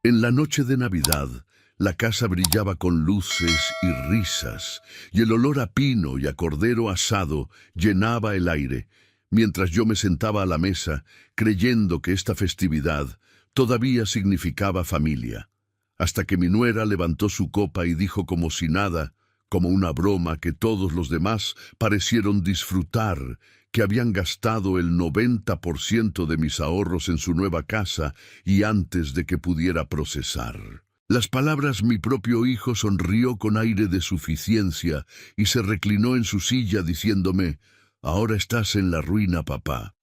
En la noche de Navidad, la casa brillaba con luces y risas, y el olor a pino y a cordero asado llenaba el aire, mientras yo me sentaba a la mesa, creyendo que esta festividad todavía significaba familia, hasta que mi nuera levantó su copa y dijo como si nada, como una broma que todos los demás parecieron disfrutar, que habían gastado el 90% de mis ahorros en su nueva casa y antes de que pudiera procesar. Las palabras mi propio hijo sonrió con aire de suficiencia y se reclinó en su silla diciéndome, «Ahora estás en la ruina, papá».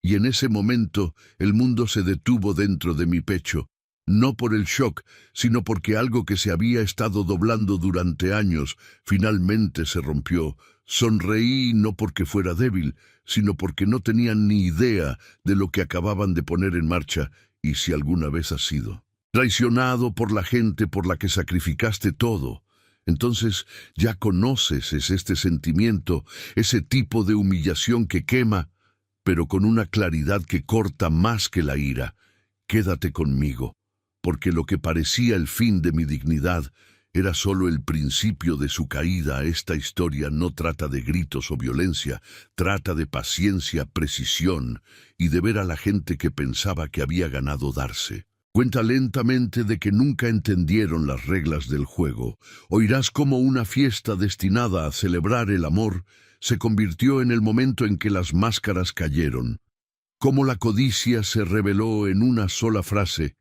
Y en ese momento el mundo se detuvo dentro de mi pecho, no por el shock, sino porque algo que se había estado doblando durante años finalmente se rompió. Sonreí no porque fuera débil, sino porque no tenía ni idea de lo que acababan de poner en marcha, y si alguna vez has sido traicionado por la gente por la que sacrificaste todo, entonces ya conoces este sentimiento, ese tipo de humillación que quema, pero con una claridad que corta más que la ira. Quédate conmigo, porque lo que parecía el fin de mi dignidad era solo el principio de su caída. Esta historia no trata de gritos o violencia, trata de paciencia, precisión y de ver a la gente que pensaba que había ganado darse. Cuenta lentamente de que nunca entendieron las reglas del juego. Oirás cómo una fiesta destinada a celebrar el amor se convirtió en el momento en que las máscaras cayeron, cómo la codicia se reveló en una sola frase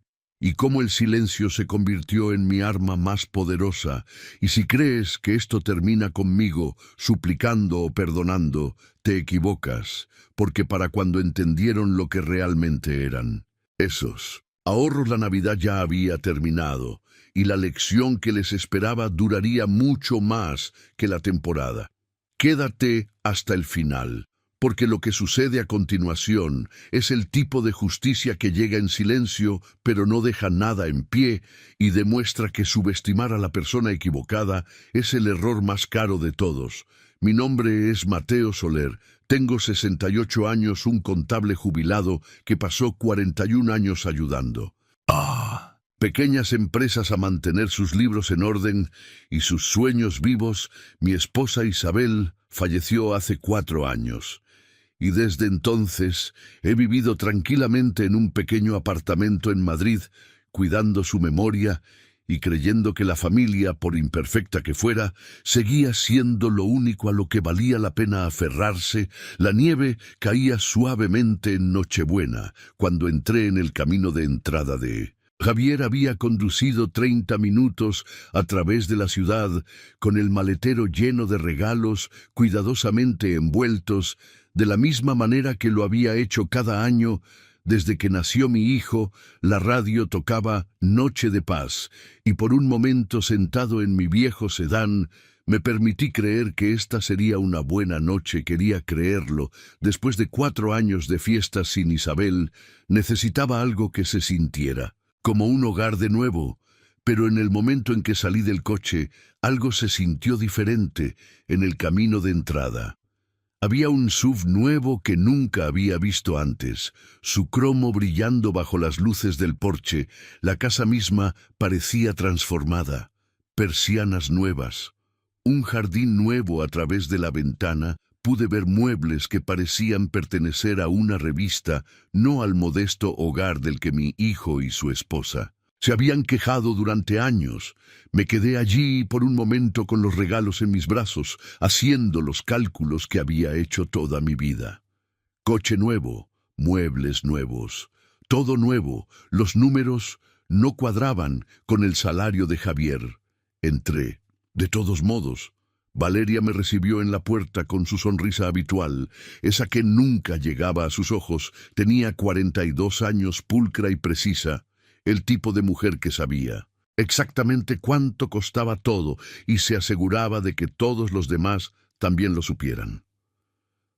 y cómo el silencio se convirtió en mi arma más poderosa. Y si crees que esto termina conmigo, suplicando o perdonando, te equivocas, porque para cuando entendieron lo que realmente eran esos ahorros, la Navidad ya había terminado, y la lección que les esperaba duraría mucho más que la temporada. Quédate hasta el final, porque lo que sucede a continuación es el tipo de justicia que llega en silencio, pero no deja nada en pie, y demuestra que subestimar a la persona equivocada es el error más caro de todos. Mi nombre es Mateo Soler, tengo 68 años, un contable jubilado que pasó 41 años ayudando pequeñas empresas a mantener sus libros en orden y sus sueños vivos. Mi esposa Isabel falleció hace 4 años. Y desde entonces he vivido tranquilamente en un pequeño apartamento en Madrid, cuidando su memoria y creyendo que la familia, por imperfecta que fuera, seguía siendo lo único a lo que valía la pena aferrarse. La nieve caía suavemente en Nochebuena, cuando entré en el camino de entrada de Javier había conducido 30 minutos a través de la ciudad con el maletero lleno de regalos cuidadosamente envueltos, de la misma manera que lo había hecho cada año desde que nació mi hijo. La radio tocaba Noche de Paz, y por un momento, sentado en mi viejo sedán, me permití creer que esta sería una buena noche. Quería creerlo. Después de 4 años de fiestas sin Isabel, necesitaba algo que se sintiera como un hogar de nuevo, pero en el momento en que salí del coche, algo se sintió diferente en el camino de entrada. Había un SUV nuevo que nunca había visto antes, su cromo brillando bajo las luces del porche. La casa misma parecía transformada, persianas nuevas, un jardín nuevo a través de la ventana. Pude ver muebles que parecían pertenecer a una revista, no al modesto hogar del que mi hijo y su esposa se habían quejado durante años. Me quedé allí por un momento con los regalos en mis brazos, haciendo los cálculos que había hecho toda mi vida. Coche nuevo, muebles nuevos, todo nuevo. Los números no cuadraban con el salario de Javier. Entré. De todos modos, Valeria me recibió en la puerta con su sonrisa habitual, esa que nunca llegaba a sus ojos. Tenía 42 años, pulcra y precisa, el tipo de mujer que sabía exactamente cuánto costaba todo y se aseguraba de que todos los demás también lo supieran.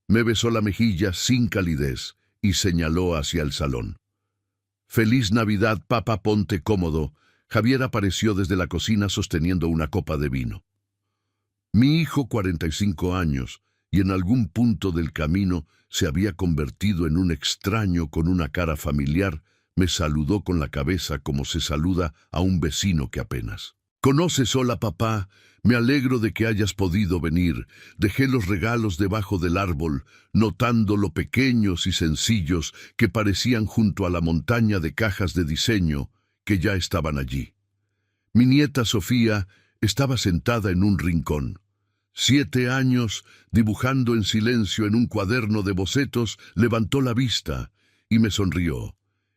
Me besó la mejilla sin calidez y señaló hacia el salón. «Feliz Navidad, papá, ponte cómodo». Javier apareció desde la cocina sosteniendo una copa de vino. Mi hijo, 45 años, y en algún punto del camino se había convertido en un extraño con una cara familiar, Me saludó con la cabeza como se saluda a un vecino que apenas. ¿Conoces? Hola, papá. Me alegro de que hayas podido venir. Dejé los regalos debajo del árbol, notando lo pequeños y sencillos que parecían junto a la montaña de cajas de diseño que ya estaban allí. Mi nieta Sofía estaba sentada en un rincón. 7 años, dibujando en silencio en un cuaderno de bocetos, levantó la vista y me sonrió.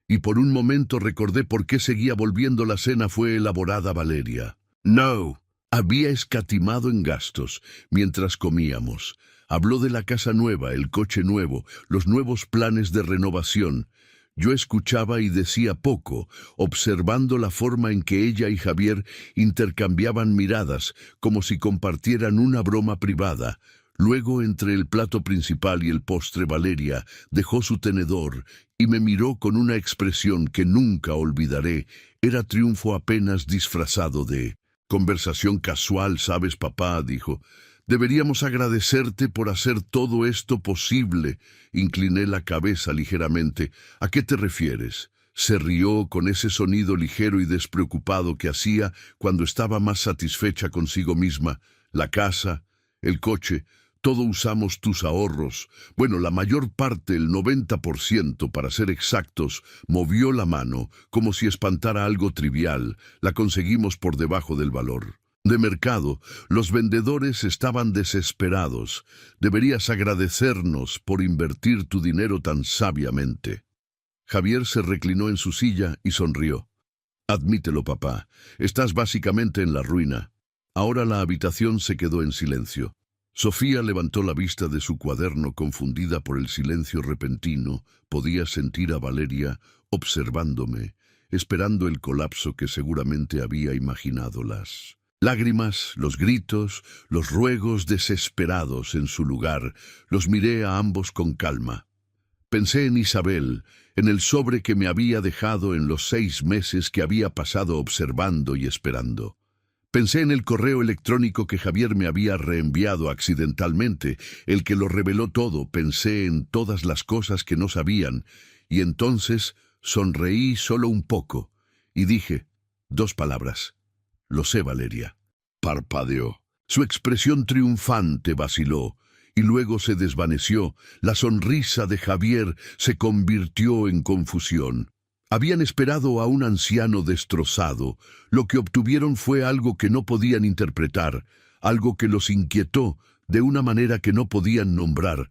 Y por un momento recordé por qué seguía volviendo. La cena fue elaborada, Valeria. No. Había escatimado en gastos mientras comíamos. Habló de la casa nueva, el coche nuevo, los nuevos planes de renovación. Yo escuchaba y decía poco, observando la forma en que ella y Javier intercambiaban miradas, como si compartieran una broma privada. Luego, entre el plato principal y el postre, Valeria dejó su tenedor y me miró con una expresión que nunca olvidaré. Era triunfo apenas disfrazado de conversación casual. ¿Sabes, papá?, dijo. Deberíamos agradecerte por hacer todo esto posible. Incliné la cabeza ligeramente. ¿A qué te refieres? Se rió con ese sonido ligero y despreocupado que hacía cuando estaba más satisfecha consigo misma. La casa, el coche, todo usamos tus ahorros. Bueno, la mayor parte, el 90%, para ser exactos. Movió la mano, como si espantara algo trivial. La conseguimos por debajo del valor de mercado. Los vendedores estaban desesperados. Deberías agradecernos por invertir tu dinero tan sabiamente. Javier se reclinó en su silla y sonrió. Admítelo, papá. Estás básicamente en la ruina. Ahora la habitación se quedó en silencio. Sofía levantó la vista de su cuaderno, confundida por el silencio repentino. Podía sentir a Valeria observándome, esperando el colapso que seguramente había imaginado. Las lágrimas, los gritos, los ruegos desesperados en su lugar. Los miré a ambos con calma. Pensé en Isabel, en el sobre que me había dejado en los 6 meses que había pasado observando y esperando. Pensé en el correo electrónico que Javier me había reenviado accidentalmente, el que lo reveló todo. Pensé en todas las cosas que no sabían, y entonces sonreí solo un poco, y dije 2 palabras. Lo sé, Valeria. Parpadeó. Su expresión triunfante vaciló, y luego se desvaneció. La sonrisa de Javier se convirtió en confusión. Habían esperado a un anciano destrozado. Lo que obtuvieron fue algo que no podían interpretar, algo que los inquietó de una manera que no podían nombrar,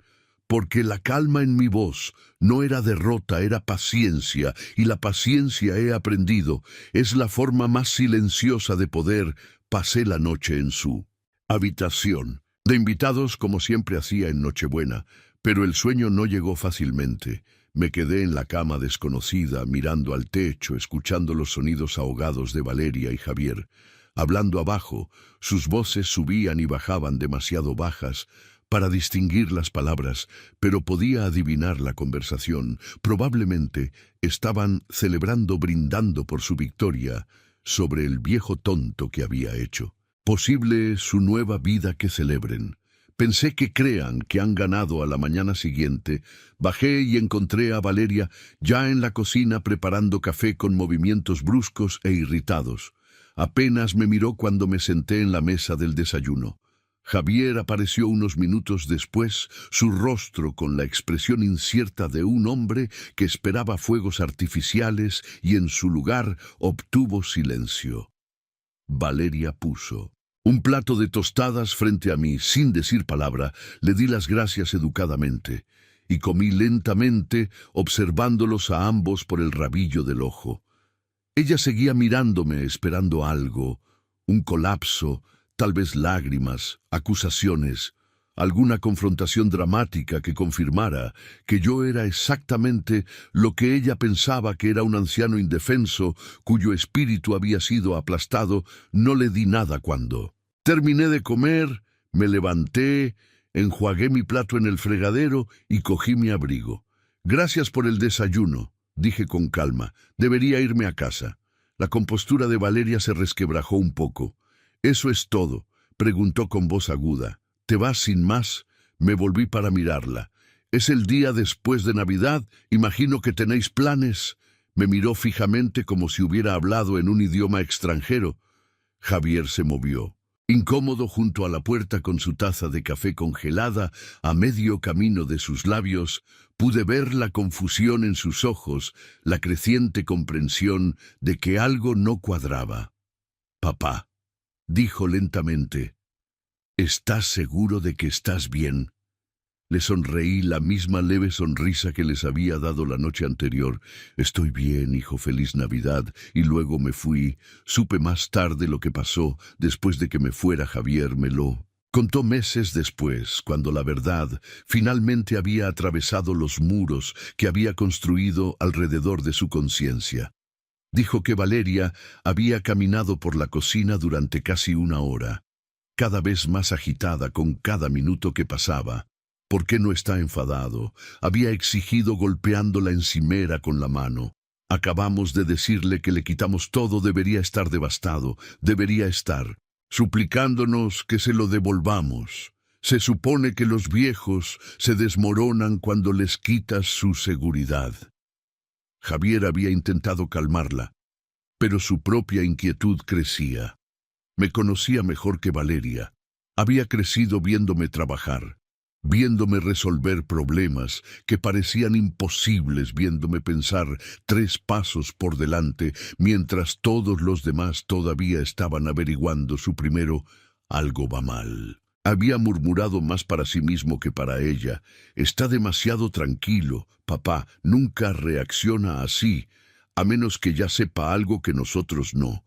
porque la calma en mi voz no era derrota, era paciencia, y la paciencia, he aprendido, es la forma más silenciosa de poder. Pasé la noche en su habitación, de invitados como siempre hacía en Nochebuena, pero el sueño no llegó fácilmente. Me quedé en la cama desconocida, mirando al techo, escuchando los sonidos ahogados de Valeria y Javier. Hablando abajo, sus voces subían y bajaban demasiado bajas para distinguir las palabras, pero podía adivinar la conversación. Probablemente estaban celebrando, brindando por su victoria sobre el viejo tonto que había hecho. Posible su nueva vida que celebren. Pensé que crean que han ganado. A la mañana siguiente, bajé y encontré a Valeria ya en la cocina preparando café con movimientos bruscos e irritados. Apenas me miró cuando me senté en la mesa del desayuno. Javier apareció unos minutos después, su rostro con la expresión incierta de un hombre que esperaba fuegos artificiales y en su lugar obtuvo silencio. Valeria puso un plato de tostadas frente a mí. Sin decir palabra, le di las gracias educadamente y comí lentamente, observándolos a ambos por el rabillo del ojo. Ella seguía mirándome, esperando algo, un colapso, tal vez lágrimas, acusaciones, alguna confrontación dramática que confirmara que yo era exactamente lo que ella pensaba, que era un anciano indefenso cuyo espíritu había sido aplastado. No le di nada cuando terminé de comer. Me levanté, enjuagué mi plato en el fregadero y cogí mi abrigo. Gracias por el desayuno, dije con calma. Debería irme a casa. La compostura de Valeria se resquebrajó un poco. ¿Eso es todo?, preguntó con voz aguda. ¿Te vas sin más? Me volví para mirarla. Es el día después de Navidad. Imagino que tenéis planes. Me miró fijamente como si hubiera hablado en un idioma extranjero. Javier se movió, incómodo junto a la puerta con su taza de café congelada a medio camino de sus labios. Pude ver la confusión en sus ojos, la creciente comprensión de que algo no cuadraba. «Papá», dijo lentamente, «¿estás seguro de que estás bien?» Le sonreí la misma leve sonrisa que les había dado la noche anterior. «Estoy bien, hijo, feliz Navidad». Y luego me fui. Supe más tarde lo que pasó después de que me fuera Javier. Me lo contó meses después, cuando la verdad finalmente había atravesado los muros que había construido alrededor de su conciencia. Dijo que Valeria había caminado por la cocina durante casi una hora, cada vez más agitada con cada minuto que pasaba. «¿Por qué no está enfadado?», había exigido golpeando la encimera con la mano. «Acabamos de decirle que le quitamos todo, debería estar devastado, debería estar suplicándonos que se lo devolvamos. Se supone que los viejos se desmoronan cuando les quitas su seguridad». Javier había intentado calmarla, pero su propia inquietud crecía. Me conocía mejor que Valeria. Había crecido viéndome trabajar, viéndome resolver problemas que parecían imposibles, viéndome pensar 3 pasos por delante, mientras todos los demás todavía estaban averiguando su primero «algo va mal». Había murmurado más para sí mismo que para ella. «Está demasiado tranquilo, papá, nunca reacciona así, a menos que ya sepa algo que nosotros no».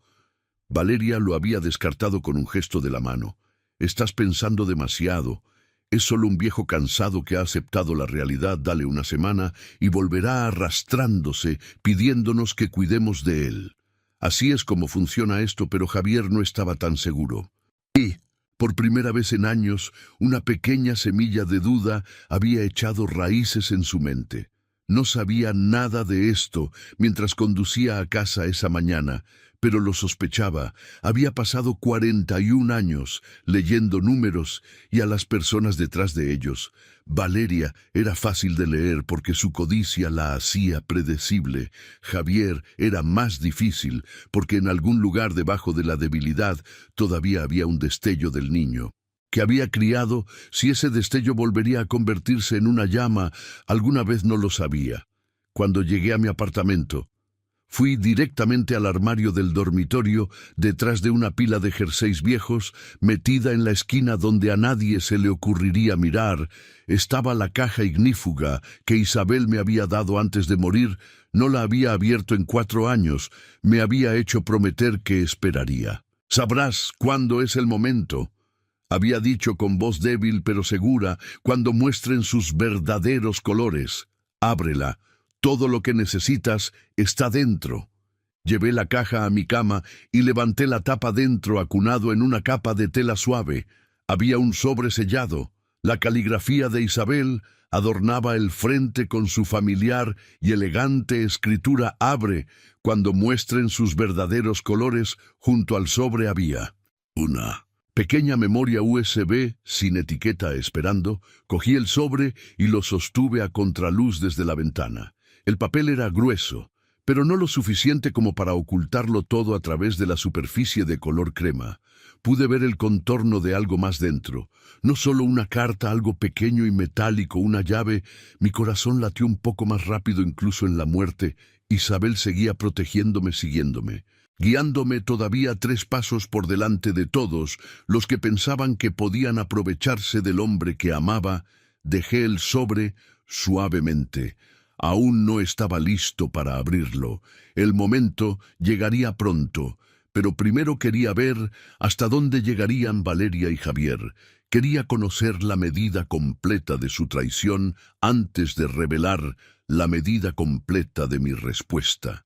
Valeria lo había descartado con un gesto de la mano. «Estás pensando demasiado. Es solo un viejo cansado que ha aceptado la realidad. Dale una semana y volverá arrastrándose, pidiéndonos que cuidemos de él». Así es como funciona esto, pero Javier no estaba tan seguro. Y, por primera vez en años, una pequeña semilla de duda había echado raíces en su mente. No sabía nada de esto mientras conducía a casa esa mañana, pero lo sospechaba. Había pasado 41 años leyendo números y a las personas detrás de ellos. Valeria era fácil de leer porque su codicia la hacía predecible. Javier era más difícil porque en algún lugar debajo de la debilidad todavía había un destello del niño que había criado. Si ese destello volvería a convertirse en una llama, alguna vez no lo sabía. Cuando llegué a mi apartamento, fui directamente al armario del dormitorio, detrás de una pila de jerseys viejos, metida en la esquina donde a nadie se le ocurriría mirar. Estaba la caja ignífuga que Isabel me había dado antes de morir. No la había abierto en 4 años. Me había hecho prometer que esperaría. «Sabrás cuándo es el momento», había dicho con voz débil pero segura, «cuando muestren sus verdaderos colores. Ábrela. Todo lo que necesitas está dentro». Llevé la caja a mi cama y levanté la tapa dentro, acunado en una capa de tela suave. Había un sobre sellado. La caligrafía de Isabel adornaba el frente con su familiar y elegante escritura «Abre cuando muestren sus verdaderos colores». Junto al sobre había una pequeña memoria USB sin etiqueta esperando. Cogí el sobre y lo sostuve a contraluz desde la ventana. El papel era grueso, pero no lo suficiente como para ocultarlo todo a través de la superficie de color crema. Pude ver el contorno de algo más dentro. No solo una carta, algo pequeño y metálico, una llave. Mi corazón latió un poco más rápido incluso en la muerte. Isabel seguía protegiéndome, siguiéndome, guiándome todavía 3 pasos por delante de todos los que pensaban que podían aprovecharse del hombre que amaba. Dejé el sobre suavemente. Aún no estaba listo para abrirlo. El momento llegaría pronto, pero primero quería ver hasta dónde llegarían Valeria y Javier. Quería conocer la medida completa de su traición antes de revelar la medida completa de mi respuesta.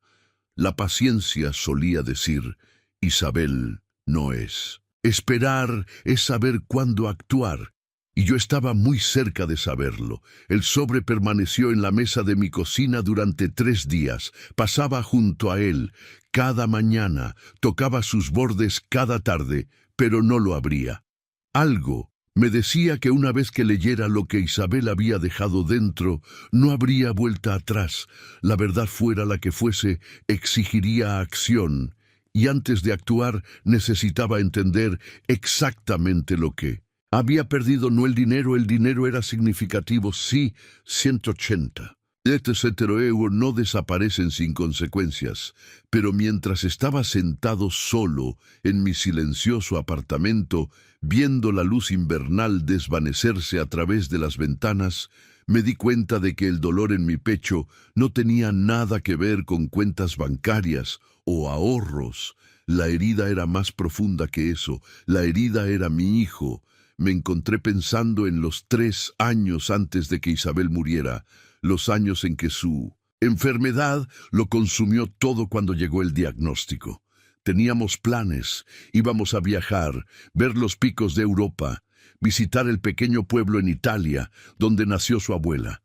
La paciencia, solía decir, Isabel, no es. Esperar es saber cuándo actuar. Y yo estaba muy cerca de saberlo. El sobre permaneció en la mesa de mi cocina durante 3 días. Pasaba junto a él cada mañana, tocaba sus bordes cada tarde, pero no lo abría. Algo Me decía que una vez que leyera lo que Isabel había dejado dentro, no habría vuelta atrás. La verdad fuera la que fuese, exigiría acción. Y antes de actuar, necesitaba entender exactamente lo que. Había perdido no el dinero era significativo, sí, 180. €70 no desaparecen sin consecuencias, pero mientras estaba sentado solo en mi silencioso apartamento, viendo la luz invernal desvanecerse a través de las ventanas, me di cuenta de que el dolor en mi pecho no tenía nada que ver con cuentas bancarias o ahorros. La herida era más profunda que eso. La herida era mi hijo. Me encontré pensando en los 3 años antes de que Isabel muriera, los años en que su enfermedad lo consumió todo cuando llegó el diagnóstico. Teníamos planes, íbamos a viajar, ver los picos de Europa, visitar el pequeño pueblo en Italia, donde nació su abuela.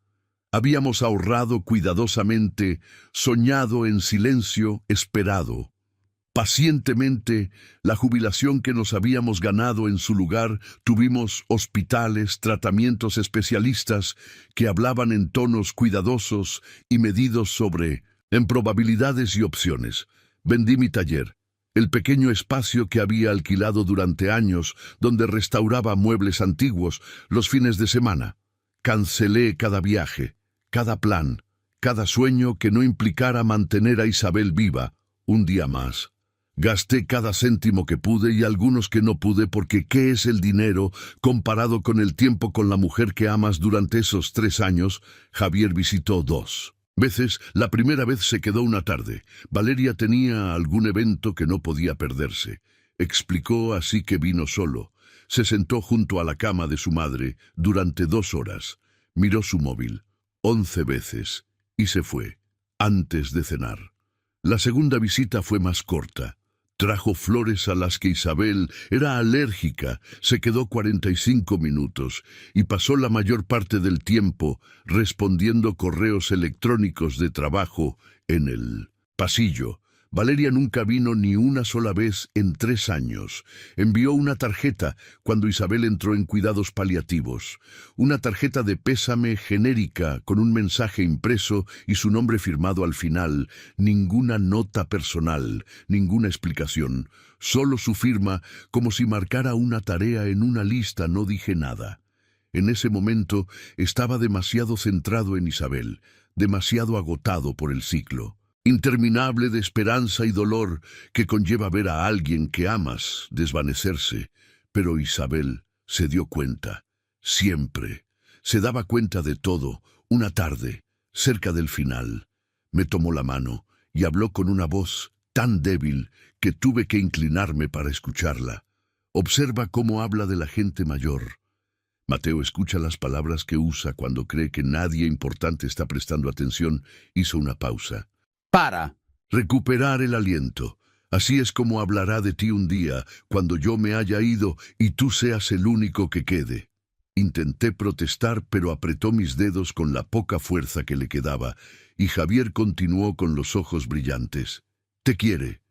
Habíamos ahorrado cuidadosamente, soñado en silencio, esperado pacientemente la jubilación que nos habíamos ganado en su lugar. Tuvimos hospitales, tratamientos especialistas que hablaban en tonos cuidadosos y medidos sobre en probabilidades y opciones. Vendí mi taller, el pequeño espacio que había alquilado durante años, donde restauraba muebles antiguos los fines de semana. Cancelé cada viaje, cada plan, cada sueño que no implicara mantener a Isabel viva un día más. Gasté cada céntimo que pude y algunos que no pude, porque ¿qué es el dinero comparado con el tiempo con la mujer que amas? Durante esos 3 años, Javier visitó 2 veces. La primera vez se quedó una tarde. Valeria tenía algún evento que no podía perderse. Explicó, así que vino solo. Se sentó junto a la cama de su madre durante 2 horas. Miró su móvil 11 veces y se fue, antes de cenar. La segunda visita fue más corta. Trajo flores a las que Isabel era alérgica, se quedó 45 minutos y pasó la mayor parte del tiempo respondiendo correos electrónicos de trabajo en el pasillo. Valeria nunca vino ni una sola vez en 3 años. Envió una tarjeta cuando Isabel entró en cuidados paliativos. Una tarjeta de pésame genérica con un mensaje impreso y su nombre firmado al final. Ninguna nota personal, ninguna explicación. Solo su firma, como si marcara una tarea en una lista. No dije nada. En ese momento estaba demasiado centrado en Isabel, demasiado agotado por el ciclo interminable de esperanza y dolor que conlleva ver a alguien que amas desvanecerse. Pero Isabel se dio cuenta, siempre. Se daba cuenta de todo. Una tarde, cerca del final, me tomó la mano y habló con una voz tan débil que tuve que inclinarme para escucharla. Observa cómo habla de la gente mayor. Mateo escucha las palabras que usa cuando cree que nadie importante está prestando atención. Hizo una pausa. Para. Recuperar el aliento. Así es como hablará de ti un día, cuando yo me haya ido y tú seas el único que quede. Intenté protestar, pero apretó mis dedos con la poca fuerza que le quedaba, y Javier continuó con los ojos brillantes. ¿Te quiere?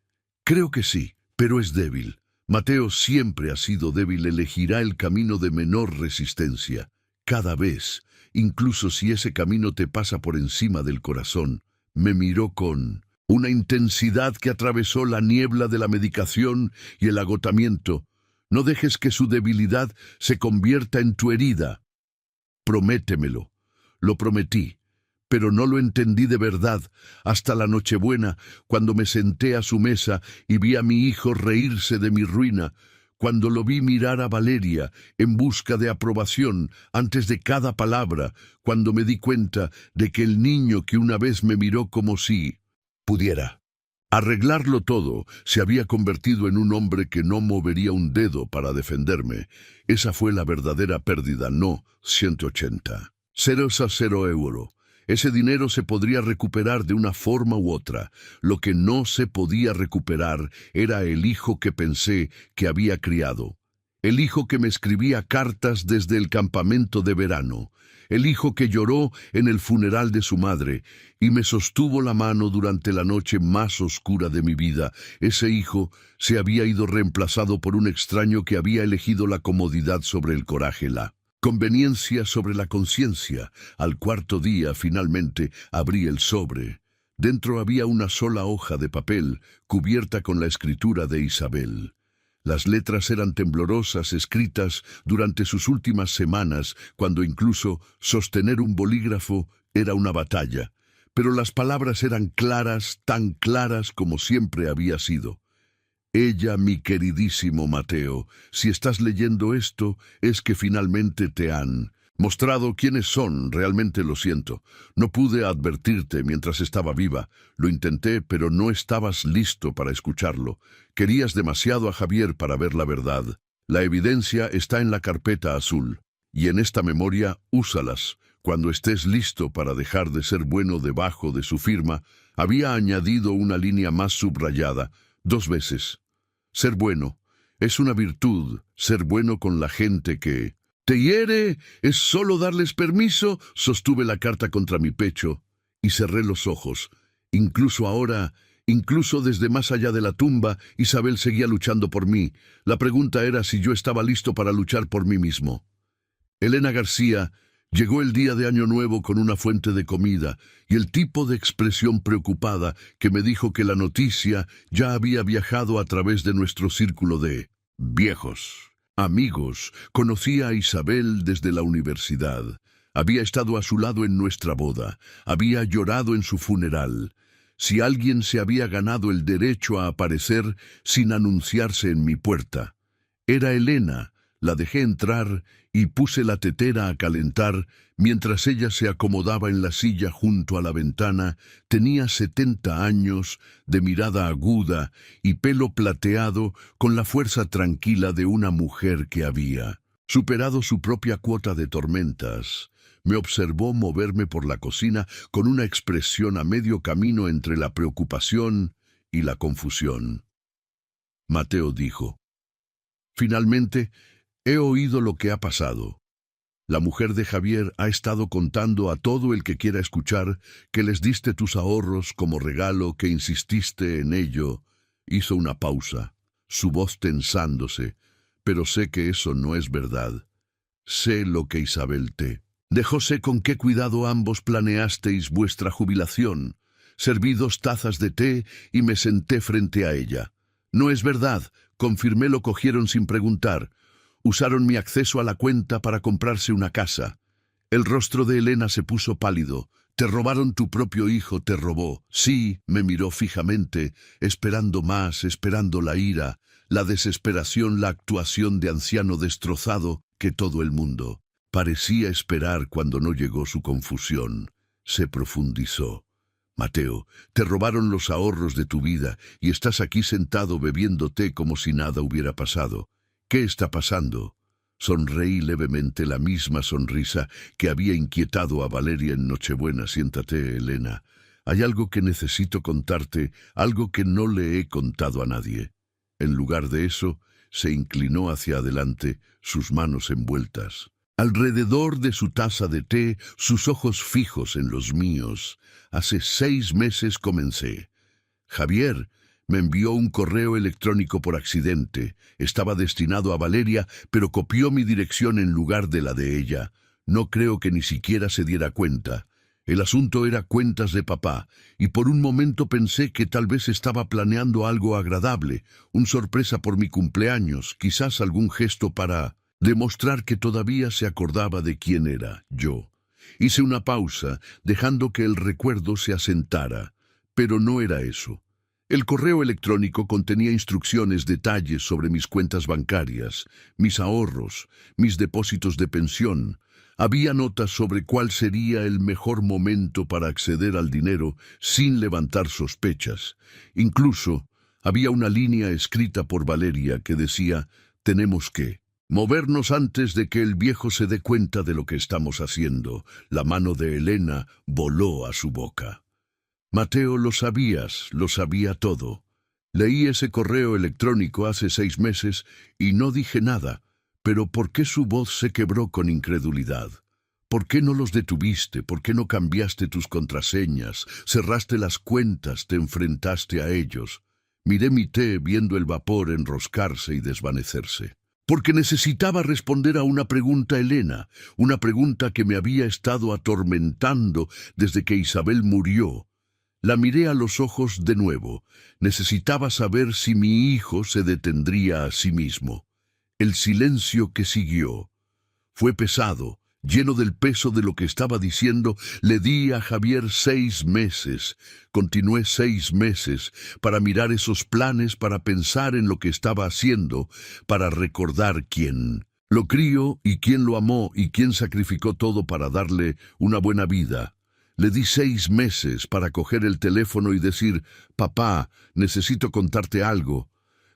Creo que sí, pero es débil. Mateo siempre ha sido débil. Elegirá el camino de menor resistencia. Cada vez, incluso si ese camino te pasa por encima del corazón. Me miró con una intensidad que atravesó la niebla de la medicación y el agotamiento. No dejes que su debilidad se convierta en tu herida. Prométemelo. Lo prometí, pero no lo entendí de verdad hasta la Nochebuena, cuando me senté a su mesa y vi a mi hijo reírse de mi ruina, cuando lo vi mirar a Valeria en busca de aprobación antes de cada palabra, cuando me di cuenta de que el niño que una vez me miró como si pudiera arreglarlo todo se había convertido en un hombre que no movería un dedo para defenderme. Esa fue la verdadera pérdida, no 180. 0 euro. Ese dinero se podría recuperar de una forma u otra. Lo que no se podía recuperar era el hijo que pensé que había criado. el hijo que me escribía cartas desde el campamento de verano, el hijo que lloró en el funeral de su madre y me sostuvo la mano durante la noche más oscura de mi vida. Ese hijo se había ido reemplazado por un extraño que había elegido la comodidad sobre el coraje, la conveniencia sobre la conciencia. Al cuarto día, finalmente, abrí el sobre. Dentro había una sola hoja de papel, cubierta con la escritura de Isabel. Las letras eran temblorosas, escritas durante sus últimas semanas, cuando incluso sostener un bolígrafo era una batalla. Pero las palabras eran claras, tan claras como siempre había sido. Ella, mi queridísimo Mateo, si estás leyendo esto, es que finalmente te han mostrado quiénes son. Realmente lo siento. No pude advertirte mientras estaba viva. Lo intenté, pero no estabas listo para escucharlo. Querías demasiado a Javier para ver la verdad. La evidencia está en la carpeta azul. Y en esta memoria, úsalas. Cuando estés listo para dejar de ser bueno debajo de su firma, había añadido una línea más subrayada, 2 veces. Ser bueno es una virtud. Ser bueno con la gente que te hiere es solo darles permiso. Sostuve la carta contra mi pecho y cerré los ojos. Incluso ahora, incluso desde más allá de la tumba, Isabel seguía luchando por mí. La pregunta era si yo estaba listo para luchar por mí mismo. Elena García llegó el día de Año Nuevo con una fuente de comida y el tipo de expresión preocupada que me dijo que la noticia ya había viajado a través de nuestro círculo de viejos amigos. Conocía a Isabel desde la universidad. Había estado a su lado en nuestra boda. Había llorado en su funeral. Si alguien se había ganado el derecho a aparecer sin anunciarse en mi puerta, era Elena. La dejé entrar y puse la tetera a calentar mientras ella se acomodaba en la silla junto a la ventana. Tenía 70 años, de mirada aguda y pelo plateado, con la fuerza tranquila de una mujer que había superado su propia cuota de tormentas. Me observó moverme por la cocina con una expresión a medio camino entre la preocupación y la confusión. Mateo dijo: «Finalmente, he oído lo que ha pasado. La mujer de Javier ha estado contando a todo el que quiera escuchar que les diste tus ahorros como regalo, que insististe en ello». Hizo una pausa, su voz tensándose. «Pero sé que eso no es verdad. Sé lo que Isabel te dejó, sé con qué cuidado ambos planeasteis vuestra jubilación. Serví 2 tazas de té y me senté frente a ella. No es verdad», confirmé. «Lo cogieron sin preguntar. Usaron mi acceso a la cuenta para comprarse una casa». El rostro de Elena se puso pálido. «Te robaron, tu propio hijo te robó». «Sí», me miró fijamente, esperando más, esperando la ira, la desesperación, la actuación de anciano destrozado que todo el mundo parecía esperar. Cuando no llegó su confusión, se profundizó. «Mateo, te robaron los ahorros de tu vida y estás aquí sentado bebiendo té como si nada hubiera pasado. ¿Qué está pasando?». Sonreí levemente, la misma sonrisa que había inquietado a Valeria en Nochebuena. «Siéntate, Elena. Hay algo que necesito contarte, algo que no le he contado a nadie». En lugar de eso, se inclinó hacia adelante, sus manos envueltas alrededor de su taza de té, sus ojos fijos en los míos. «Hace 6 meses comencé. Javier me envió un correo electrónico por accidente. Estaba destinado a Valeria, pero copió mi dirección en lugar de la de ella. No creo que ni siquiera se diera cuenta. El asunto era cuentas de papá, y por un momento pensé que tal vez estaba planeando algo agradable, una sorpresa por mi cumpleaños, quizás algún gesto para demostrar que todavía se acordaba de quién era yo». Hice una pausa, dejando que el recuerdo se asentara, pero no era eso. El correo electrónico contenía instrucciones, detalles sobre mis cuentas bancarias, mis ahorros, mis depósitos de pensión. Había notas sobre cuál sería el mejor momento para acceder al dinero sin levantar sospechas. Incluso había una línea escrita por Valeria que decía: «Tenemos que movernos antes de que el viejo se dé cuenta de lo que estamos haciendo». La mano de Elena voló a su boca. «Mateo, lo sabías, lo sabía todo. Leí ese correo electrónico hace 6 meses y no dije nada. Pero ¿por qué su voz se quebró con incredulidad? ¿Por qué no los detuviste? ¿Por qué no cambiaste tus contraseñas? Cerraste las cuentas, te enfrentaste a ellos. Miré mi té viendo el vapor enroscarse y desvanecerse. Porque necesitaba responder a una pregunta, Elena, una pregunta que me había estado atormentando desde que Isabel murió. La miré a los ojos de nuevo. Necesitaba saber si mi hijo se detendría a sí mismo. El silencio que siguió fue pesado. Lleno del peso de lo que estaba diciendo, le di a Javier 6 meses. Continué 6 meses para mirar esos planes, para pensar en lo que estaba haciendo, para recordar quién lo crió y quién lo amó y quién sacrificó todo para darle una buena vida. Le di 6 meses para coger el teléfono y decir: «Papá, necesito contarte algo.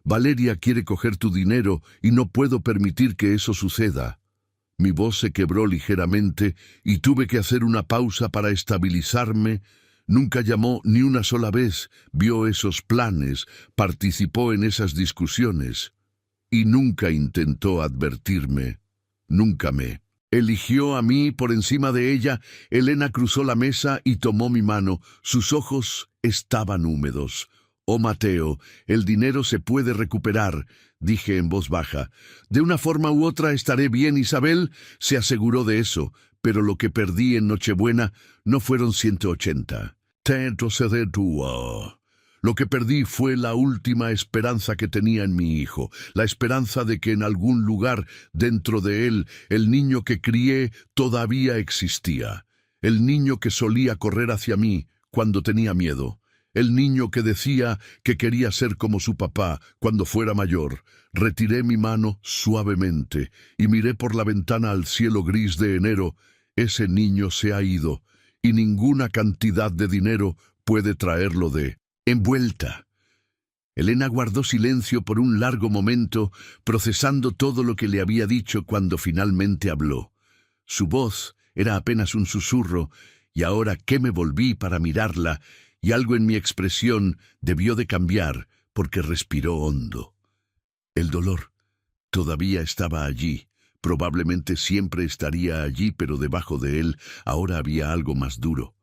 Valeria quiere coger tu dinero y no puedo permitir que eso suceda». Mi voz se quebró ligeramente y tuve que hacer una pausa para estabilizarme. Nunca llamó ni una sola vez, vio esos planes, participó en esas discusiones y nunca intentó advertirme. Nunca me eligió a mí por encima de ella. Elena cruzó la mesa y tomó mi mano. Sus ojos estaban húmedos. «Oh, Mateo, el dinero se puede recuperar», dije en voz baja. «De una forma u otra estaré bien». Isabel se aseguró de eso, pero lo que perdí en Nochebuena no fueron 180. Lo que perdí fue la última esperanza que tenía en mi hijo, la esperanza de que en algún lugar dentro de él el niño que crié todavía existía, el niño que solía correr hacia mí cuando tenía miedo. El niño que decía que quería ser como su papá cuando fuera mayor. Retiré mi mano suavemente y miré por la ventana al cielo gris de enero. Ese niño se ha ido y ninguna cantidad de dinero puede traerlo de envuelta. Elena guardó silencio por un largo momento, procesando todo lo que le había dicho cuando finalmente habló. Su voz era apenas un susurro, y ahora que me volví para mirarla, y algo en mi expresión debió de cambiar porque respiró hondo. El dolor todavía estaba allí, probablemente siempre estaría allí, pero debajo de él ahora había algo más duro,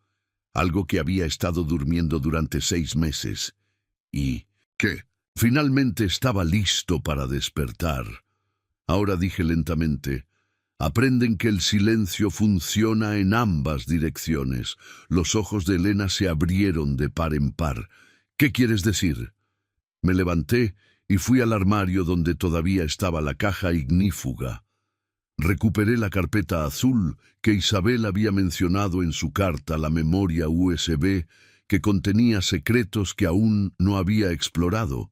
algo que había estado durmiendo durante 6 meses y que finalmente estaba listo para despertar. Ahora dije lentamente: «Aprenden que el silencio funciona en ambas direcciones». Los ojos de Elena se abrieron de par en par. «¿Qué quieres decir?». Me levanté y fui al armario donde todavía estaba la caja ignífuga. Recuperé la carpeta azul que Isabel había mencionado en su carta, la memoria USB que contenía secretos que aún no había explorado,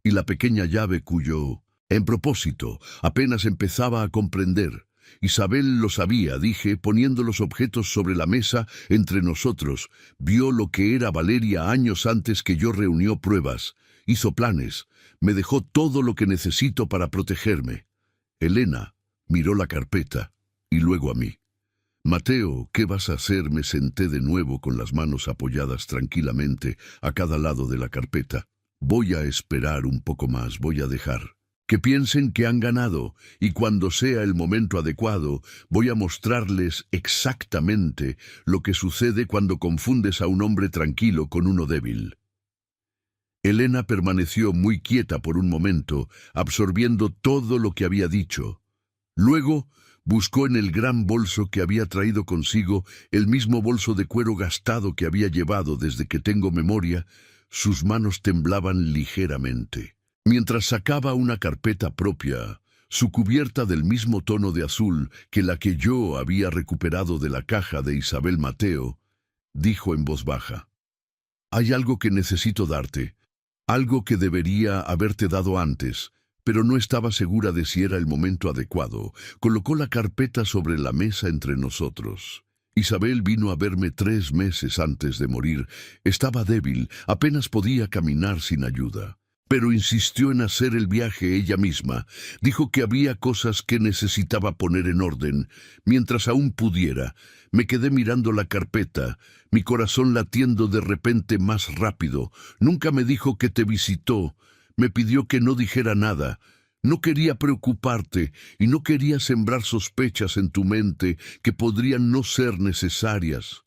y la pequeña llave cuyo, en propósito, apenas empezaba a comprender. Isabel lo sabía, dije, poniendo los objetos sobre la mesa entre nosotros. Vio lo que era Valeria años antes que yo reunió pruebas. Hizo planes. Me dejó todo lo que necesito para protegerme. Elena miró la carpeta y luego a mí. «Mateo, ¿qué vas a hacer?». Me senté de nuevo con las manos apoyadas tranquilamente a cada lado de la carpeta. «Voy a esperar un poco más, voy a dejar que piensen que han ganado, y cuando sea el momento adecuado voy a mostrarles exactamente lo que sucede cuando confundes a un hombre tranquilo con uno débil». Elena permaneció muy quieta por un momento, absorbiendo todo lo que había dicho. Luego buscó en el gran bolso que había traído consigo, el mismo bolso de cuero gastado que había llevado desde que tengo memoria. Sus manos temblaban ligeramente. Mientras sacaba una carpeta propia, su cubierta del mismo tono de azul que la que yo había recuperado de la caja de Isabel Mateo, dijo en voz baja: «Hay algo que necesito darte, algo que debería haberte dado antes, pero no estaba segura de si era el momento adecuado». Colocó la carpeta sobre la mesa entre nosotros. Isabel vino a verme 3 meses antes de morir. Estaba débil, apenas podía caminar sin ayuda. Pero insistió en hacer el viaje ella misma. Dijo que había cosas que necesitaba poner en orden. Mientras aún pudiera, me quedé mirando la carpeta, mi corazón latiendo de repente más rápido. Nunca me dijo que te visitó. Me pidió que no dijera nada. No quería preocuparte y no quería sembrar sospechas en tu mente que podrían no ser necesarias.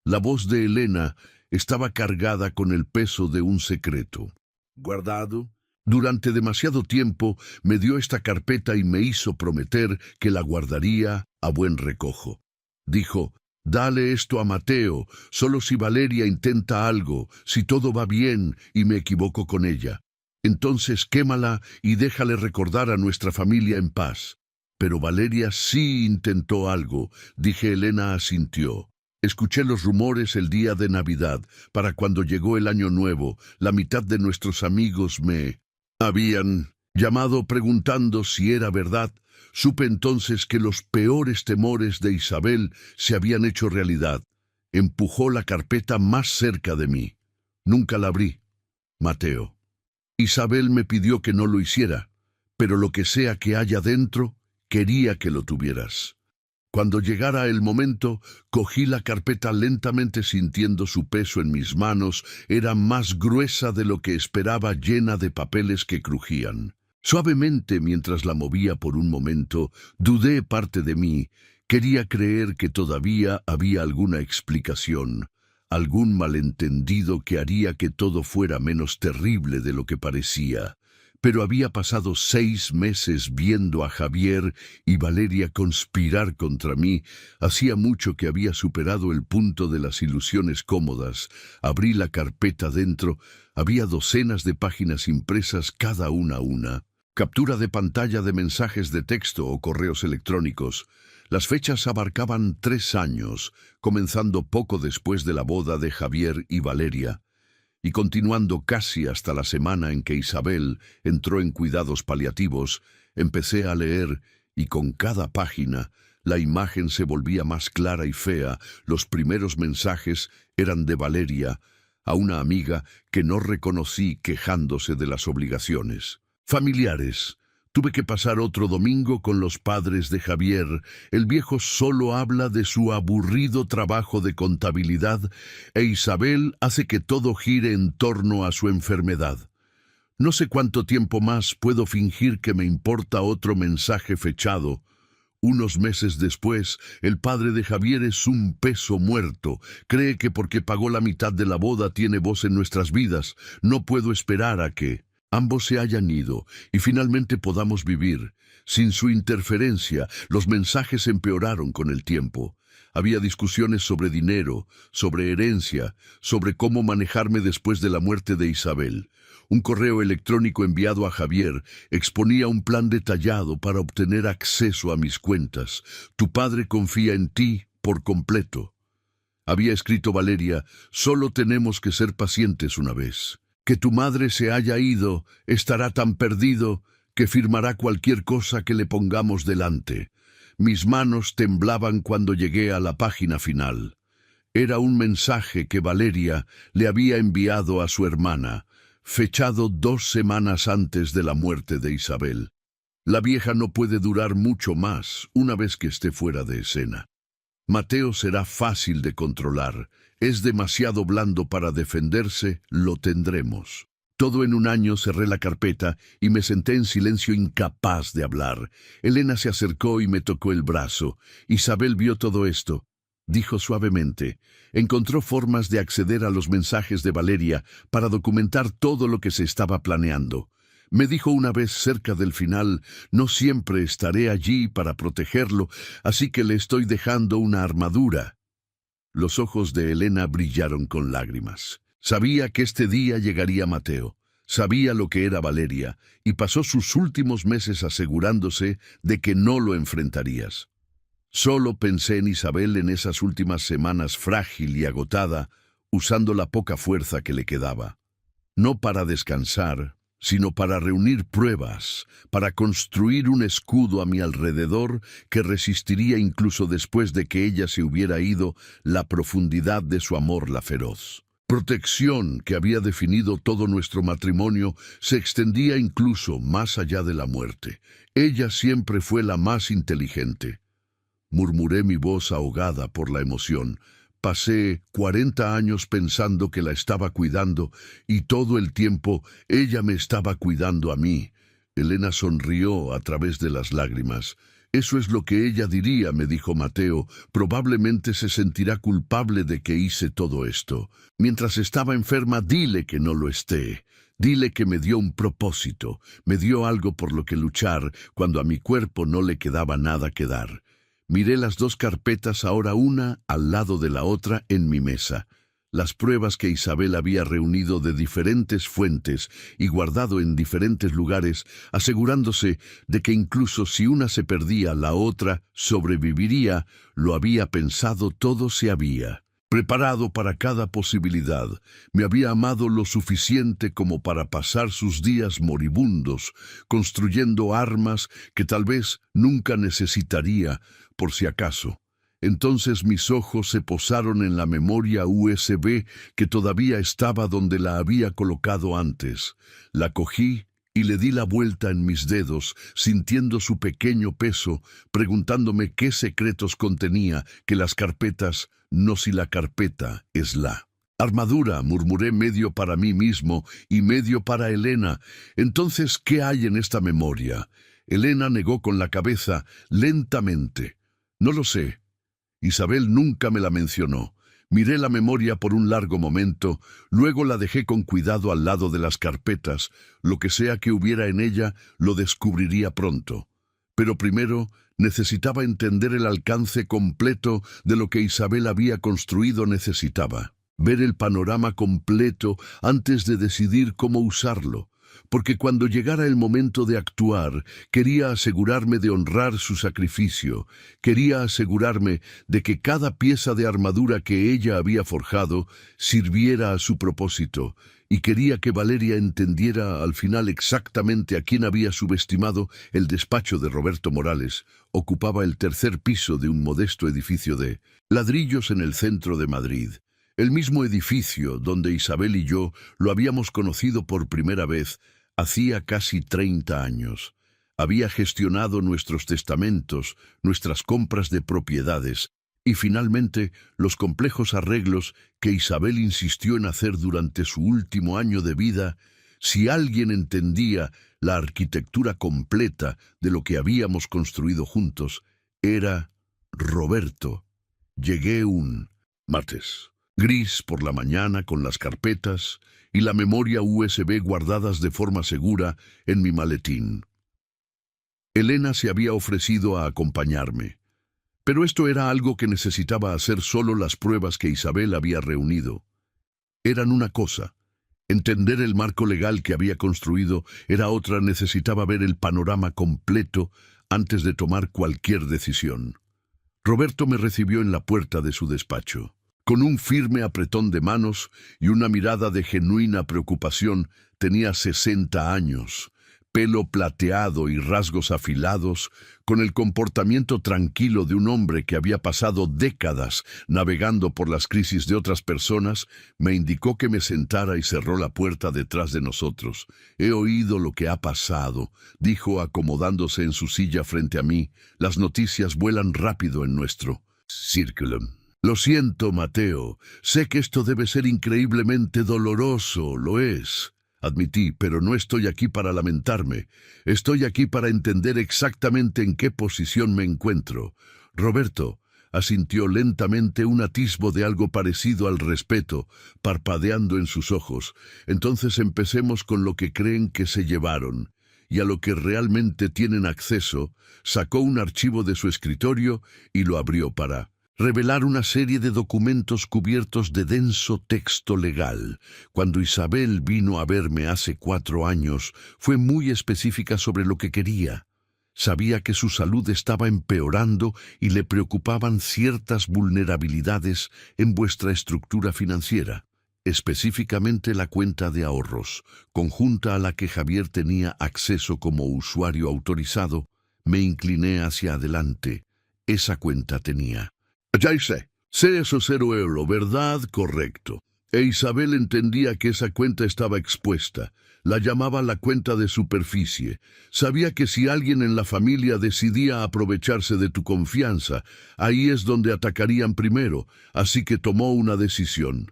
La voz de Elena estaba cargada con el peso de un secreto. Guardado. Durante demasiado tiempo me dio esta carpeta y me hizo prometer que la guardaría a buen recojo. Dijo, dale esto a Mateo, solo si Valeria intenta algo, si todo va bien y me equivoco con ella. Entonces quémala y déjale recordar a nuestra familia en paz. Pero Valeria sí intentó algo, dije. Elena asintió. Escuché los rumores el día de Navidad. Para cuando llegó el Año Nuevo, la mitad de nuestros amigos me habían llamado preguntando si era verdad. Supe entonces que los peores temores de Isabel se habían hecho realidad. Empujó la carpeta más cerca de mí. Nunca la abrí. Mateo. Isabel me pidió que no lo hiciera, pero lo que sea que haya dentro, quería que lo tuvieras. Cuando llegara el momento, cogí la carpeta lentamente sintiendo su peso en mis manos. Era más gruesa de lo que esperaba, llena de papeles que crujían. Suavemente, mientras la movía por un momento, dudé parte de mí. Quería creer que todavía había alguna explicación, algún malentendido que haría que todo fuera menos terrible de lo que parecía. Pero había pasado 6 meses viendo a Javier y Valeria conspirar contra mí. Hacía mucho que había superado el punto de las ilusiones cómodas. Abrí la carpeta dentro. Había docenas de páginas impresas, cada una. Captura de pantalla de mensajes de texto o correos electrónicos. Las fechas abarcaban 3 años, comenzando poco después de la boda de Javier y Valeria, y continuando casi hasta la semana en que Isabel entró en cuidados paliativos. Empecé a leer, y con cada página la imagen se volvía más clara y fea. Los primeros mensajes eran de Valeria, a una amiga que no reconocí, quejándose de las obligaciones familiares. Tuve que pasar otro domingo con los padres de Javier. El viejo solo habla de su aburrido trabajo de contabilidad e Isabel hace que todo gire en torno a su enfermedad. No sé cuánto tiempo más puedo fingir que me importa otro mensaje fechado. Unos meses después, el padre de Javier es un peso muerto. Cree que porque pagó la mitad de la boda tiene voz en nuestras vidas. No puedo esperar a que ambos se hayan ido y finalmente podamos vivir. Sin su interferencia, los mensajes empeoraron con el tiempo. Había discusiones sobre dinero, sobre herencia, sobre cómo manejarme después de la muerte de Isabel. Un correo electrónico enviado a Javier exponía un plan detallado para obtener acceso a mis cuentas. Tu padre confía en ti por completo. Había escrito Valeria, solo tenemos que ser pacientes una vez. Que tu madre se haya ido, estará tan perdido que firmará cualquier cosa que le pongamos delante. Mis manos temblaban cuando llegué a la página final. Era un mensaje que Valeria le había enviado a su hermana, fechado 2 semanas antes de la muerte de Isabel. La vieja no puede durar mucho más una vez que esté fuera de escena. Mateo será fácil de controlar. Es demasiado blando para defenderse, lo tendremos. Todo en un año cerré la carpeta y me senté en silencio, incapaz de hablar. Elena se acercó y me tocó el brazo. Isabel vio todo esto. Dijo suavemente. Encontró formas de acceder a los mensajes de Valeria para documentar todo lo que se estaba planeando. Me dijo una vez cerca del final, no siempre estaré allí para protegerlo, así que le estoy dejando una armadura. Los ojos de Elena brillaron con lágrimas. Sabía que este día llegaría Mateo. Sabía lo que era Valeria, y pasó sus últimos meses asegurándose de que no lo enfrentarías. Solo pensé en Isabel en esas últimas semanas, frágil y agotada, usando la poca fuerza que le quedaba. No para descansar, sino para reunir pruebas, para construir un escudo a mi alrededor que resistiría incluso después de que ella se hubiera ido, la profundidad de su amor, la feroz protección que había definido todo nuestro matrimonio, se extendía incluso más allá de la muerte. Ella siempre fue la más inteligente. Murmuré, mi voz ahogada por la emoción. Pasé 40 años pensando que la estaba cuidando, y todo el tiempo ella me estaba cuidando a mí. Elena sonrió a través de las lágrimas. Eso es lo que ella diría, me dijo Mateo. Probablemente se sentirá culpable de que hice todo esto. Mientras estaba enferma, dile que no lo esté. Dile que me dio un propósito, me dio algo por lo que luchar cuando a mi cuerpo no le quedaba nada que dar. Miré las dos carpetas, ahora una al lado de la otra, en mi mesa. Las pruebas que Isabel había reunido de diferentes fuentes y guardado en diferentes lugares, asegurándose de que incluso si una se perdía, la otra sobreviviría. Lo había pensado, todo se había preparado para cada posibilidad. Me había amado lo suficiente como para pasar sus días moribundos, construyendo armas que tal vez nunca necesitaría, por si acaso. Entonces mis ojos se posaron en la memoria USB que todavía estaba donde la había colocado antes. La cogí y le di la vuelta en mis dedos, sintiendo su pequeño peso, preguntándome qué secretos contenía, que las carpetas, no si la carpeta es la armadura, murmuré medio para mí mismo y medio para Elena. Entonces, ¿qué hay en esta memoria? Elena negó con la cabeza, lentamente. No lo sé. Isabel nunca me la mencionó. Miré la memoria por un largo momento, luego la dejé con cuidado al lado de las carpetas. Lo que sea que hubiera en ella, lo descubriría pronto. Pero primero necesitaba entender el alcance completo de lo que Isabel había construido. Necesitaba ver el panorama completo antes de decidir cómo usarlo. Porque cuando llegara el momento de actuar, quería asegurarme de honrar su sacrificio, quería asegurarme de que cada pieza de armadura que ella había forjado sirviera a su propósito, y quería que Valeria entendiera al final exactamente a quién había subestimado. El despacho de Roberto Morales ocupaba el tercer piso de un modesto edificio de ladrillos en el centro de Madrid. El mismo edificio donde Isabel y yo lo habíamos conocido por primera vez hacía casi 30 años. Había gestionado nuestros testamentos, nuestras compras de propiedades y finalmente los complejos arreglos que Isabel insistió en hacer durante su último año de vida. Si alguien entendía la arquitectura completa de lo que habíamos construido juntos, era Roberto. Llegué un martes gris por la mañana con las carpetas y la memoria USB guardadas de forma segura en mi maletín. Elena se había ofrecido a acompañarme, pero esto era algo que necesitaba hacer solo. Las pruebas que Isabel había reunido eran una cosa. Entender el marco legal que había construido era otra. Necesitaba ver el panorama completo antes de tomar cualquier decisión. Roberto me recibió en la puerta de su despacho. Con un firme apretón de manos y una mirada de genuina preocupación. Tenía 60 años, pelo plateado y rasgos afilados, con el comportamiento tranquilo de un hombre que había pasado décadas navegando por las crisis de otras personas. Me indicó que me sentara y cerró la puerta detrás de nosotros. He oído lo que ha pasado, dijo acomodándose en su silla frente a mí. Las noticias vuelan rápido en nuestro círculo. Lo siento, Mateo. Sé que esto debe ser increíblemente doloroso, lo es, admití, pero no estoy aquí para lamentarme. Estoy aquí para entender exactamente en qué posición me encuentro. Roberto asintió lentamente, un atisbo de algo parecido al respeto, parpadeando en sus ojos. Entonces empecemos con lo que creen que se llevaron, y a lo que realmente tienen acceso. Sacó un archivo de su escritorio y lo abrió para revelar una serie de documentos cubiertos de denso texto legal. Cuando Isabel vino a verme hace 4 años, fue muy específica sobre lo que quería. Sabía que su salud estaba empeorando y le preocupaban ciertas vulnerabilidades en vuestra estructura financiera, específicamente la cuenta de ahorros, conjunta a la que Javier tenía acceso como usuario autorizado. Me incliné hacia adelante. Esa cuenta tenía. Ya sé esos 0 euros, ¿verdad? Correcto. E Isabel entendía que esa cuenta estaba expuesta. La llamaba la cuenta de superficie. Sabía que si alguien en la familia decidía aprovecharse de tu confianza, ahí es donde atacarían primero, así que tomó una decisión.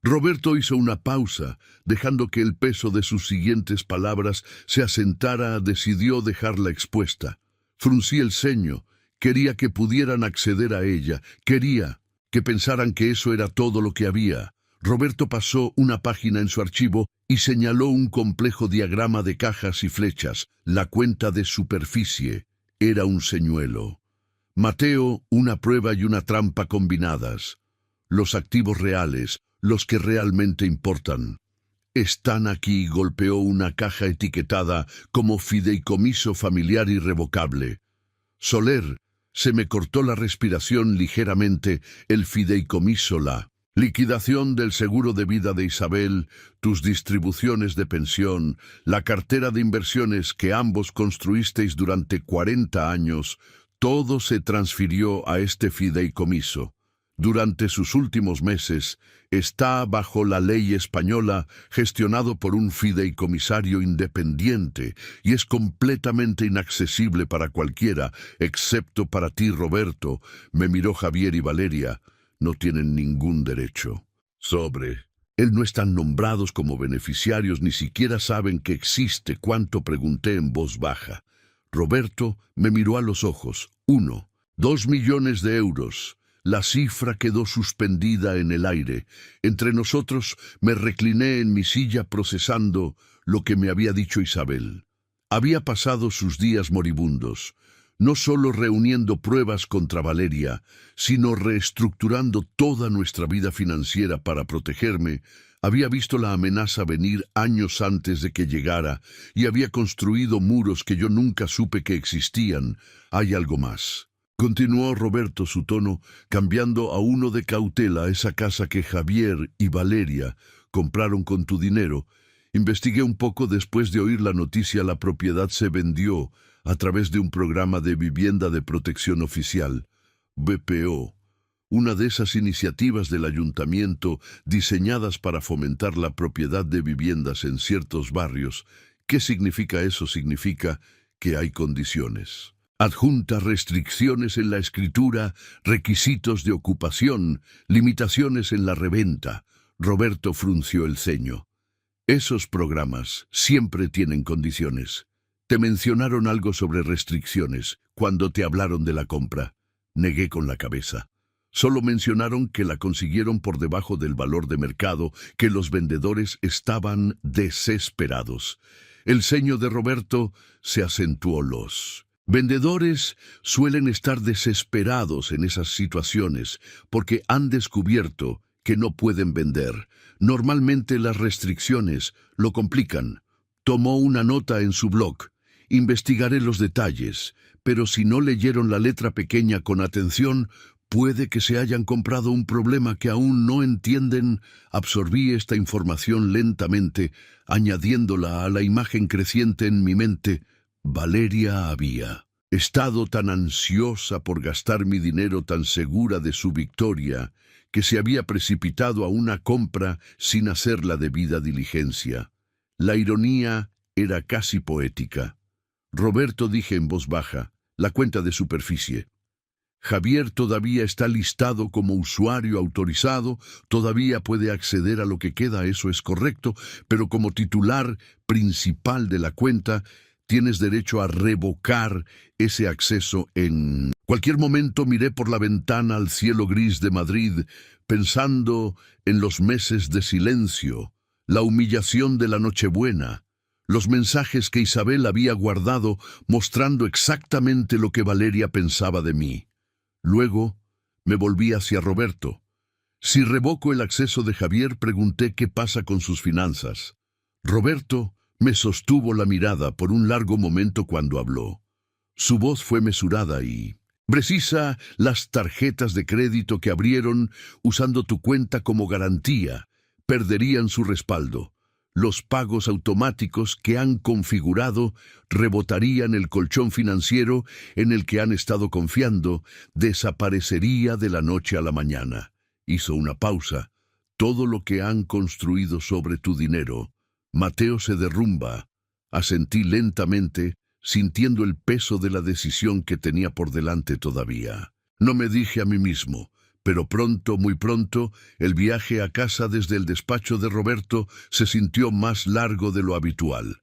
Roberto hizo una pausa, dejando que el peso de sus siguientes palabras se asentara. Decidió dejarla expuesta. Fruncí el ceño. Quería que pudieran acceder a ella. Quería que pensaran que eso era todo lo que había. Roberto pasó una página en su archivo y señaló un complejo diagrama de cajas y flechas. La cuenta de superficie era un señuelo. Mateo, una prueba y una trampa combinadas. Los activos reales, los que realmente importan, están aquí. Golpeó una caja etiquetada como fideicomiso familiar irrevocable. Soler, se me cortó la respiración ligeramente. El fideicomiso, la liquidación del seguro de vida de Isabel, tus distribuciones de pensión, la cartera de inversiones que ambos construisteis durante 40 años, todo se transfirió a este fideicomiso. Durante sus últimos meses, está bajo la ley española, gestionado por un fideicomisario independiente, y es completamente inaccesible para cualquiera, excepto para ti, Roberto. Me miró Javier y Valeria. No tienen ningún derecho. Él no están nombrados como beneficiarios, ni siquiera saben que existe. ¿Cuánto? Pregunté en voz baja. Roberto me miró a los ojos. 2 millones de euros. La cifra quedó suspendida en el aire. Entre nosotros me recliné en mi silla procesando lo que me había dicho Isabel. Había pasado sus días moribundos, no solo reuniendo pruebas contra Valeria, sino reestructurando toda nuestra vida financiera para protegerme. Había visto la amenaza venir años antes de que llegara y había construido muros que yo nunca supe que existían. Hay algo más. Continuó Roberto, su tono cambiando a uno de cautela. Esa casa que Javier y Valeria compraron con tu dinero. Investigué un poco. Después de oír la noticia, la propiedad se vendió a través de un programa de vivienda de protección oficial, BPO, una de esas iniciativas del ayuntamiento diseñadas para fomentar la propiedad de viviendas en ciertos barrios. ¿Qué significa eso? Significa que hay condiciones. Adjunta restricciones en la escritura, requisitos de ocupación, limitaciones en la reventa. Roberto frunció el ceño. Esos programas siempre tienen condiciones. ¿Te mencionaron algo sobre restricciones cuando te hablaron de la compra? Negué con la cabeza. Solo mencionaron que la consiguieron por debajo del valor de mercado, que los vendedores estaban desesperados. El ceño de Roberto se acentuó. Los vendedores suelen estar desesperados en esas situaciones porque han descubierto que no pueden vender. Normalmente las restricciones lo complican. Tomó una nota en su blog. Investigaré los detalles, pero si no leyeron la letra pequeña con atención, puede que se hayan comprado un problema que aún no entienden. Absorbí esta información lentamente, añadiéndola a la imagen creciente en mi mente. Valeria había estado tan ansiosa por gastar mi dinero, tan segura de su victoria, que se había precipitado a una compra sin hacer la debida diligencia. La ironía era casi poética. Roberto, dije en voz baja, la cuenta de superficie. Javier todavía está listado como usuario autorizado, todavía puede acceder a lo que queda, eso es correcto, pero como titular principal de la cuenta, tienes derecho a revocar ese acceso en cualquier momento. Miré por la ventana al cielo gris de Madrid, pensando en los meses de silencio, la humillación de la Nochebuena, los mensajes que Isabel había guardado mostrando exactamente lo que Valeria pensaba de mí. Luego me volví hacia Roberto. Si revoco el acceso de Javier, pregunté qué pasa con sus finanzas. Roberto me sostuvo la mirada por un largo momento cuando habló. Su voz fue mesurada y precisa. Las tarjetas de crédito que abrieron usando tu cuenta como garantía perderían su respaldo. Los pagos automáticos que han configurado rebotarían. El colchón financiero en el que han estado confiando desaparecería de la noche a la mañana. Hizo una pausa. Todo lo que han construido sobre tu dinero, Mateo, se derrumba. Asentí lentamente, sintiendo el peso de la decisión que tenía por delante todavía. No me dije a mí mismo, Pero pronto, muy pronto, el viaje a casa desde el despacho de Roberto se sintió más largo de lo habitual.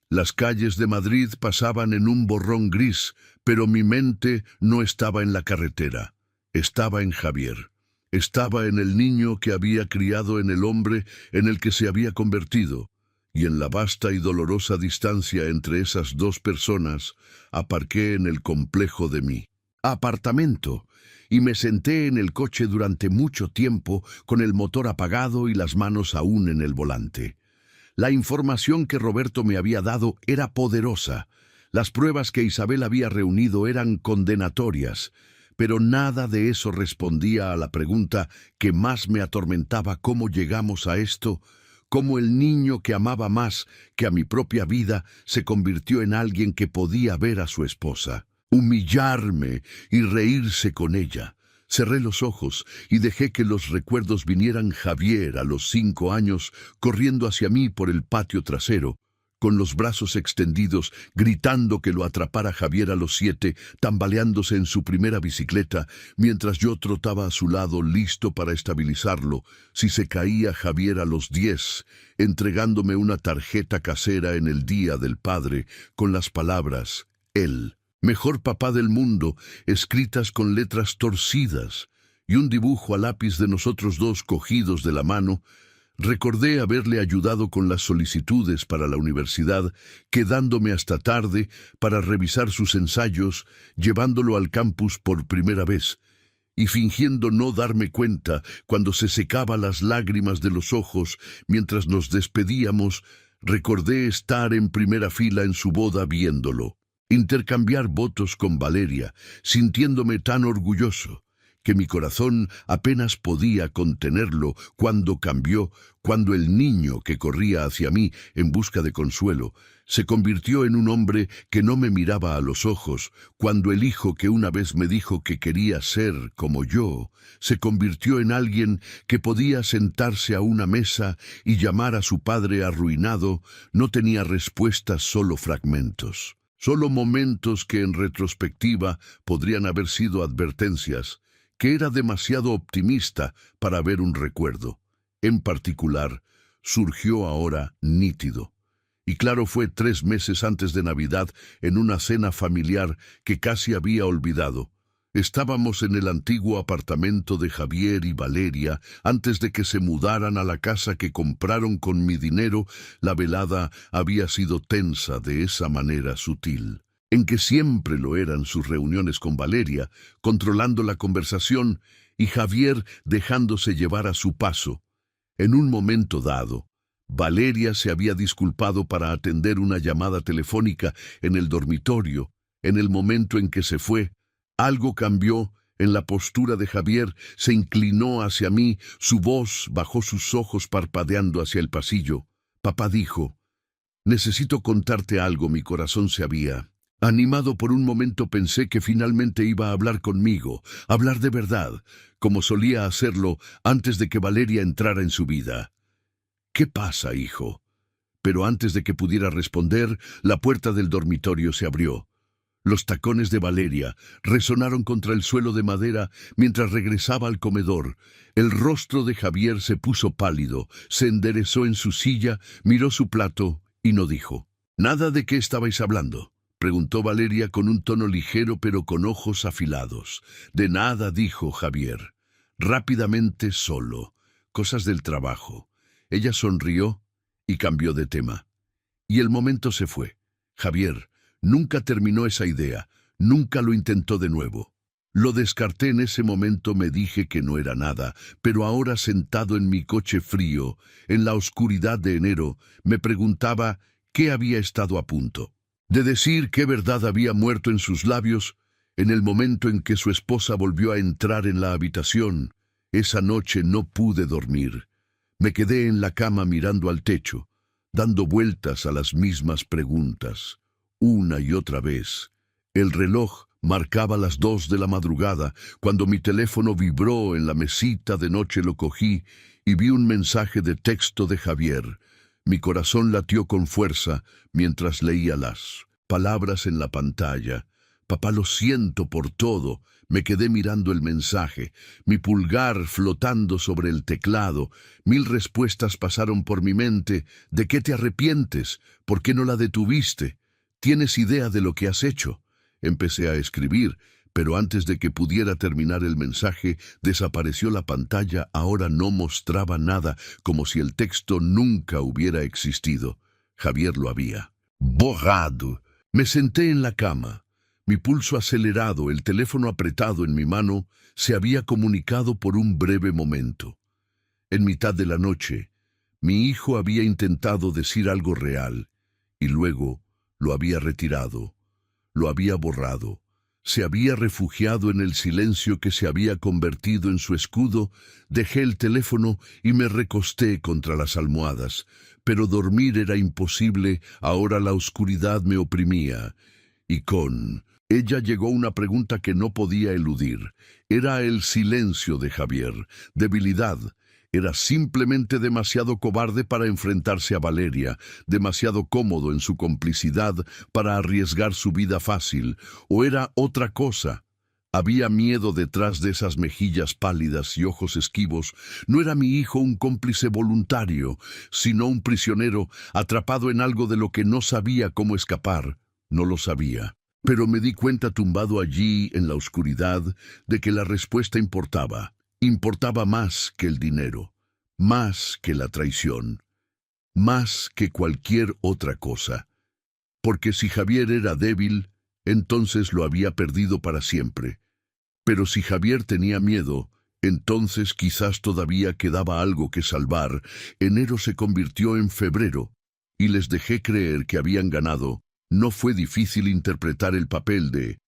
Las calles de Madrid pasaban en un borrón gris, pero mi mente no estaba en la carretera. Estaba en Javier. Estaba en el niño que había criado en el hombre en el que se había convertido. Y en la vasta y dolorosa distancia entre esas dos personas, aparqué en el complejo de mi apartamento y me senté en el coche durante mucho tiempo con el motor apagado y las manos aún en el volante. La información que Roberto me había dado era poderosa. Las pruebas que Isabel había reunido eran condenatorias, pero nada de eso respondía a la pregunta que más me atormentaba: ¿cómo llegamos a esto? ¿Cómo el niño que amaba más que a mi propia vida se convirtió en alguien que podía ver a su esposa, humillarme y reírse con ella? Cerré los ojos y dejé que los recuerdos vinieran. Javier, a los 5 años, corriendo hacia mí por el patio trasero, con los brazos extendidos, gritando que lo atrapara. Javier, a los 7, tambaleándose en su primera bicicleta, mientras yo trotaba a su lado listo para estabilizarlo si se caía. Javier, a los 10, entregándome una tarjeta casera en el Día del Padre, con las palabras «El mejor papá del mundo», escritas con letras torcidas, y un dibujo a lápiz de nosotros dos cogidos de la mano. Recordé haberle ayudado con las solicitudes para la universidad, quedándome hasta tarde para revisar sus ensayos, llevándolo al campus por primera vez, y fingiendo no darme cuenta cuando se secaba las lágrimas de los ojos mientras nos despedíamos. Recordé estar en primera fila en su boda viéndolo, intercambiar votos con Valeria, sintiéndome tan orgulloso que mi corazón apenas podía contenerlo cuando cambió, cuando el niño que corría hacia mí en busca de consuelo se convirtió en un hombre que no me miraba a los ojos, cuando el hijo que una vez me dijo que quería ser como yo se convirtió en alguien que podía sentarse a una mesa y llamar a su padre arruinado. No tenía respuestas, solo fragmentos, solo momentos que en retrospectiva podrían haber sido advertencias, que era demasiado optimista para ver un recuerdo. En particular, surgió ahora nítido. Y claro, fue 3 meses antes de Navidad, en una cena familiar que casi había olvidado. Estábamos en el antiguo apartamento de Javier y Valeria antes de que se mudaran a la casa que compraron con mi dinero. La velada había sido tensa de esa manera sutil, en que siempre lo eran sus reuniones con Valeria, controlando la conversación, y Javier dejándose llevar a su paso. En un momento dado, Valeria se había disculpado para atender una llamada telefónica en el dormitorio. En el momento en que se fue, algo cambió en la postura de Javier. Se inclinó hacia mí, su voz bajó, sus ojos parpadeando hacia el pasillo. «Papá», dijo, «necesito contarte algo». Mi corazón se había animado. Por un momento pensé que finalmente iba a hablar conmigo, hablar de verdad, como solía hacerlo antes de que Valeria entrara en su vida. «¿Qué pasa, hijo?». Pero antes de que pudiera responder, la puerta del dormitorio se abrió. Los tacones de Valeria resonaron contra el suelo de madera mientras regresaba al comedor. El rostro de Javier se puso pálido, se enderezó en su silla, miró su plato y no dijo nada. «¿De qué estabais hablando?», preguntó Valeria con un tono ligero pero con ojos afilados. «De nada», dijo Javier, rápidamente. «Solo cosas del trabajo». Ella sonrió y cambió de tema. Y el momento se fue. Javier nunca terminó esa idea, nunca lo intentó de nuevo. Lo descarté en ese momento, me dije que no era nada, pero ahora, sentado en mi coche frío, en la oscuridad de enero, me preguntaba qué había estado a punto de decir, qué verdad había muerto en sus labios en el momento en que su esposa volvió a entrar en la habitación. Esa noche no pude dormir. Me quedé en la cama mirando al techo, dando vueltas a las mismas preguntas, una y otra vez. El reloj marcaba las 2 de la madrugada cuando mi teléfono vibró en la mesita de noche. Lo cogí y vi un mensaje de texto de Javier. Mi corazón latió con fuerza mientras leía las palabras en la pantalla. Papá, lo siento por todo. Me quedé mirando el mensaje, mi pulgar flotando sobre el teclado. 1000 respuestas pasaron por mi mente. ¿De qué te arrepientes? ¿Por qué no la detuviste? ¿Tienes idea de lo que has hecho? Empecé a escribir, pero antes de que pudiera terminar el mensaje, desapareció la pantalla. Ahora no mostraba nada, como si el texto nunca hubiera existido. Javier lo había borrado. Me senté en la cama. Mi pulso acelerado, el teléfono apretado en mi mano, se había comunicado por un breve momento. En mitad de la noche, mi hijo había intentado decir algo real, y luego lo había retirado, lo había borrado. Se había refugiado en el silencio que se había convertido en su escudo. Dejé el teléfono y me recosté contra las almohadas, pero dormir era imposible. Ahora la oscuridad me oprimía. Y con ella llegó una pregunta que no podía eludir. Era el silencio de Javier, debilidad. Era simplemente demasiado cobarde para enfrentarse a Valeria, demasiado cómodo en su complicidad para arriesgar su vida fácil. ¿O era otra cosa? Había miedo detrás de esas mejillas pálidas y ojos esquivos. No era mi hijo un cómplice voluntario, sino un prisionero atrapado en algo de lo que no sabía cómo escapar. No lo sabía. Pero me di cuenta, tumbado allí en la oscuridad, de que la respuesta importaba. Importaba más que el dinero, más que la traición, más que cualquier otra cosa. Porque si Javier era débil, entonces lo había perdido para siempre. Pero si Javier tenía miedo, entonces quizás todavía quedaba algo que salvar. Enero se convirtió en febrero, y les dejé creer que habían ganado. No fue difícil interpretar el papel de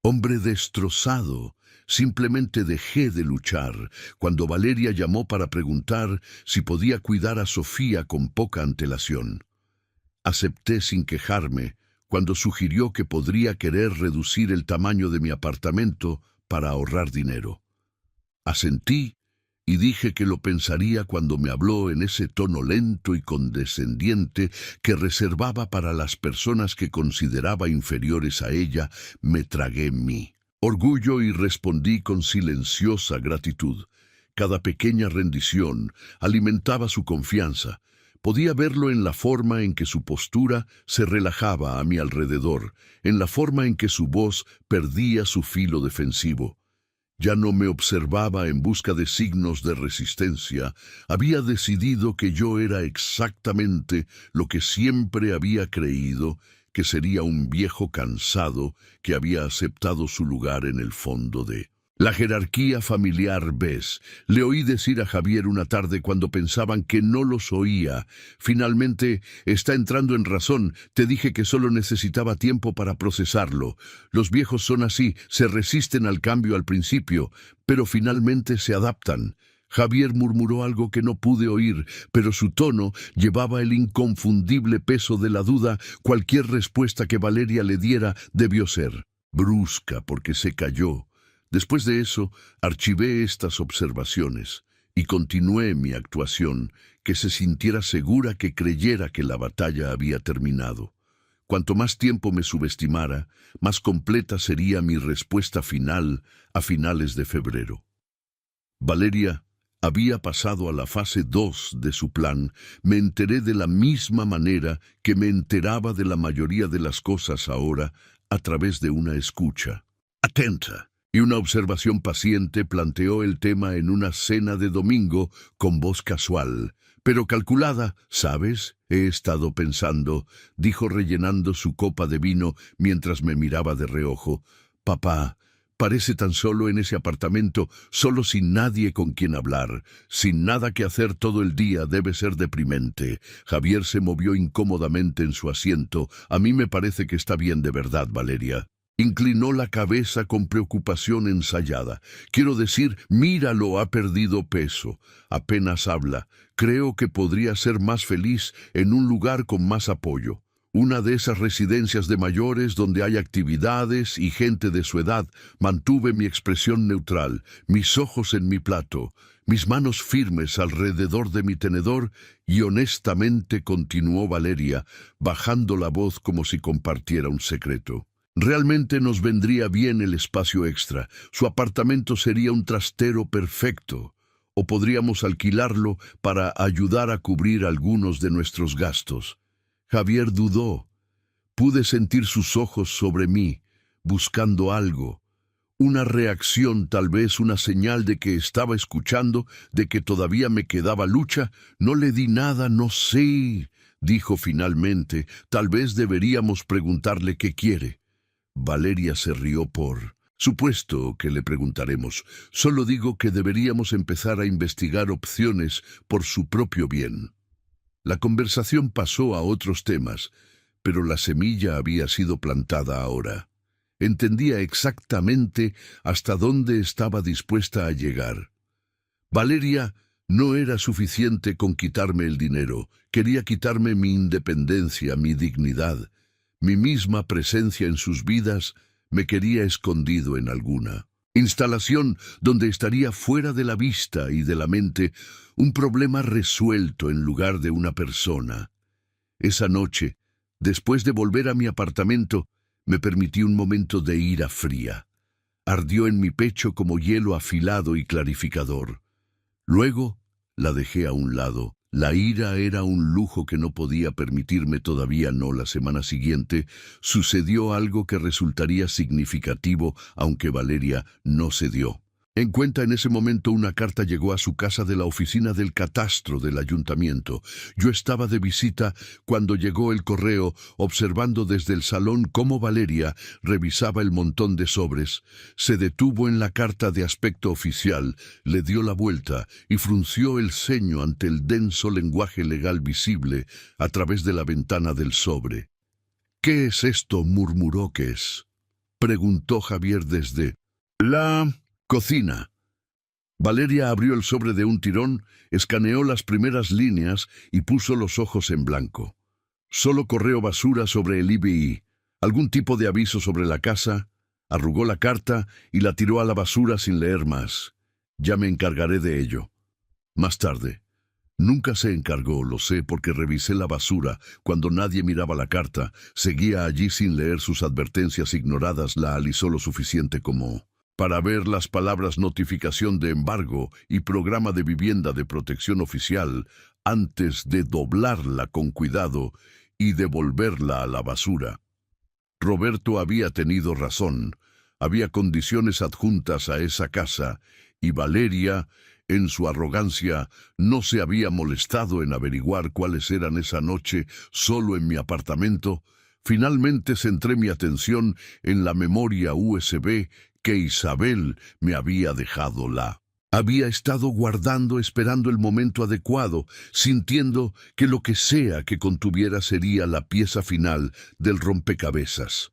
hombre destrozado. Simplemente dejé de luchar cuando Valeria llamó para preguntar si podía cuidar a Sofía con poca antelación. Acepté sin quejarme cuando sugirió que podría querer reducir el tamaño de mi apartamento para ahorrar dinero. Asentí y dije que lo pensaría cuando me habló en ese tono lento y condescendiente que reservaba para las personas que consideraba inferiores a ella. Me tragué mi orgullo y respondí con silenciosa gratitud. Cada pequeña rendición alimentaba su confianza. Podía verlo en la forma en que su postura se relajaba a mi alrededor, en la forma en que su voz perdía su filo defensivo. Ya no me observaba en busca de signos de resistencia. Había decidido que yo era exactamente lo que siempre había creído, que sería un viejo cansado que había aceptado su lugar en el fondo de la jerarquía familiar. ¿Ves? Le oí decir a Javier una tarde cuando pensaban que no los oía. Finalmente, está entrando en razón. Te dije que solo necesitaba tiempo para procesarlo. Los viejos son así, se resisten al cambio al principio, pero finalmente se adaptan. Javier murmuró algo que no pude oír, pero su tono llevaba el inconfundible peso de la duda. Cualquier respuesta que Valeria le diera debió ser brusca, porque se calló. Después de eso, archivé estas observaciones y continué mi actuación, que se sintiera segura, que creyera que la batalla había terminado. Cuanto más tiempo me subestimara, más completa sería mi respuesta final a finales de febrero. Valeria había pasado a la fase 2 de su plan. Me enteré de la misma manera que me enteraba de la mayoría de las cosas ahora, a través de una escucha atenta y una observación paciente. Planteó el tema en una cena de domingo con voz casual, pero calculada. «¿Sabes? He estado pensando», dijo rellenando su copa de vino mientras me miraba de reojo. «Papá, parece tan solo en ese apartamento, solo, sin nadie con quien hablar, sin nada que hacer todo el día. Debe ser deprimente». Javier se movió incómodamente en su asiento. «A mí me parece que está bien de verdad, Valeria». Inclinó la cabeza con preocupación ensayada. «Quiero decir, míralo, ha perdido peso. Apenas habla. Creo que podría ser más feliz en un lugar con más apoyo. Una de esas residencias de mayores donde hay actividades y gente de su edad». Mantuve mi expresión neutral, mis ojos en mi plato, mis manos firmes alrededor de mi tenedor, y honestamente, continuó Valeria, bajando la voz como si compartiera un secreto, Realmente nos vendría bien el espacio extra. Su apartamento sería un trastero perfecto. O podríamos alquilarlo para ayudar a cubrir algunos de nuestros gastos. Javier dudó. Pude sentir sus ojos sobre mí, buscando algo. Una reacción, tal vez una señal de que estaba escuchando, de que todavía me quedaba lucha. No le di nada, no sé, dijo finalmente. Tal vez deberíamos preguntarle qué quiere. Valeria se rió por... Supuesto que le preguntaremos. Solo digo que deberíamos empezar a investigar opciones por su propio bien. La conversación pasó a otros temas, pero la semilla había sido plantada ahora. Entendía exactamente hasta dónde estaba dispuesta a llegar. Valeria no era suficiente con quitarme el dinero. Quería quitarme mi independencia, mi dignidad. Mi misma presencia en sus vidas me quería escondido en alguna instalación donde estaría fuera de la vista y de la mente, un problema resuelto en lugar de una persona. Esa noche, después de volver a mi apartamento, me permití un momento de ira fría. Ardió en mi pecho como hielo afilado y clarificador. Luego la dejé a un lado. La ira era un lujo que no podía permitirme todavía no. La semana siguiente sucedió algo que resultaría significativo, aunque Valeria no cedió. En cuenta en ese momento una carta llegó a su casa de la oficina del catastro del ayuntamiento. Yo estaba de visita cuando llegó el correo, observando desde el salón cómo Valeria revisaba el montón de sobres. Se detuvo en la carta de aspecto oficial, le dio la vuelta y frunció el ceño ante el denso lenguaje legal visible a través de la ventana del sobre. «¿Qué es esto?» murmuró. «¿Qué es?», preguntó Javier desde la cocina. Valeria abrió el sobre de un tirón, escaneó las primeras líneas y puso los ojos en blanco. Solo correo basura sobre el IBI, algún tipo de aviso sobre la casa. Arrugó la carta y la tiró a la basura sin leer más. «Ya me encargaré de ello». Más tarde. Nunca se encargó, lo sé, porque revisé la basura cuando nadie miraba la carta. Seguía allí sin leer sus advertencias ignoradas. La alisó lo suficiente como para ver las palabras notificación de embargo y programa de vivienda de protección oficial antes de doblarla con cuidado y devolverla a la basura. Roberto había tenido razón. Había condiciones adjuntas a esa casa y Valeria, en su arrogancia, no se había molestado en averiguar cuáles eran esa noche solo en mi apartamento. Finalmente centré mi atención en la memoria USB que Isabel me había dejado. Había estado guardando, esperando el momento adecuado, sintiendo que lo que sea que contuviera sería la pieza final del rompecabezas.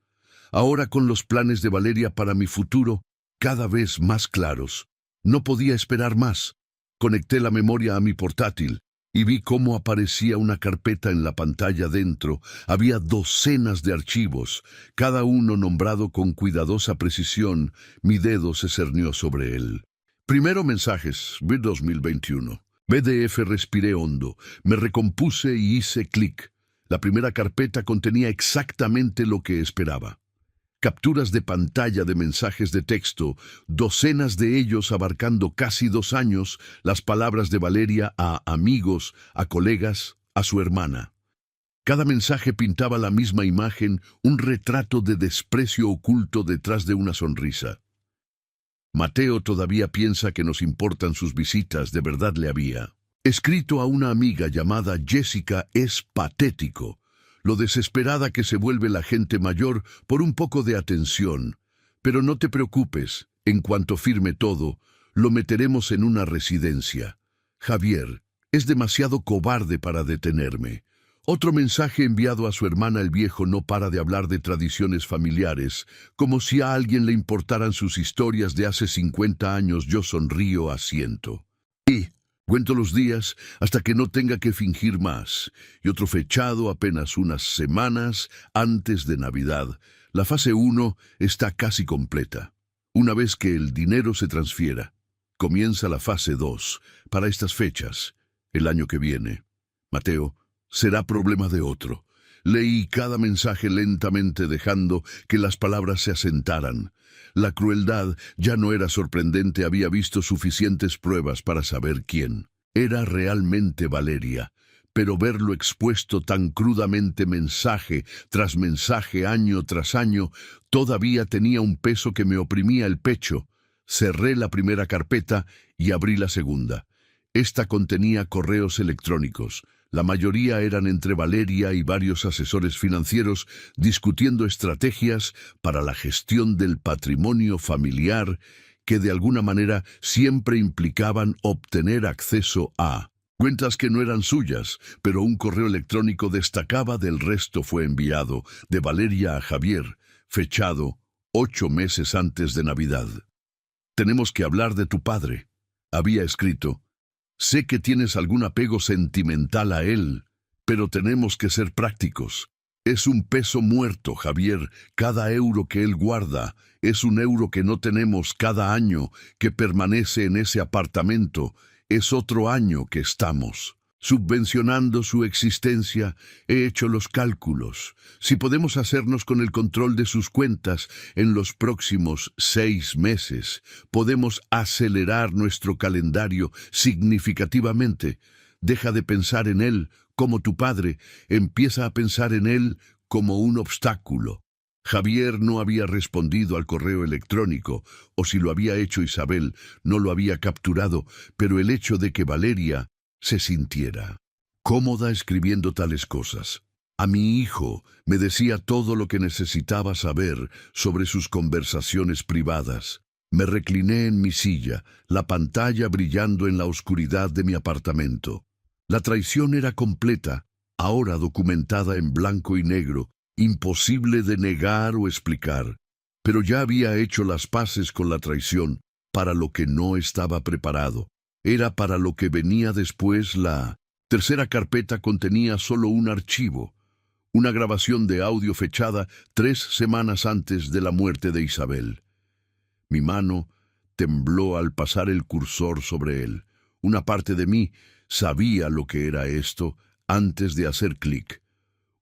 Ahora, con los planes de Valeria para mi futuro cada vez más claros, no podía esperar más. Conecté la memoria a mi portátil y vi cómo aparecía una carpeta en la pantalla dentro. Había docenas de archivos, cada uno nombrado con cuidadosa precisión. Mi dedo se cernió sobre él. Primero mensajes, 2021. PDF. Respiré hondo, me recompuse y hice clic. La primera carpeta contenía exactamente lo que esperaba. Capturas de pantalla de mensajes de texto, docenas de ellos abarcando casi 2 años, las palabras de Valeria a amigos, a colegas, a su hermana. Cada mensaje pintaba la misma imagen, un retrato de desprecio oculto detrás de una sonrisa. Mateo todavía piensa que nos importan sus visitas, de verdad le había escrito a una amiga llamada Jessica. Es patético lo desesperada que se vuelve la gente mayor por un poco de atención. Pero no te preocupes, en cuanto firme todo, lo meteremos en una residencia. Javier es demasiado cobarde para detenerme. Otro mensaje enviado a su hermana. El viejo no para de hablar de tradiciones familiares, como si a alguien le importaran sus historias de hace 50 años. Yo sonrío, asiento. Y cuento los días hasta que no tenga que fingir más. Y otro fechado apenas unas semanas antes de Navidad. La fase 1 está casi completa. Una vez que el dinero se transfiera, comienza la fase 2 para estas fechas. El año que viene, Mateo, será problema de otro. Leí cada mensaje lentamente dejando que las palabras se asentaran. La crueldad ya no era sorprendente, había visto suficientes pruebas para saber quién. Era realmente Valeria, pero verlo expuesto tan crudamente mensaje tras mensaje, año tras año, todavía tenía un peso que me oprimía el pecho. Cerré la primera carpeta y abrí la segunda. Esta contenía correos electrónicos. La mayoría eran entre Valeria y varios asesores financieros discutiendo estrategias para la gestión del patrimonio familiar que de alguna manera siempre implicaban obtener acceso a cuentas que no eran suyas, pero un correo electrónico destacaba del resto. Fue enviado de Valeria a Javier, fechado 8 meses antes de Navidad. «Tenemos que hablar de tu padre», había escrito. «Sé que tienes algún apego sentimental a él, pero tenemos que ser prácticos. Es un peso muerto, Javier. Cada euro que él guarda es un euro que no tenemos cada año que permanece en ese apartamento. Es otro año que estamos subvencionando su existencia. He hecho los cálculos. Si podemos hacernos con el control de sus cuentas en los próximos 6 meses, podemos acelerar nuestro calendario significativamente. Deja de pensar en él como tu padre, empieza a pensar en él como un obstáculo». Javier no había respondido al correo electrónico, o si lo había hecho Isabel, no lo había capturado, pero el hecho de que Valeria se sintiera cómoda escribiendo tales cosas. A mi hijo me decía todo lo que necesitaba saber sobre sus conversaciones privadas. Me recliné en mi silla, la pantalla brillando en la oscuridad de mi apartamento. La traición era completa, ahora documentada en blanco y negro, imposible de negar o explicar. Pero ya había hecho las paces con la traición, para lo que no estaba preparado. Era para lo que venía después. La tercera carpeta contenía solo un archivo, una grabación de audio fechada 3 semanas antes de la muerte de Isabel. Mi mano tembló al pasar el cursor sobre él. Una parte de mí sabía lo que era esto antes de hacer clic.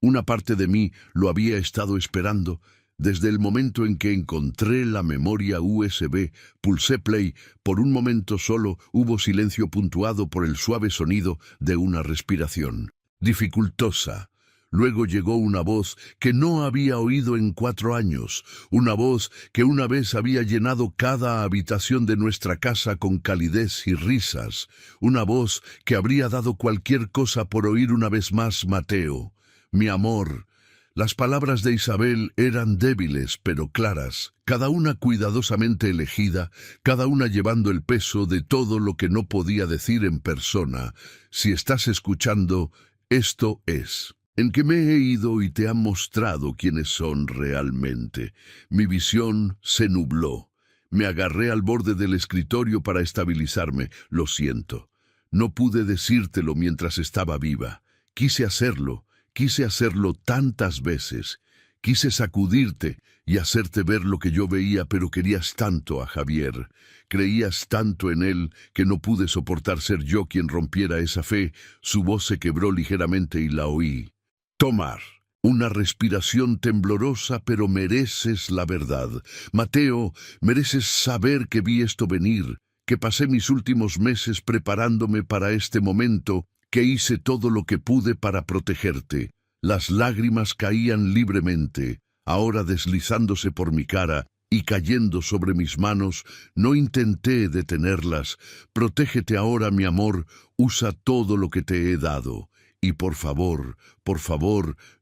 Una parte de mí lo había estado esperando. Desde el momento en que encontré la memoria USB, pulsé play. Por un momento solo hubo silencio puntuado por el suave sonido de una respiración dificultosa. Luego llegó una voz que no había oído en 4 años, una voz que una vez había llenado cada habitación de nuestra casa con calidez y risas, una voz que habría dado cualquier cosa por oír una vez más: «Mateo, mi amor». Las palabras de Isabel eran débiles pero claras, cada una cuidadosamente elegida, cada una llevando el peso de todo lo que no podía decir en persona. «Si estás escuchando, esto es en que me he ido y te han mostrado quiénes son realmente». Mi visión se nubló. Me agarré al borde del escritorio para estabilizarme. «Lo siento. No pude decírtelo mientras estaba viva. Quise hacerlo tantas veces. Quise sacudirte y hacerte ver lo que yo veía, pero querías tanto a Javier. Creías tanto en él que no pude soportar ser yo quien rompiera esa fe». Su voz se quebró ligeramente y la oí. «Tomar una respiración temblorosa, pero mereces la verdad. Mateo, mereces saber que vi esto venir, que pasé mis últimos meses preparándome para este momento, que hice todo lo que pude para protegerte». Las lágrimas caían libremente, ahora deslizándose por mi cara y cayendo sobre mis manos. No intenté detenerlas. «Protégete ahora, mi amor. Usa todo lo que te he dado. Y por favor,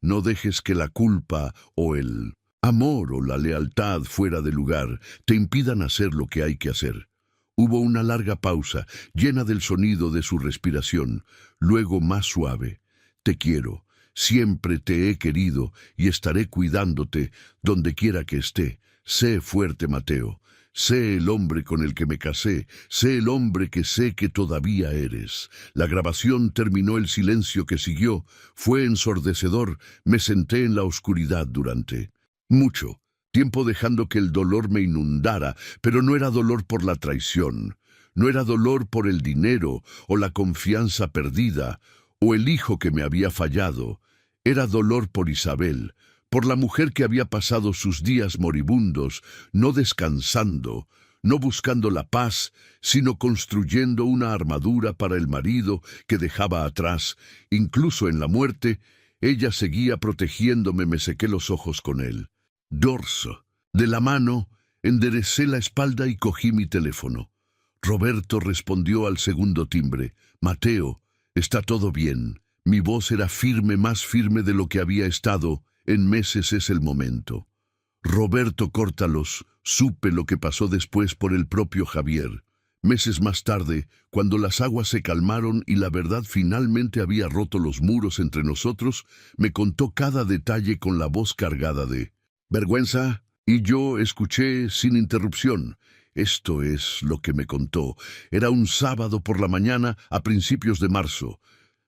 no dejes que la culpa o el amor o la lealtad fuera de lugar te impidan hacer lo que hay que hacer». Hubo una larga pausa, llena del sonido de su respiración, luego más suave. «Te quiero. Siempre te he querido y estaré cuidándote donde quiera que esté. Sé fuerte, Mateo. Sé el hombre con el que me casé. Sé el hombre que sé que todavía eres». La grabación terminó. El silencio que siguió fue ensordecedor. Me senté en la oscuridad durante mucho tiempo, dejando que el dolor me inundara, pero no era dolor por la traición. No era dolor por el dinero o la confianza perdida o el hijo que me había fallado. Era dolor por Isabel, por la mujer que había pasado sus días moribundos, no descansando, no buscando la paz, sino construyendo una armadura para el marido que dejaba atrás. Incluso en la muerte, ella seguía protegiéndome. Me sequé los ojos con él. Dorso. De la mano, enderecé la espalda y cogí mi teléfono. Roberto respondió al segundo timbre. Mateo, está todo bien. Mi voz era firme, más firme de lo que había estado. En meses es el momento. Roberto, córtalos. Supe lo que pasó después por el propio Javier. Meses más tarde, cuando las aguas se calmaron y la verdad finalmente había roto los muros entre nosotros, me contó cada detalle con la voz cargada de vergüenza, y yo escuché sin interrupción. Esto es lo que me contó. Era un sábado por la mañana a principios de marzo.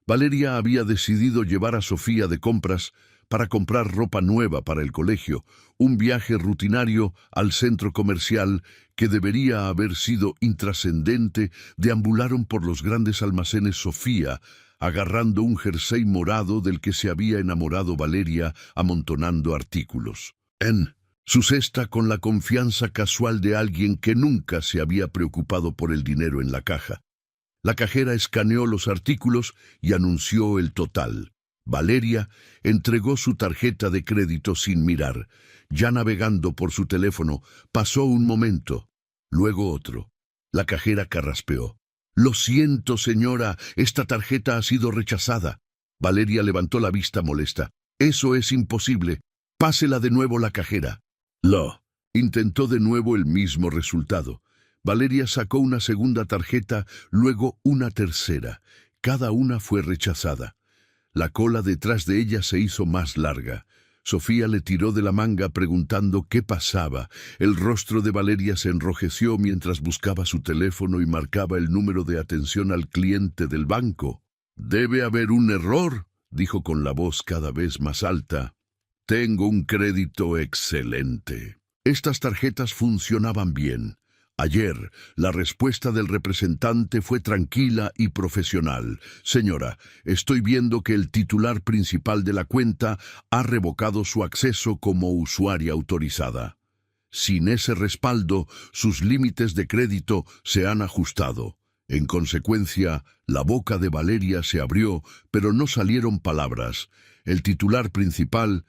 Valeria había decidido llevar a Sofía de compras para comprar ropa nueva para el colegio, un viaje rutinario al centro comercial que debería haber sido intrascendente. Deambularon por los grandes almacenes Sofía, agarrando un jersey morado del que se había enamorado Valeria, amontonando artículos. En su cesta, con la confianza casual de alguien que nunca se había preocupado por el dinero en la caja. La cajera escaneó los artículos y anunció el total. Valeria entregó su tarjeta de crédito sin mirar. Ya navegando por su teléfono, pasó un momento, luego otro. La cajera carraspeó. «Lo siento, señora, esta tarjeta ha sido rechazada». Valeria levantó la vista molesta. «Eso es imposible. Pásela de nuevo». La cajera intentó de nuevo el mismo resultado. Valeria sacó una segunda tarjeta, luego una tercera. Cada una fue rechazada. La cola detrás de ella se hizo más larga. Sofía le tiró de la manga preguntando qué pasaba. El rostro de Valeria se enrojeció mientras buscaba su teléfono y marcaba el número de atención al cliente del banco. «Debe haber un error», dijo con la voz cada vez más alta. «Tengo un crédito excelente. Estas tarjetas funcionaban bien. Ayer, la respuesta del representante fue tranquila y profesional. Señora, estoy viendo que el titular principal de la cuenta ha revocado su acceso como usuaria autorizada. Sin ese respaldo, sus límites de crédito se han ajustado». En consecuencia, la boca de Valeria se abrió, pero no salieron palabras. El titular principal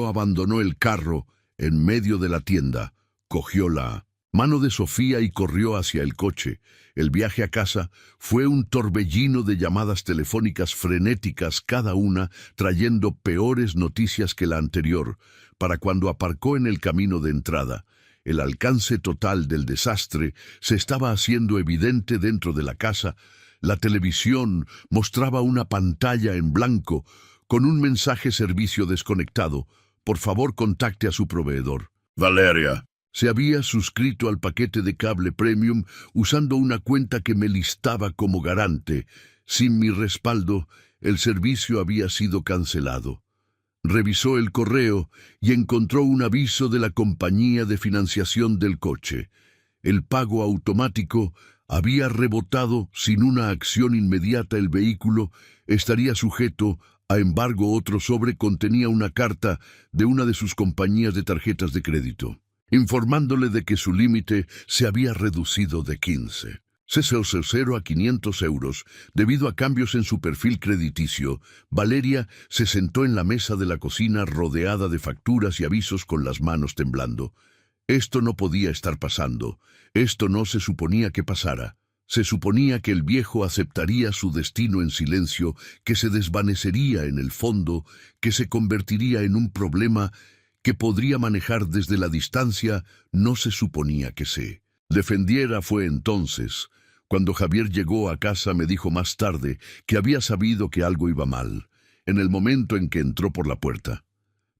abandonó el carro en medio de la tienda, cogió la mano de Sofía y corrió hacia el coche. El viaje a casa fue un torbellino de llamadas telefónicas frenéticas, cada una trayendo peores noticias que la anterior. Para cuando aparcó en el camino de entrada, el alcance total del desastre se estaba haciendo evidente dentro de la casa. La televisión mostraba una pantalla en blanco con un mensaje: servicio desconectado. Por favor, contacte a su proveedor. Valeria se había suscrito al paquete de cable premium usando una cuenta que me listaba como garante. Sin mi respaldo, el servicio había sido cancelado. Revisó el correo y encontró un aviso de la compañía de financiación del coche. El pago automático había rebotado. Sin una acción inmediata, el vehículo estaría sujeto a embargo. Otro sobre contenía una carta de una de sus compañías de tarjetas de crédito, informándole de que su límite se había reducido de 15 a 500 euros debido a cambios en su perfil crediticio. Valeria se sentó en la mesa de la cocina rodeada de facturas y avisos con las manos temblando. Esto no podía estar pasando. Esto no se suponía que pasara. Se suponía que el viejo aceptaría su destino en silencio, que se desvanecería en el fondo, que se convertiría en un problema que podría manejar desde la distancia. No se suponía que se defendiera. Fue entonces cuando Javier llegó a casa. Me dijo más tarde que había sabido que algo iba mal. En el momento en que entró por la puerta,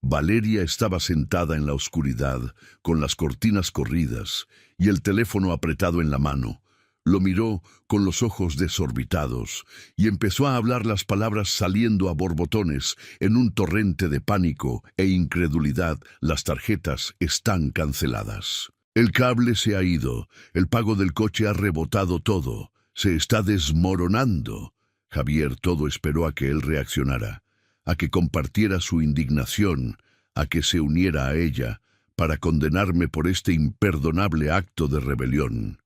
Valeria estaba sentada en la oscuridad, con las cortinas corridas y el teléfono apretado en la mano. Lo miró con los ojos desorbitados y empezó a hablar, las palabras saliendo a borbotones en un torrente de pánico e incredulidad. «Las tarjetas están canceladas. El cable se ha ido. El pago del coche ha rebotado todo. Se está desmoronando». Javier todo esperó a que él reaccionara, a que compartiera su indignación, a que se uniera a ella, para condenarme por este imperdonable acto de rebelión.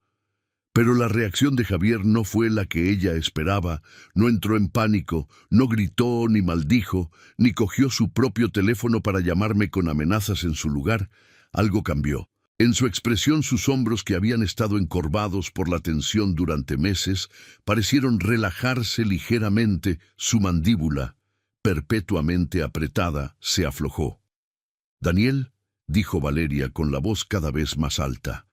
Pero la reacción de Javier no fue la que ella esperaba, no entró en pánico, no gritó ni maldijo, ni cogió su propio teléfono para llamarme con amenazas en su lugar. Algo cambió. En su expresión sus hombros, que habían estado encorvados por la tensión durante meses, parecieron relajarse ligeramente. Su mandíbula, perpetuamente apretada, se aflojó. «Daniel», dijo Valeria con la voz cada vez más alta,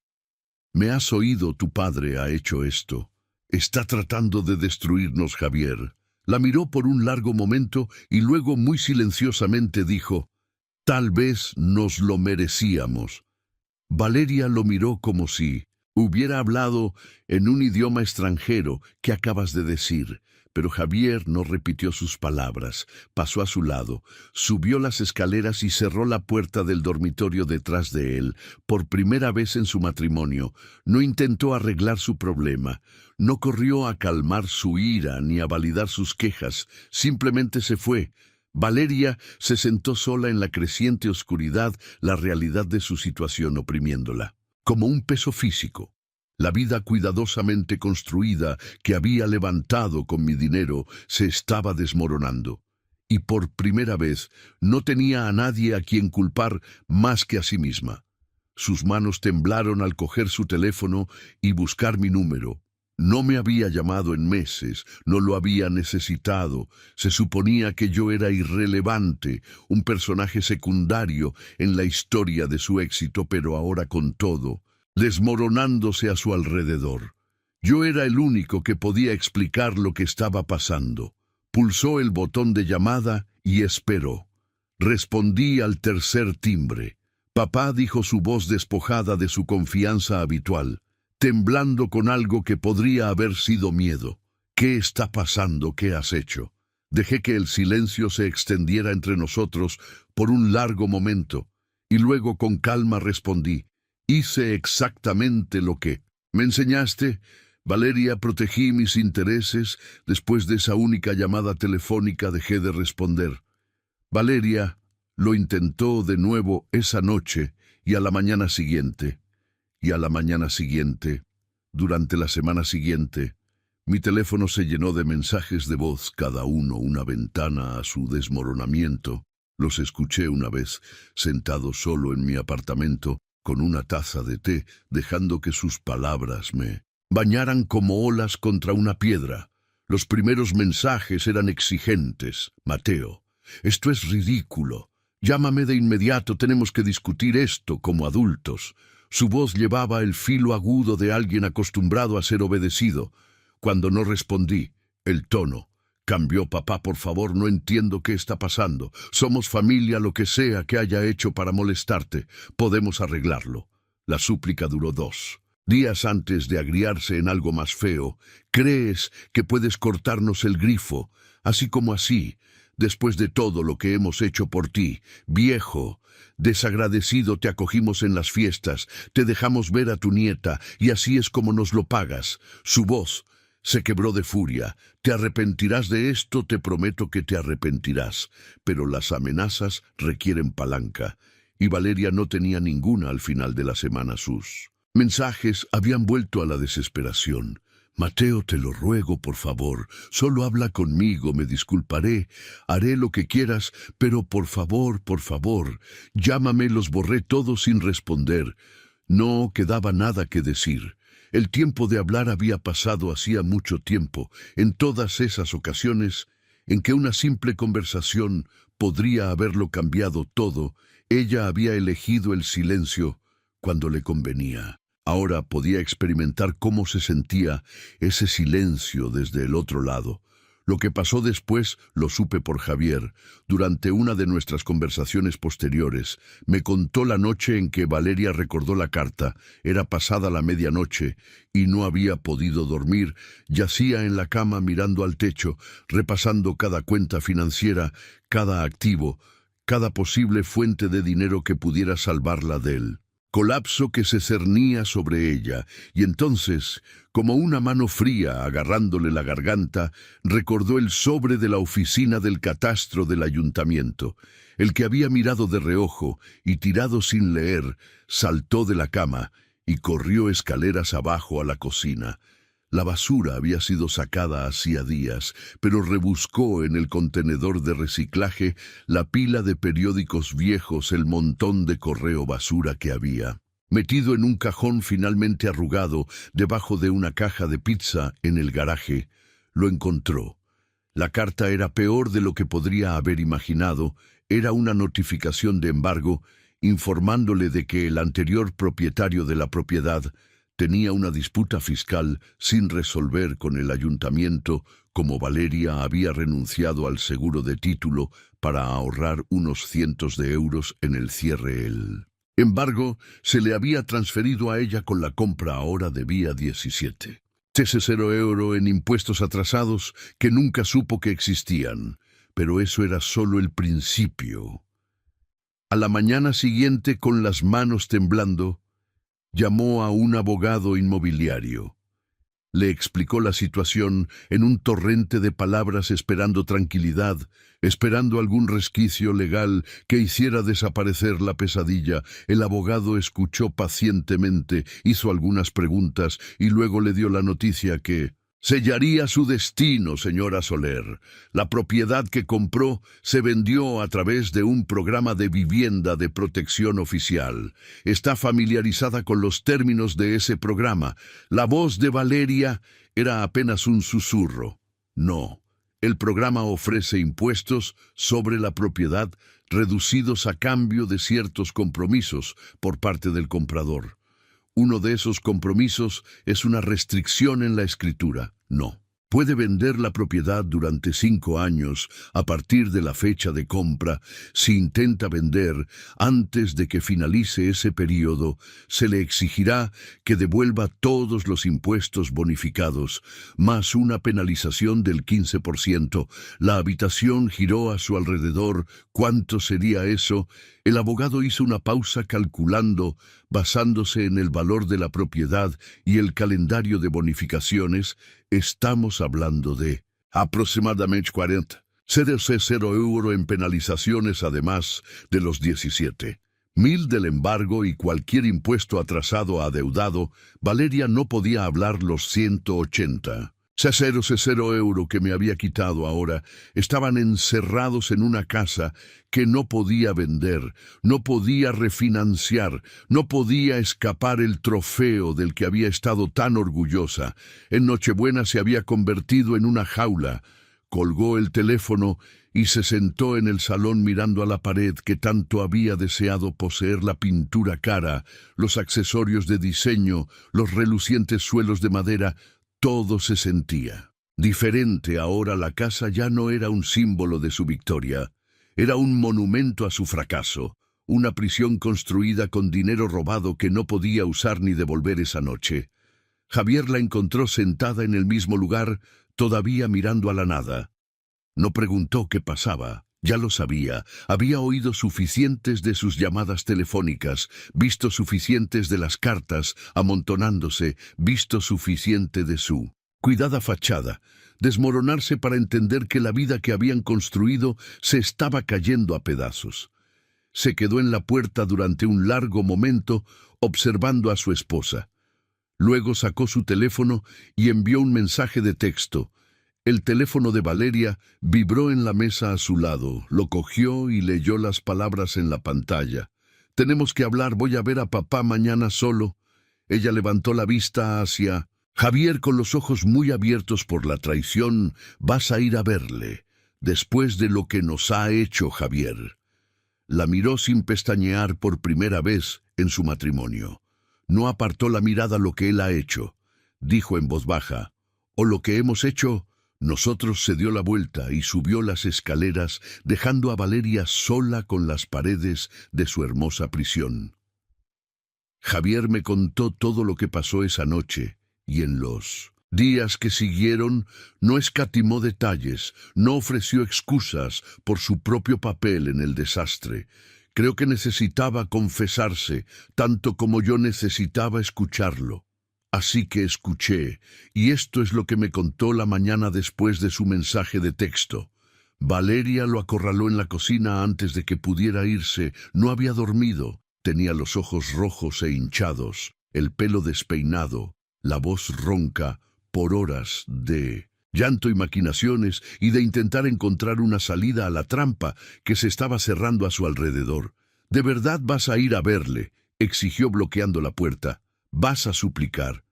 «¿me has oído? Tu padre ha hecho esto. Está tratando de destruirnos, Javier». La miró por un largo momento y luego muy silenciosamente dijo, «Tal vez nos lo merecíamos». Valeria lo miró como si hubiera hablado en un idioma extranjero. «¿Qué acabas de decir?». Pero Javier no repitió sus palabras. Pasó a su lado, subió las escaleras y cerró la puerta del dormitorio detrás de él. Por primera vez en su matrimonio, no intentó arreglar su problema, no corrió a calmar su ira ni a validar sus quejas, simplemente se fue. Valeria se sentó sola en la creciente oscuridad, la realidad de su situación oprimiéndola, como un peso físico. La vida cuidadosamente construida que había levantado con mi dinero se estaba desmoronando. Y por primera vez no tenía a nadie a quien culpar más que a sí misma. Sus manos temblaron al coger su teléfono y buscar mi número. No me había llamado en meses, no lo había necesitado. Se suponía que yo era irrelevante, un personaje secundario en la historia de su éxito, pero ahora con todo desmoronándose a su alrededor, yo era el único que podía explicar lo que estaba pasando. Pulsó el botón de llamada y esperó. Respondí al tercer timbre. «Papá», dijo su voz despojada de su confianza habitual, temblando con algo que podría haber sido miedo. «¿Qué está pasando? ¿Qué has hecho?». Dejé que el silencio se extendiera entre nosotros por un largo momento, y luego con calma respondí: «Hice exactamente lo que me enseñaste, Valeria. Protegí mis intereses. Después de esa única llamada telefónica dejé de responder». Valeria lo intentó de nuevo esa noche y a la mañana siguiente. Y a la mañana siguiente, durante la semana siguiente, mi teléfono se llenó de mensajes de voz, cada uno una ventana a su desmoronamiento. Los escuché una vez, sentado solo en mi apartamento, con una taza de té, dejando que sus palabras me bañaran como olas contra una piedra. Los primeros mensajes eran exigentes. «Mateo, esto es ridículo. Llámame de inmediato, tenemos que discutir esto como adultos». Su voz llevaba el filo agudo de alguien acostumbrado a ser obedecido. Cuando no respondí, el tono cambió. «Papá, por favor, no entiendo qué está pasando. Somos familia, lo que sea que haya hecho para molestarte. Podemos arreglarlo». La súplica duró 2 días antes de agriarse en algo más feo. «¿Crees que puedes cortarnos el grifo? Así como así, después de todo lo que hemos hecho por ti, viejo desagradecido, te acogimos en las fiestas, te dejamos ver a tu nieta, y así es como nos lo pagas». Su voz se quebró de furia. «¿Te arrepentirás de esto? Te prometo que te arrepentirás». Pero las amenazas requieren palanca, y Valeria no tenía ninguna al final de la semana. Sus mensajes habían vuelto a la desesperación. «Mateo, te lo ruego, por favor, solo habla conmigo, me disculparé, haré lo que quieras, pero por favor, llámame». Los borré todos sin responder. No quedaba nada que decir. El tiempo de hablar había pasado hacía mucho tiempo. En todas esas ocasiones en que una simple conversación podría haberlo cambiado todo, ella había elegido el silencio cuando le convenía. Ahora podía experimentar cómo se sentía ese silencio desde el otro lado. Lo que pasó después lo supe por Javier. Durante una de nuestras conversaciones posteriores, me contó la noche en que Valeria recordó la carta. Era pasada la medianoche y no había podido dormir. Yacía en la cama mirando al techo, repasando cada cuenta financiera, cada activo, cada posible fuente de dinero que pudiera salvarla de él. colapso que se cernía sobre ella, y entonces, como una mano fría agarrándole la garganta, recordó el sobre de la oficina del catastro del ayuntamiento. El que había mirado de reojo y tirado sin leer, saltó de la cama y corrió escaleras abajo a la cocina. La basura había sido sacada hacía días, pero rebuscó en el contenedor de reciclaje la pila de periódicos viejos, el montón de correo basura que había. Metido en un cajón finalmente arrugado debajo de una caja de pizza en el garaje, lo encontró. La carta era peor de lo que podría haber imaginado. Era una notificación de embargo informándole de que el anterior propietario de la propiedad tenía una disputa fiscal sin resolver con el ayuntamiento, como Valeria había renunciado al seguro de título para ahorrar unos cientos de euros en el cierre. El embargo se le había transferido a ella con la compra, ahora debía 17. Ese 0 euro en impuestos atrasados que nunca supo que existían, pero eso era solo el principio. A la mañana siguiente, con las manos temblando, llamó a un abogado inmobiliario. Le explicó la situación en un torrente de palabras, esperando tranquilidad, esperando algún resquicio legal que hiciera desaparecer la pesadilla. El abogado escuchó pacientemente, hizo algunas preguntas y luego le dio la noticia que sellaría su destino, señora Soler. La propiedad que compró se vendió a través de un programa de vivienda de protección oficial. Está familiarizada con los términos de ese programa. La voz de Valeria era apenas un susurro. No, el programa ofrece impuestos sobre la propiedad reducidos a cambio de ciertos compromisos por parte del comprador. Uno de esos compromisos es una restricción en la escritura. No. Puede vender la propiedad durante 5 años a partir de la fecha de compra. Si intenta vender antes de que finalice ese periodo, se le exigirá que devuelva todos los impuestos bonificados, más una penalización del 15%. La habitación giró a su alrededor. ¿Cuánto sería eso? El abogado hizo una pausa calculando, basándose en el valor de la propiedad y el calendario de bonificaciones. Estamos hablando de aproximadamente 40. 0 euro en penalizaciones, además de los 17.000 del embargo y cualquier impuesto atrasado adeudado. Valeria no podía hablar los 180. 0 euro que me había quitado ahora. Estaban encerrados en una casa que no podía vender, no podía refinanciar, no podía escapar el trofeo del que había estado tan orgullosa. En Nochebuena se había convertido en una jaula. Colgó el teléfono y se sentó en el salón mirando a la pared que tanto había deseado poseer: la pintura cara, los accesorios de diseño, los relucientes suelos de madera. Todo se sentía diferente ahora. La casa ya no era un símbolo de su victoria, era un monumento a su fracaso, una prisión construida con dinero robado que no podía usar ni devolver esa noche. Javier la encontró sentada en el mismo lugar, todavía mirando a la nada. No preguntó qué pasaba, ya lo sabía. Había oído suficientes de sus llamadas telefónicas, visto suficientes de las cartas amontonándose, visto suficiente de su cuidada fachada desmoronarse para entender que la vida que habían construido se estaba cayendo a pedazos. Se quedó en la puerta durante un largo momento, observando a su esposa. Luego sacó su teléfono y envió un mensaje de texto. El teléfono de Valeria vibró en la mesa a su lado. Lo cogió y leyó las palabras en la pantalla. Tenemos que hablar, voy a ver a papá mañana solo. Ella levantó la vista hacia Javier con los ojos muy abiertos por la traición. Vas a ir a verle, después de lo que nos ha hecho Javier. La miró sin pestañear por primera vez en su matrimonio. No apartó la mirada. Lo que él ha hecho, dijo en voz baja, o lo que hemos hecho nosotros. Se dio la vuelta y subió las escaleras, dejando a Valeria sola con las paredes de su hermosa prisión. Javier me contó todo lo que pasó esa noche, y en los días que siguieron no escatimó detalles, no ofreció excusas por su propio papel en el desastre. Creo que necesitaba confesarse, tanto como yo necesitaba escucharlo. Así que escuché, y esto es lo que me contó la mañana después de su mensaje de texto. Valeria lo acorraló en la cocina antes de que pudiera irse. No había dormido. Tenía los ojos rojos e hinchados, el pelo despeinado, la voz ronca, por horas de llanto y maquinaciones y de intentar encontrar una salida a la trampa que se estaba cerrando a su alrededor. «¿De verdad vas a ir a verle?», exigió bloqueando la puerta. «¿Vas a suplicar?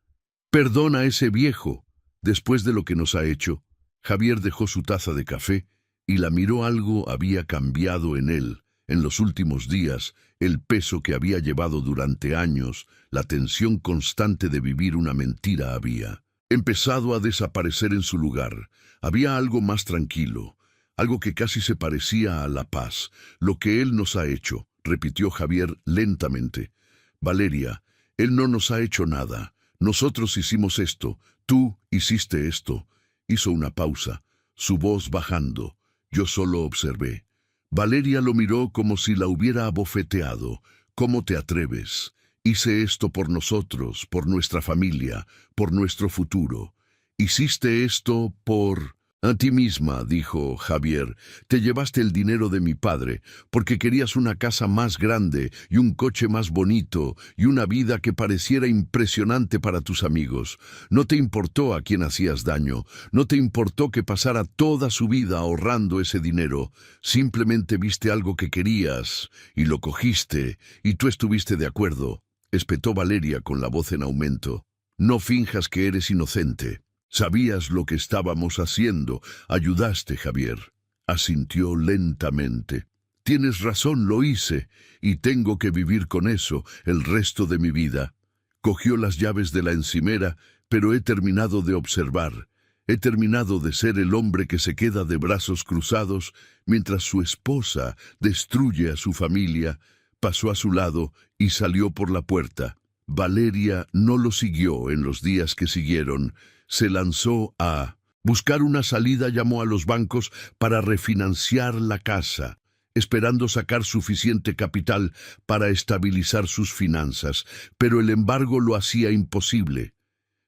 Perdona a ese viejo, después de lo que nos ha hecho». Javier dejó su taza de café y la miró. Algo había cambiado en él. En los últimos días, el peso que había llevado durante años, la tensión constante de vivir una mentira había empezado a desaparecer en su lugar. Había algo más tranquilo, algo que casi se parecía a la paz. «Lo que él nos ha hecho», repitió Javier lentamente. «Valeria, él no nos ha hecho nada. Nosotros hicimos esto, tú hiciste esto». Hizo una pausa, su voz bajando. Yo solo observé. Valeria lo miró como si la hubiera abofeteado. «¿Cómo te atreves? Hice esto por nosotros, por nuestra familia, por nuestro futuro. Hiciste esto por a ti misma», dijo Javier. «Te llevaste el dinero de mi padre porque querías una casa más grande y un coche más bonito y una vida que pareciera impresionante para tus amigos. No te importó a quién hacías daño, no te importó que pasara toda su vida ahorrando ese dinero. Simplemente viste algo que querías y lo cogiste y tú estuviste de acuerdo», espetó Valeria con la voz en aumento. «No finjas que eres inocente. Sabías lo que estábamos haciendo. Ayudaste, Javier». Asintió lentamente. «Tienes razón, lo hice, y tengo que vivir con eso el resto de mi vida». Cogió las llaves de la encimera, «Pero he terminado de observar. He terminado de ser el hombre que se queda de brazos cruzados mientras su esposa destruye a su familia». Pasó a su lado y salió por la puerta. Valeria no lo siguió en los días que siguieron. Se lanzó a buscar una salida. Llamó a los bancos para refinanciar la casa, esperando sacar suficiente capital para estabilizar sus finanzas, pero el embargo lo hacía imposible.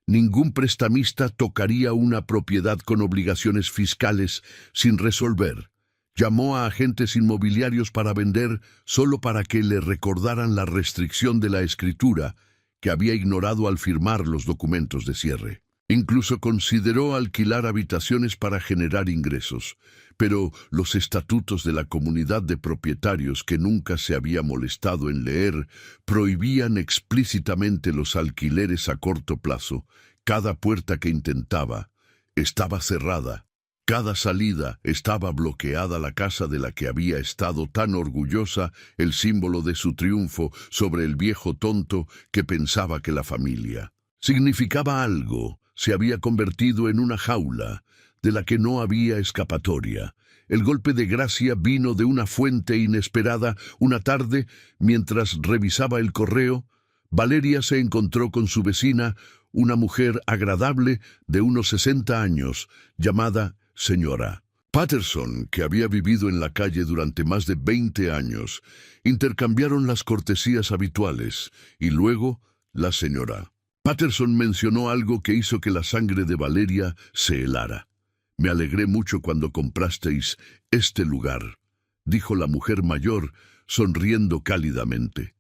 Ningún prestamista tocaría una propiedad con obligaciones fiscales sin resolver. Llamó a agentes inmobiliarios para vender solo para que le recordaran la restricción de la escritura que había ignorado al firmar los documentos de cierre. Incluso consideró alquilar habitaciones para generar ingresos, pero los estatutos de la comunidad de propietarios, que nunca se había molestado en leer, prohibían explícitamente los alquileres a corto plazo. Cada puerta que intentaba estaba cerrada. Cada salida estaba bloqueada. La casa de la que había estado tan orgullosa, el símbolo de su triunfo sobre el viejo tonto que pensaba que la familia significaba algo, se había convertido en una jaula de la que no había escapatoria. El golpe de gracia vino de una fuente inesperada. Una tarde, mientras revisaba el correo, Valeria se encontró con su vecina, una mujer agradable de unos 60 años, llamada señora Patterson, que había vivido en la calle durante más de 20 años. Intercambiaron las cortesías habituales y luego la señora Patterson mencionó algo que hizo que la sangre de Valeria se helara. «Me alegré mucho cuando comprasteis este lugar», dijo la mujer mayor, sonriendo cálidamente.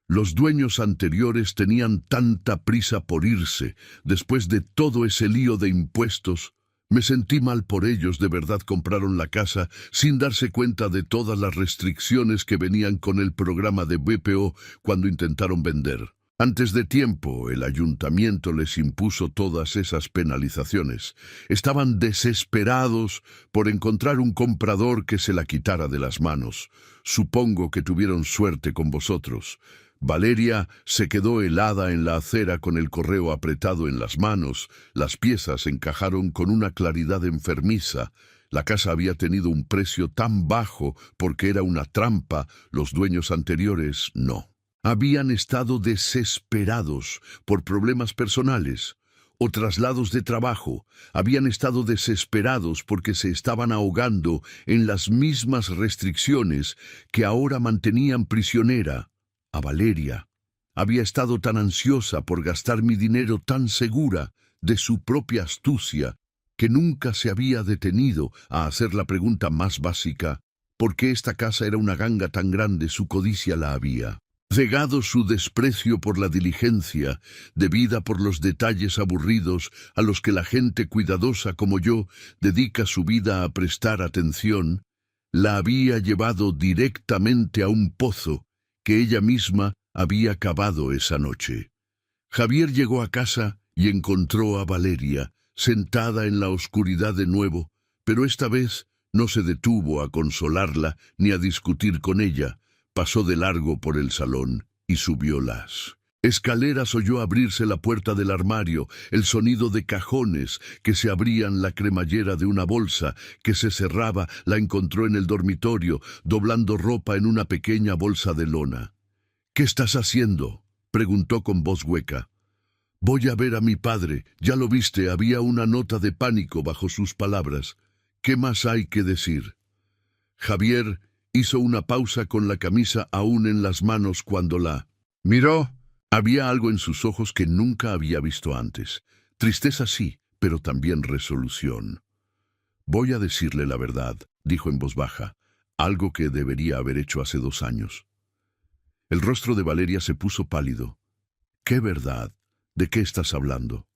«Los dueños anteriores tenían tanta prisa por irse después de todo ese lío de impuestos. Me sentí mal por ellos. De verdad compraron la casa sin darse cuenta de todas las restricciones que venían con el programa de BPO cuando intentaron vender. Antes de tiempo, el ayuntamiento les impuso todas esas penalizaciones. Estaban desesperados por encontrar un comprador que se la quitara de las manos. Supongo que tuvieron suerte con vosotros». Valeria se quedó helada en la acera con el correo apretado en las manos. Las piezas encajaron con una claridad enfermiza. La casa había tenido un precio tan bajo porque era una trampa. Los dueños anteriores no. Habían estado desesperados por problemas personales. o traslados de trabajo. Habían estado desesperados porque se estaban ahogando en las mismas restricciones que ahora mantenían prisionera a Valeria. Había estado tan ansiosa por gastar mi dinero, tan segura de su propia astucia, que nunca se había detenido a hacer la pregunta más básica: ¿por qué esta casa era una ganga tan grande? Su codicia la había cegado, su desprecio por la diligencia, debida por los detalles aburridos a los que la gente cuidadosa como yo dedica su vida a prestar atención, la había llevado directamente a un pozo que ella misma había cavado esa noche. Javier llegó a casa y encontró a Valeria sentada en la oscuridad de nuevo, pero esta vez no se detuvo a consolarla ni a discutir con ella. Pasó de largo por el salón y subió las escaleras. Oyó abrirse la puerta del armario, el sonido de cajones que se abrían, la cremallera de una bolsa que se cerraba. La encontró en el dormitorio, doblando ropa en una pequeña bolsa de lona. «¿Qué estás haciendo?», preguntó con voz hueca. «Voy a ver a mi padre. Ya lo viste». Había una nota de pánico bajo sus palabras. «¿Qué más hay que decir?». Javier hizo una pausa con la camisa aún en las manos cuando la miró. Había algo en sus ojos que nunca había visto antes. Tristeza sí, pero también resolución. «Voy a decirle la verdad», dijo en voz baja, algo que debería haber hecho hace 2 años. El rostro de Valeria se puso pálido. «¿Qué verdad? ¿De qué estás hablando?».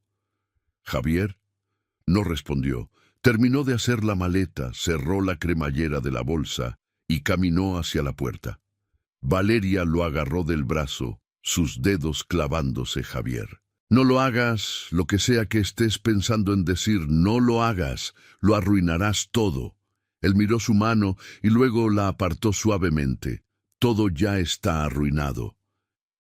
Javier no respondió. Terminó de hacer la maleta, cerró la cremallera de la bolsa y caminó hacia la puerta. Valeria lo agarró del brazo, sus dedos clavándose. «Javier, no lo hagas. Lo que sea que estés pensando en decir, no lo hagas. Lo arruinarás todo». Él miró su mano y luego la apartó suavemente. «Todo ya está arruinado.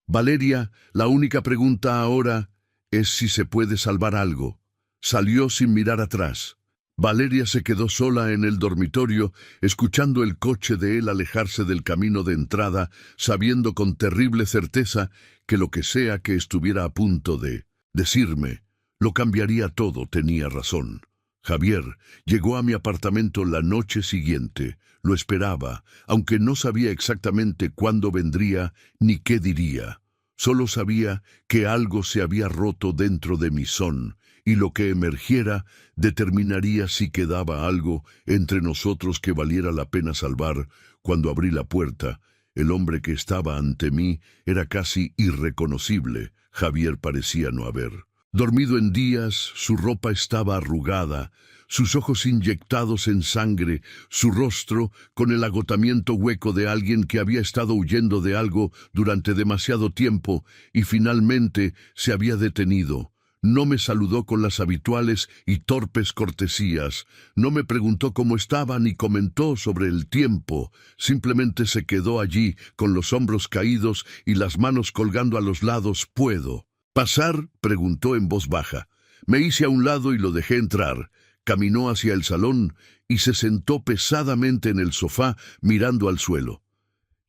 Valeria, la única pregunta ahora es si se puede salvar algo». Salió sin mirar atrás. Valeria se quedó sola en el dormitorio, escuchando el coche de él alejarse del camino de entrada, sabiendo con terrible certeza que lo que sea que estuviera a punto de decirme lo cambiaría todo. Tenía razón. Javier llegó a mi apartamento la noche siguiente. Lo esperaba, aunque no sabía exactamente cuándo vendría ni qué diría. Solo sabía que algo se había roto dentro de mi son, y lo que emergiera determinaría si quedaba algo entre nosotros que valiera la pena salvar. Cuando abrí la puerta, el hombre que estaba ante mí era casi irreconocible. Javier parecía no haber dormido en días. Su ropa estaba arrugada, sus ojos inyectados en sangre, su rostro con el agotamiento hueco de alguien que había estado huyendo de algo durante demasiado tiempo y finalmente se había detenido. No me saludó con las habituales y torpes cortesías, no me preguntó cómo estaba ni comentó sobre el tiempo. Simplemente se quedó allí con los hombros caídos y las manos colgando a los lados. «¿Puedo pasar?», preguntó en voz baja. Me hice a un lado y lo dejé entrar. Caminó hacia el salón y se sentó pesadamente en el sofá mirando al suelo.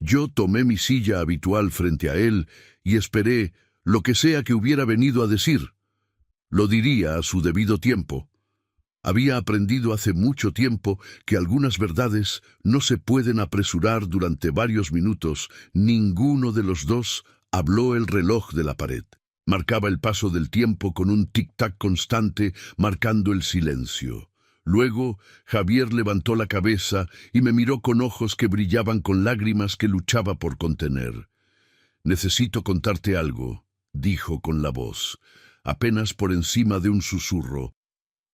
Yo tomé mi silla habitual frente a él y esperé. Lo que sea que hubiera venido a decir, lo diría a su debido tiempo. Había aprendido hace mucho tiempo que algunas verdades no se pueden apresurar. Durante varios minutos, ninguno de los dos habló. El reloj de la pared marcaba el paso del tiempo con un tic-tac constante, marcando el silencio. Luego, Javier levantó la cabeza y me miró con ojos que brillaban con lágrimas que luchaba por contener. «Necesito contarte algo», dijo con la voz apenas por encima de un susurro.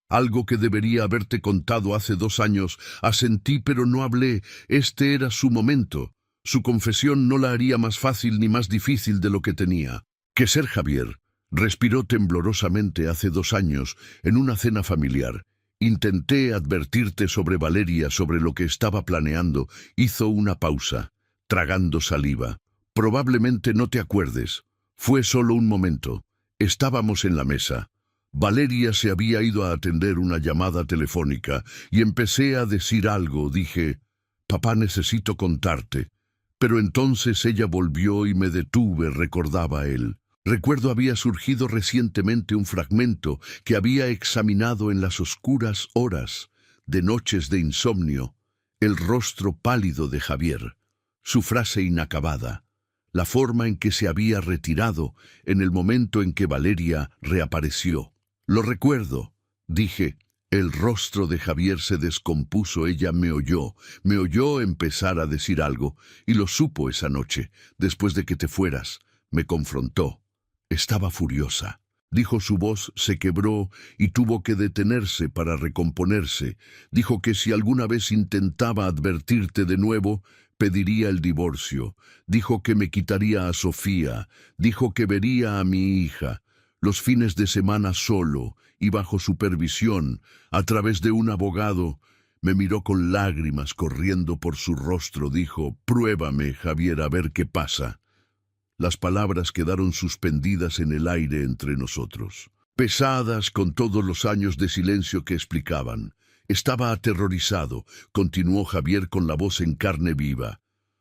«Algo que debería haberte contado hace 2 años. Asentí, pero no hablé. Este era su momento. Su confesión no la haría más fácil ni más difícil de lo que tenía que ser». Javier respiró temblorosamente. «Hace 2 años, en una cena familiar, intenté advertirte sobre Valeria, sobre lo que estaba planeando». Hizo una pausa, tragando saliva. «Probablemente no te acuerdes. Fue solo un momento. Estábamos en la mesa. Valeria se había ido a atender una llamada telefónica y empecé a decir algo. Dije, papá, necesito contarte. Pero entonces ella volvió y me detuve», recordaba él. Recuerdo había surgido recientemente un fragmento que había examinado en las oscuras horas de noches de insomnio, el rostro pálido de Javier, su frase inacabada, la forma en que se había retirado en el momento en que Valeria reapareció. Lo recuerdo, dije. El rostro de Javier se descompuso. Ella me oyó empezar a decir algo, y lo supo esa noche, después de que te fueras. Me confrontó. Estaba furiosa. Dijo su voz se quebró y tuvo que detenerse para recomponerse. Dijo que si alguna vez intentaba advertirte de nuevo, pediría el divorcio. Dijo que me quitaría a Sofía. Dijo que vería a mi hija los fines de semana solo y bajo supervisión, a través de un abogado. Me miró con lágrimas corriendo por su rostro. Dijo: «Pruébame, Javier, a ver qué pasa». Las palabras quedaron suspendidas en el aire entre nosotros, pesadas con todos los años de silencio que explicaban. Estaba aterrorizado, continuó Javier con la voz en carne viva.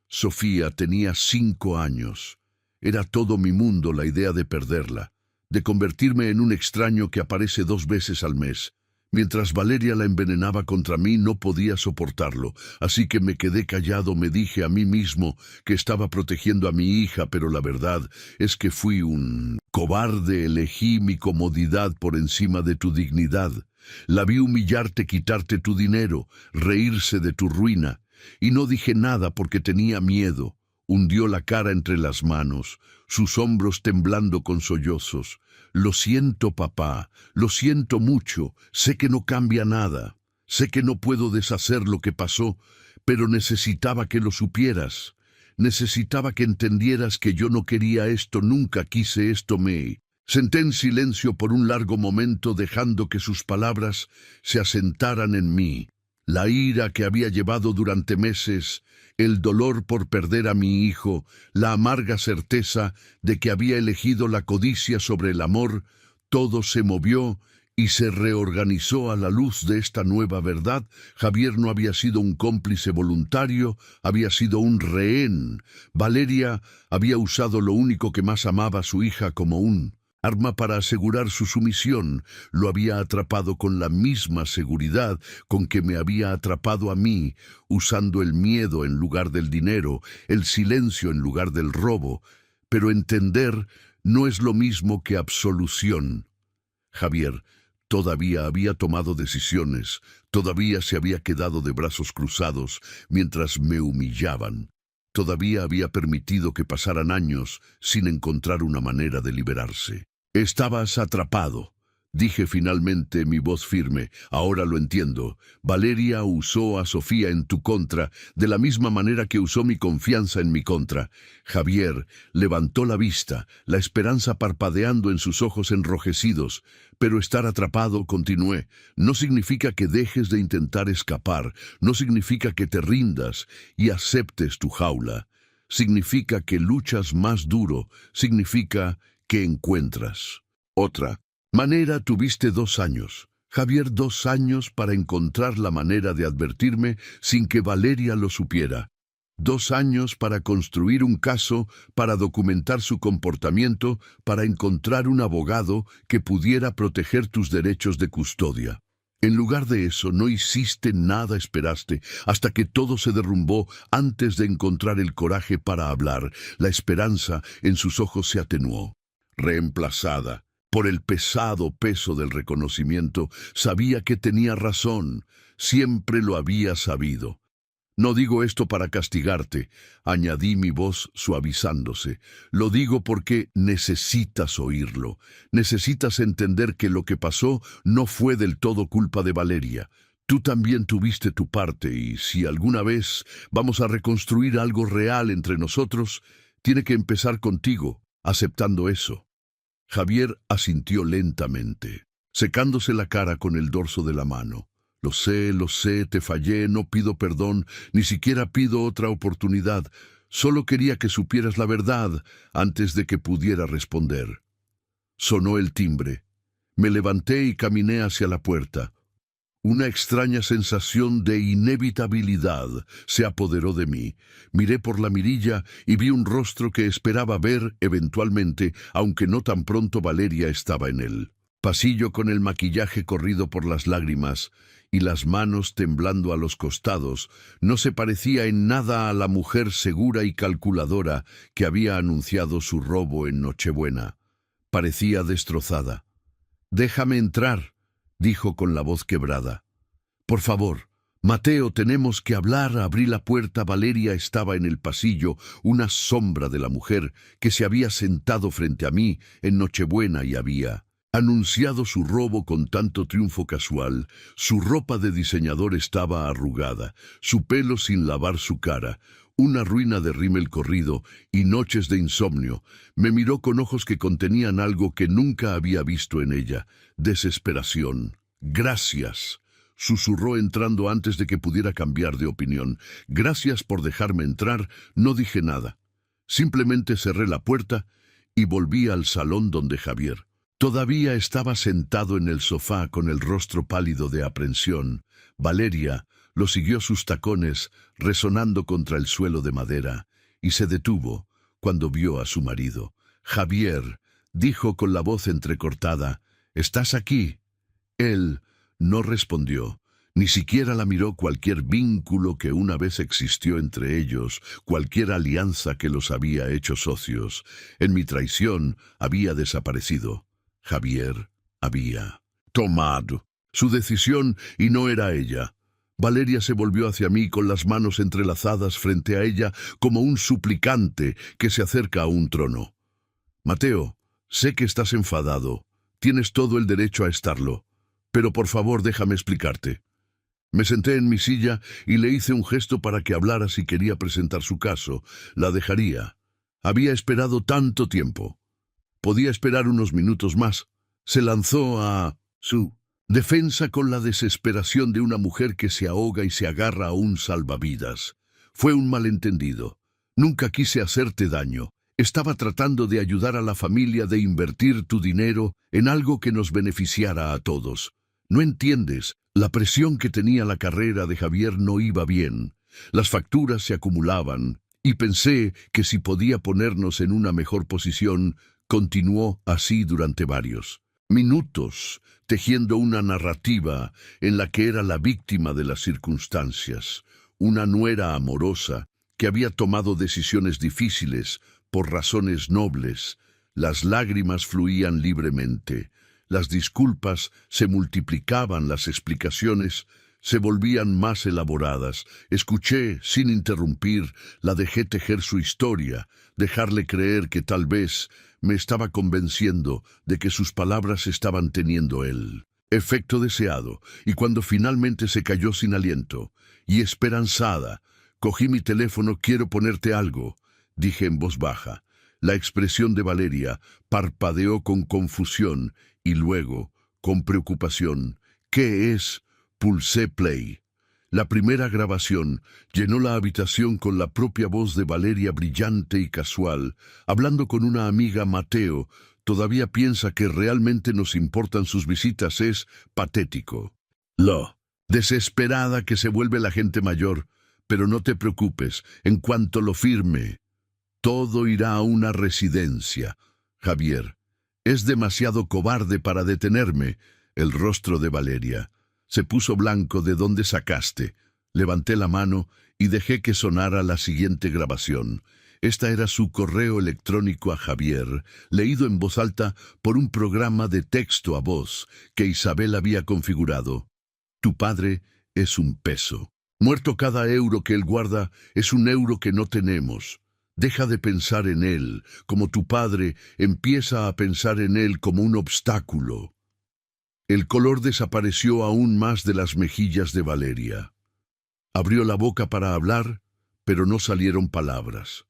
Sofía tenía 5 años. Era todo mi mundo la idea de perderla, de convertirme en un extraño que aparece 2 veces al mes. Mientras Valeria la envenenaba contra mí, no podía soportarlo, así que me quedé callado. Me dije a mí mismo que estaba protegiendo a mi hija, pero la verdad es que fui un cobarde. Elegí mi comodidad por encima de tu dignidad. La vi humillarte, quitarte tu dinero, reírse de tu ruina, y no dije nada porque tenía miedo. Hundió la cara entre las manos, sus hombros temblando con sollozos. «Lo siento, papá, lo siento mucho, sé que no cambia nada, sé que no puedo deshacer lo que pasó, pero necesitaba que lo supieras, necesitaba que entendieras que yo no quería esto, nunca quise esto». Me senté en silencio por un largo momento, dejando que sus palabras se asentaran en mí. La ira que había llevado durante meses, el dolor por perder a mi hijo, la amarga certeza de que había elegido la codicia sobre el amor, todo se movió y se reorganizó a la luz de esta nueva verdad. Javier no había sido un cómplice voluntario, había sido un rehén. Valeria había usado lo único que más amaba, a su hija, como un arma para asegurar su sumisión. Lo había atrapado con la misma seguridad con que me había atrapado a mí, usando el miedo en lugar del dinero, el silencio en lugar del robo. Pero entender no es lo mismo que absolución. Javier todavía había tomado decisiones, todavía se había quedado de brazos cruzados mientras me humillaban. Todavía había permitido que pasaran años sin encontrar una manera de liberarse. «Estabas atrapado», dije finalmente, mi voz firme. «Ahora lo entiendo. Valeria usó a Sofía en tu contra, de la misma manera que usó mi confianza en mi contra». Javier levantó la vista, la esperanza parpadeando en sus ojos enrojecidos. «Pero estar atrapado», continué, «no significa que dejes de intentar escapar, no significa que te rindas y aceptes tu jaula. Significa que luchas más duro, significa que encuentras otra manera». Tuviste 2 años, Javier, 2 años para encontrar la manera de advertirme sin que Valeria lo supiera. 2 años para construir un caso, para documentar su comportamiento, para encontrar un abogado que pudiera proteger tus derechos de custodia. En lugar de eso, no hiciste nada, esperaste hasta que todo se derrumbó antes de encontrar el coraje para hablar. La esperanza en sus ojos se atenuó, reemplazada por el pesado peso del reconocimiento. Sabía que tenía razón, siempre lo había sabido. «No digo esto para castigarte», añadí, mi voz suavizándose. «Lo digo porque necesitas oírlo. Necesitas entender que lo que pasó no fue del todo culpa de Valeria. Tú también tuviste tu parte, y si alguna vez vamos a reconstruir algo real entre nosotros, tiene que empezar contigo, aceptando eso». Javier asintió lentamente, secándose la cara con el dorso de la mano. Lo sé, te fallé, no pido perdón, ni siquiera pido otra oportunidad. Solo quería que supieras la verdad antes de que pudiera responder». Sonó el timbre. Me levanté y caminé hacia la puerta. Una extraña sensación de inevitabilidad se apoderó de mí. Miré por la mirilla y vi un rostro que esperaba ver eventualmente, aunque no tan pronto Valeria estaba en él. Pasillo con el maquillaje corrido por las lágrimas y las manos temblando a los costados, no se parecía en nada a la mujer segura y calculadora que había anunciado su robo en Nochebuena. Parecía destrozada. «Déjame entrar», dijo con la voz quebrada. «Por favor, Mateo, tenemos que hablar». Abrí la puerta. Valeria estaba en el pasillo, una sombra de la mujer que se había sentado frente a mí en Nochebuena y había anunciado su robo con tanto triunfo casual. Su ropa de diseñador estaba arrugada, su pelo sin lavar su cara, una ruina de rímel corrido y noches de insomnio. Me miró con ojos que contenían algo que nunca había visto en ella: desesperación. «Gracias», susurró entrando antes de que pudiera cambiar de opinión. «Gracias por dejarme entrar». No dije nada. Simplemente cerré la puerta y volví al salón donde Javier todavía estaba sentado en el sofá con el rostro pálido de aprensión. Valeria lo siguió sus tacones resonando contra el suelo de madera y se detuvo cuando vio a su marido. «Javier», dijo con la voz entrecortada, «¿estás aquí?» Él no respondió, ni siquiera la miró. Cualquier vínculo que una vez existió entre ellos, cualquier alianza que los había hecho socios, en mi traición había desaparecido. Javier había tomado su decisión y no era ella. Valeria se volvió hacia mí con las manos entrelazadas frente a ella como un suplicante que se acerca a un trono. «Mateo, sé que estás enfadado. Tienes todo el derecho a estarlo. Pero por favor déjame explicarte». Me senté en mi silla y le hice un gesto para que hablara si quería presentar su caso. La dejaría. Había esperado tanto tiempo. Podía esperar unos minutos más. Se lanzó a su defensa con la desesperación de una mujer que se ahoga y se agarra a un salvavidas. «Fue un malentendido. Nunca quise hacerte daño. Estaba tratando de ayudar a la familia, de invertir tu dinero en algo que nos beneficiara a todos. No entiendes, la presión que tenía la carrera de Javier no iba bien. Las facturas se acumulaban y pensé que si podía ponernos en una mejor posición». Continuó así durante varios minutos, tejiendo una narrativa en la que era la víctima de las circunstancias, una nuera amorosa que había tomado decisiones difíciles por razones nobles. Las lágrimas fluían libremente, las disculpas se multiplicaban, las explicaciones se volvían más elaboradas. Escuché sin interrumpir, la dejé tejer su historia, dejarle creer que tal vez me estaba convenciendo de que sus palabras estaban teniendo el efecto deseado, y cuando finalmente se cayó sin aliento y esperanzada, cogí mi teléfono. «Quiero ponerte algo», dije en voz baja. La expresión de Valeria parpadeó con confusión y luego con preocupación. «¿Qué es?» Pulsé play. La primera grabación llenó la habitación con la propia voz de Valeria, brillante y casual, hablando con una amiga. «Mateo todavía piensa que realmente nos importan sus visitas. Es patético. Lo desesperada que se vuelve la gente mayor. Pero no te preocupes, en cuanto lo firme, todo irá a una residencia. Javier es demasiado cobarde para detenerme». El rostro de Valeria se puso blanco. «¿De dónde sacaste?» Levanté la mano y dejé que sonara la siguiente grabación. Esta era su correo electrónico a Javier, leído en voz alta por un programa de texto a voz que Isabel había configurado. «Tu padre es un peso. Muerto, cada euro que él guarda es un euro que no tenemos. Deja de pensar en él como tu padre, empieza a pensar en él como un obstáculo». El color desapareció aún más de las mejillas de Valeria. Abrió la boca para hablar, pero no salieron palabras.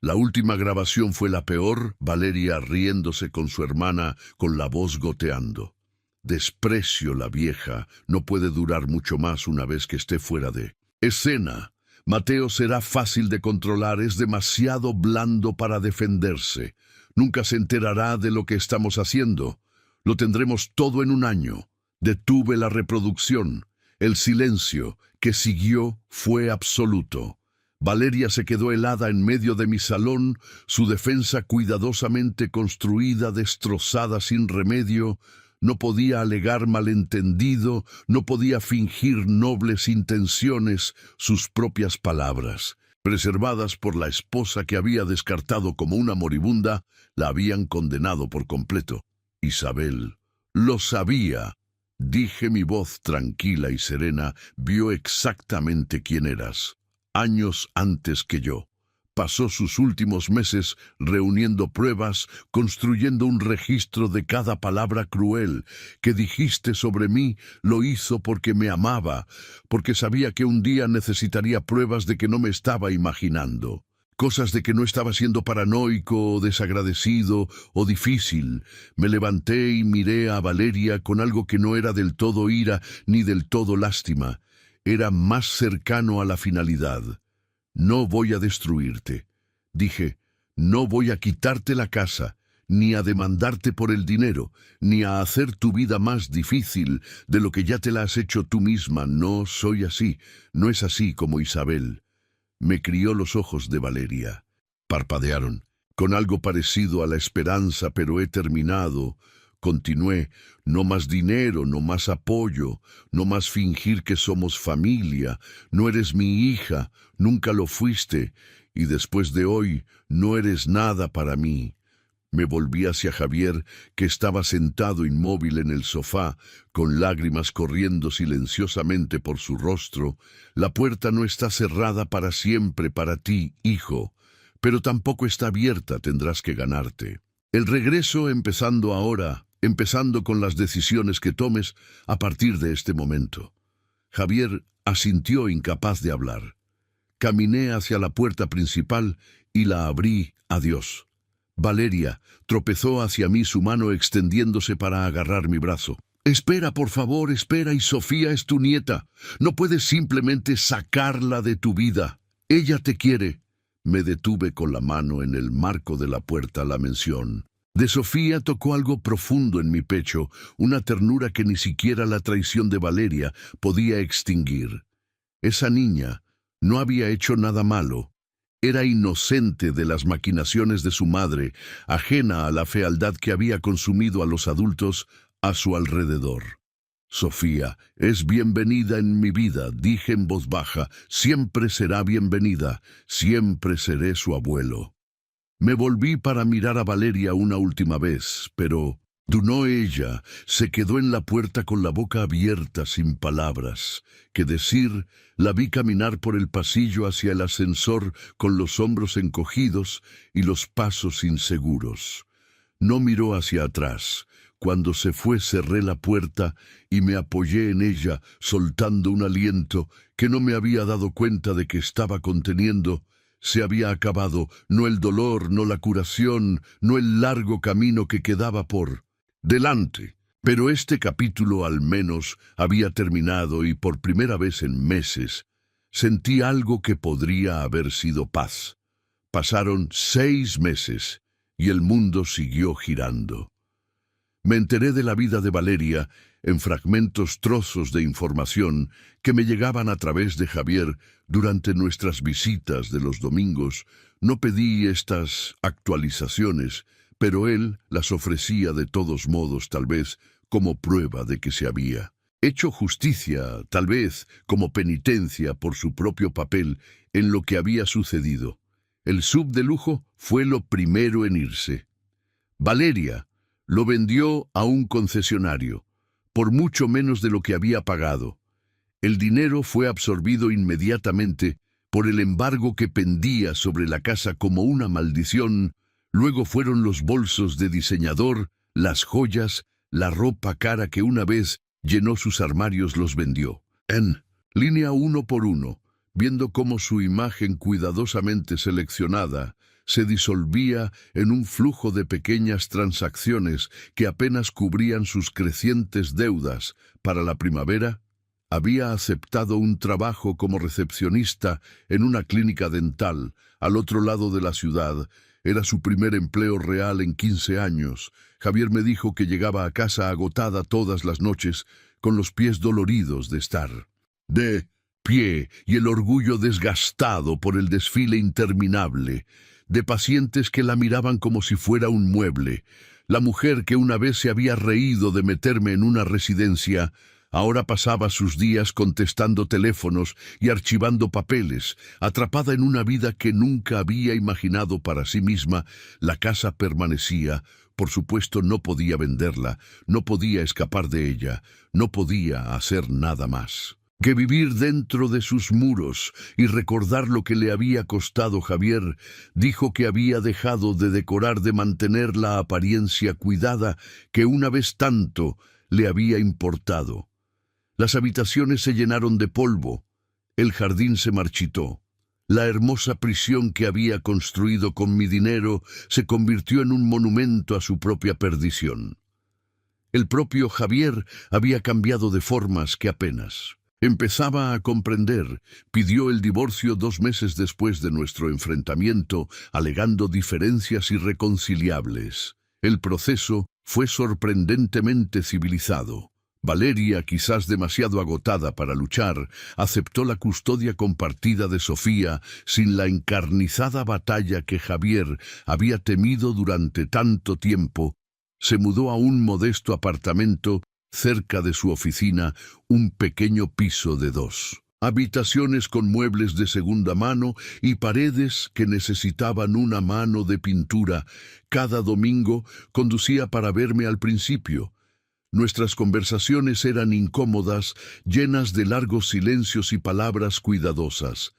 La última grabación fue la peor, Valeria riéndose con su hermana, con la voz goteando. «Desprecio la vieja, no puede durar mucho más una vez que esté fuera de escena. Mateo será fácil de controlar, es demasiado blando para defenderse. Nunca se enterará de lo que estamos haciendo. Lo tendremos todo en un año. Detuve la reproducción. El silencio que siguió fue absoluto. Valeria se quedó helada en medio de mi salón, su defensa cuidadosamente construida, destrozada sin remedio. No podía alegar malentendido, no podía fingir nobles intenciones, sus propias palabras, preservadas por la esposa que había descartado como una moribunda, la habían condenado por completo. Isabel lo sabía. Dije, mi voz tranquila y serena vio exactamente quién eras. Años antes que yo. Pasó sus últimos meses reuniendo pruebas, construyendo un registro de cada palabra cruel que dijiste sobre mí. Lo hizo porque me amaba, porque sabía que un día necesitaría pruebas de que no me estaba imaginando. Cosas de que no estaba siendo paranoico o desagradecido o difícil. Me levanté y miré a Valeria con algo que no era del todo ira ni del todo lástima. Era más cercano a la finalidad. No voy a destruirte. Dije, no voy a quitarte la casa, ni a demandarte por el dinero, ni a hacer tu vida más difícil de lo que ya te la has hecho tú misma. No soy así, no es así como Isabel. Me crió los ojos de Valeria. Parpadearon, con algo parecido a la esperanza, pero he terminado. Continué, no más dinero, no más apoyo, no más fingir que somos familia. No eres mi hija, nunca lo fuiste, y después de hoy no eres nada para mí. Me volví hacia Javier, que estaba sentado inmóvil en el sofá, con lágrimas corriendo silenciosamente por su rostro. La puerta no está cerrada para siempre para ti, hijo, pero tampoco está abierta, tendrás que ganarte. El regreso empezando ahora, empezando con las decisiones que tomes a partir de este momento. Javier asintió, incapaz de hablar. Caminé hacia la puerta principal y la abrí. Adiós. Valeria tropezó hacia mí, su mano extendiéndose para agarrar mi brazo. Espera, por favor, espera, y Sofía es tu nieta. No puedes simplemente sacarla de tu vida. Ella te quiere. Me detuve con la mano en el marco de la puerta. La mención de Sofía tocó algo profundo en mi pecho, una ternura que ni siquiera la traición de Valeria podía extinguir. Esa niña no había hecho nada malo. Era inocente de las maquinaciones de su madre, ajena a la fealdad que había consumido a los adultos a su alrededor. Sofía es bienvenida en mi vida, dije en voz baja. Siempre será bienvenida, siempre seré su abuelo. Me volví para mirar a Valeria una última vez, pero no ella. Se quedó en la puerta con la boca abierta, sin palabras que decir. La vi caminar por el pasillo hacia el ascensor con los hombros encogidos y los pasos inseguros. No miró hacia atrás. Cuando se fue cerré la puerta y me apoyé en ella, soltando un aliento que no me había dado cuenta de que estaba conteniendo. Se había acabado, no el dolor, no la curación, no el largo camino que quedaba por delante. Pero este capítulo al menos había terminado y por primera vez en meses sentí algo que podría haber sido paz. Pasaron 6 meses y el mundo siguió girando. Me enteré de la vida de Valeria en fragmentos, trozos de información que me llegaban a través de Javier durante nuestras visitas de los domingos. No pedí estas actualizaciones, pero él las ofrecía de todos modos, tal vez como prueba de que se había hecho justicia, tal vez como penitencia por su propio papel en lo que había sucedido. El sub de lujo fue lo primero en irse. Valeria lo vendió a un concesionario, por mucho menos de lo que había pagado. El dinero fue absorbido inmediatamente por el embargo que pendía sobre la casa como una maldición. Luego fueron los bolsos de diseñador, las joyas, la ropa cara que una vez llenó sus armarios. Los vendió en línea uno por uno, viendo cómo su imagen cuidadosamente seleccionada se disolvía en un flujo de pequeñas transacciones que apenas cubrían sus crecientes deudas. Para la primavera, había aceptado un trabajo como recepcionista en una clínica dental al otro lado de la ciudad. Era su primer empleo real en 15 años. Javier me dijo que llegaba a casa agotada todas las noches, con los pies doloridos de estar de pie y el orgullo desgastado por el desfile interminable, de pacientes que la miraban como si fuera un mueble. La mujer que una vez se había reído de meterme en una residencia, ahora pasaba sus días contestando teléfonos y archivando papeles, atrapada en una vida que nunca había imaginado para sí misma. La casa permanecía. Por supuesto, no podía venderla, no podía escapar de ella, no podía hacer nada más que vivir dentro de sus muros y recordar lo que le había costado. Javier dijo que había dejado de decorar, de mantener la apariencia cuidada que una vez tanto le había importado. Las habitaciones se llenaron de polvo, el jardín se marchitó. La hermosa prisión que había construido con mi dinero se convirtió en un monumento a su propia perdición. El propio Javier había cambiado de formas que apenas empezaba a comprender. Pidió el divorcio 2 meses después de nuestro enfrentamiento, alegando diferencias irreconciliables. El proceso fue sorprendentemente civilizado. Valeria, quizás demasiado agotada para luchar, aceptó la custodia compartida de Sofía sin la encarnizada batalla que Javier había temido durante tanto tiempo. Se mudó a un modesto apartamento cerca de su oficina, un pequeño piso de 2 habitaciones con muebles de segunda mano y paredes que necesitaban una mano de pintura. Cada domingo conducía para verme al principio. Nuestras conversaciones eran incómodas, llenas de largos silencios y palabras cuidadosas.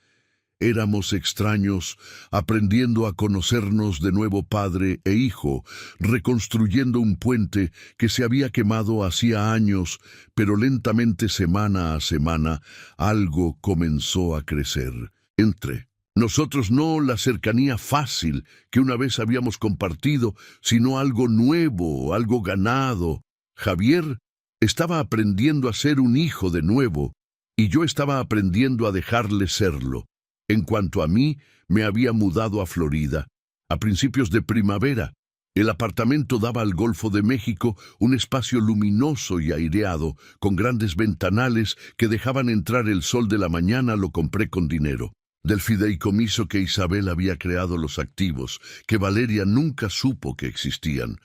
Éramos extraños, aprendiendo a conocernos de nuevo, padre e hijo, reconstruyendo un puente que se había quemado hacía años, pero lentamente, semana a semana, algo comenzó a crecer. Entre nosotros, no la cercanía fácil que una vez habíamos compartido, sino algo nuevo, algo ganado. Javier estaba aprendiendo a ser un hijo de nuevo, y yo estaba aprendiendo a dejarle serlo. En cuanto a mí, me había mudado a Florida a principios de primavera. El apartamento daba al Golfo de México, un espacio luminoso y aireado, con grandes ventanales que dejaban entrar el sol de la mañana. Lo compré con dinero del fideicomiso que Isabel había creado, los activos que Valeria nunca supo que existían.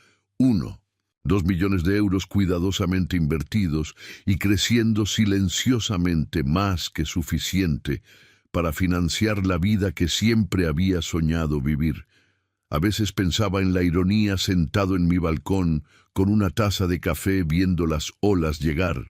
2 millones de euros cuidadosamente invertidos y creciendo silenciosamente, más que suficiente para financiar la vida que siempre había soñado vivir. A veces pensaba en la ironía sentado en mi balcón con una taza de café viendo las olas llegar.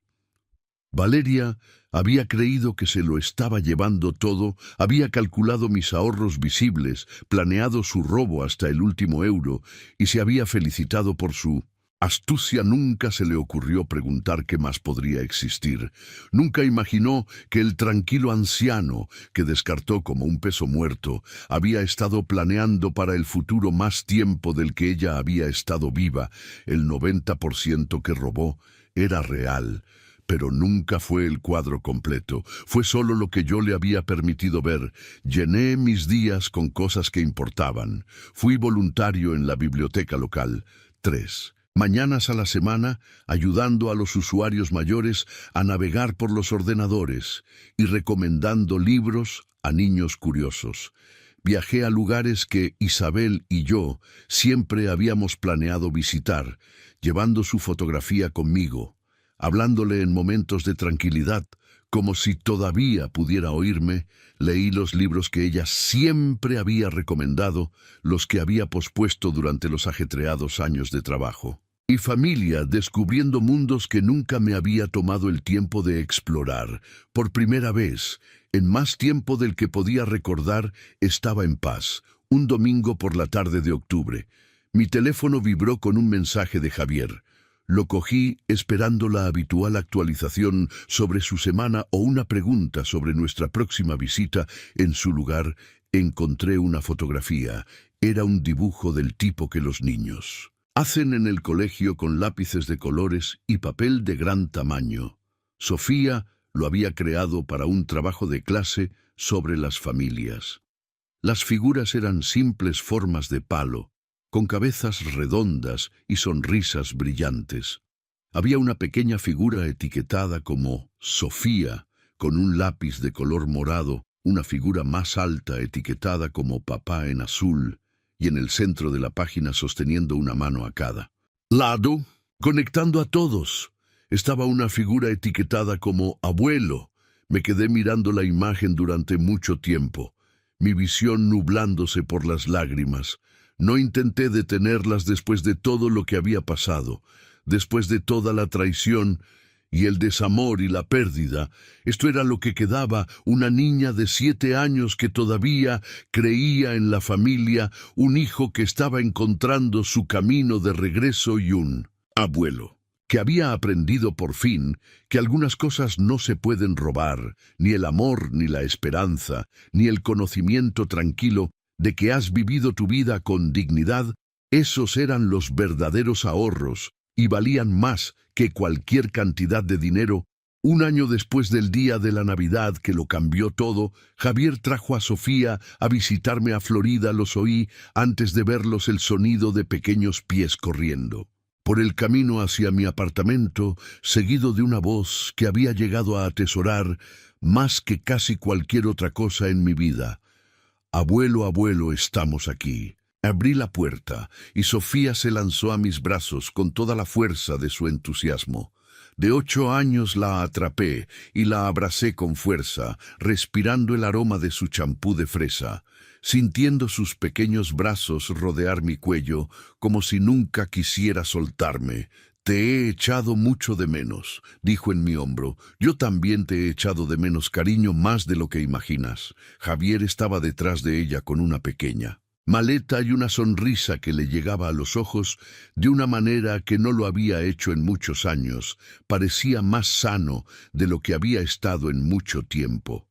Valeria había creído que se lo estaba llevando todo, había calculado mis ahorros visibles, planeado su robo hasta el último euro y se había felicitado por su astucia. Nunca se le ocurrió preguntar qué más podría existir. Nunca imaginó que el tranquilo anciano, que descartó como un peso muerto, había estado planeando para el futuro más tiempo del que ella había estado viva. El 90% que robó era real, pero nunca fue el cuadro completo. Fue solo lo que yo le había permitido ver. Llené mis días con cosas que importaban. Fui voluntario en la biblioteca local. 3 mañanas a la semana, ayudando a los usuarios mayores a navegar por los ordenadores y recomendando libros a niños curiosos. Viajé a lugares que Isabel y yo siempre habíamos planeado visitar, llevando su fotografía conmigo, hablándole en momentos de tranquilidad, como si todavía pudiera oírme. Leí los libros que ella siempre había recomendado, los que había pospuesto durante los ajetreados años de trabajo y familia, descubriendo mundos que nunca me había tomado el tiempo de explorar. Por primera vez, en más tiempo del que podía recordar, estaba en paz. Un domingo por la tarde de octubre, mi teléfono vibró con un mensaje de Javier. Lo cogí esperando la habitual actualización sobre su semana o una pregunta sobre nuestra próxima visita. En su lugar, encontré una fotografía. Era un dibujo del tipo que los niños hacen en el colegio con lápices de colores y papel de gran tamaño. Sofía lo había creado para un trabajo de clase sobre las familias. Las figuras eran simples formas de palo, con cabezas redondas y sonrisas brillantes. Había una pequeña figura etiquetada como Sofía, con un lápiz de color morado, una figura más alta etiquetada como Papá en azul, y en el centro de la página sosteniendo una mano a cada lado, conectando a todos, estaba una figura etiquetada como Abuelo. Me quedé mirando la imagen durante mucho tiempo, mi visión nublándose por las lágrimas. No intenté detenerlas después de todo lo que había pasado, después de toda la traición y el desamor y la pérdida. Esto era lo que quedaba, una niña de 7 años que todavía creía en la familia, un hijo que estaba encontrando su camino de regreso y un abuelo que había aprendido por fin que algunas cosas no se pueden robar, ni el amor, ni la esperanza, ni el conocimiento tranquilo de que has vivido tu vida con dignidad. Esos eran los verdaderos ahorros y valían más que cualquier cantidad de dinero. Un año después del día de la Navidad que lo cambió todo, Javier trajo a Sofía a visitarme a Florida. Los oí antes de verlos, el sonido de pequeños pies corriendo por el camino hacia mi apartamento, seguido de una voz que había llegado a atesorar más que casi cualquier otra cosa en mi vida. Abuelo, abuelo, estamos aquí. Abrí la puerta y Sofía se lanzó a mis brazos con toda la fuerza de su entusiasmo. De 8 años la atrapé y la abracé con fuerza, respirando el aroma de su champú de fresa, sintiendo sus pequeños brazos rodear mi cuello como si nunca quisiera soltarme. Te he echado mucho de menos, dijo en mi hombro. Yo también te he echado de menos, cariño, más de lo que imaginas. Javier estaba detrás de ella con una pequeña maleta y una sonrisa que le llegaba a los ojos de una manera que no lo había hecho en muchos años. Parecía más sano de lo que había estado en mucho tiempo.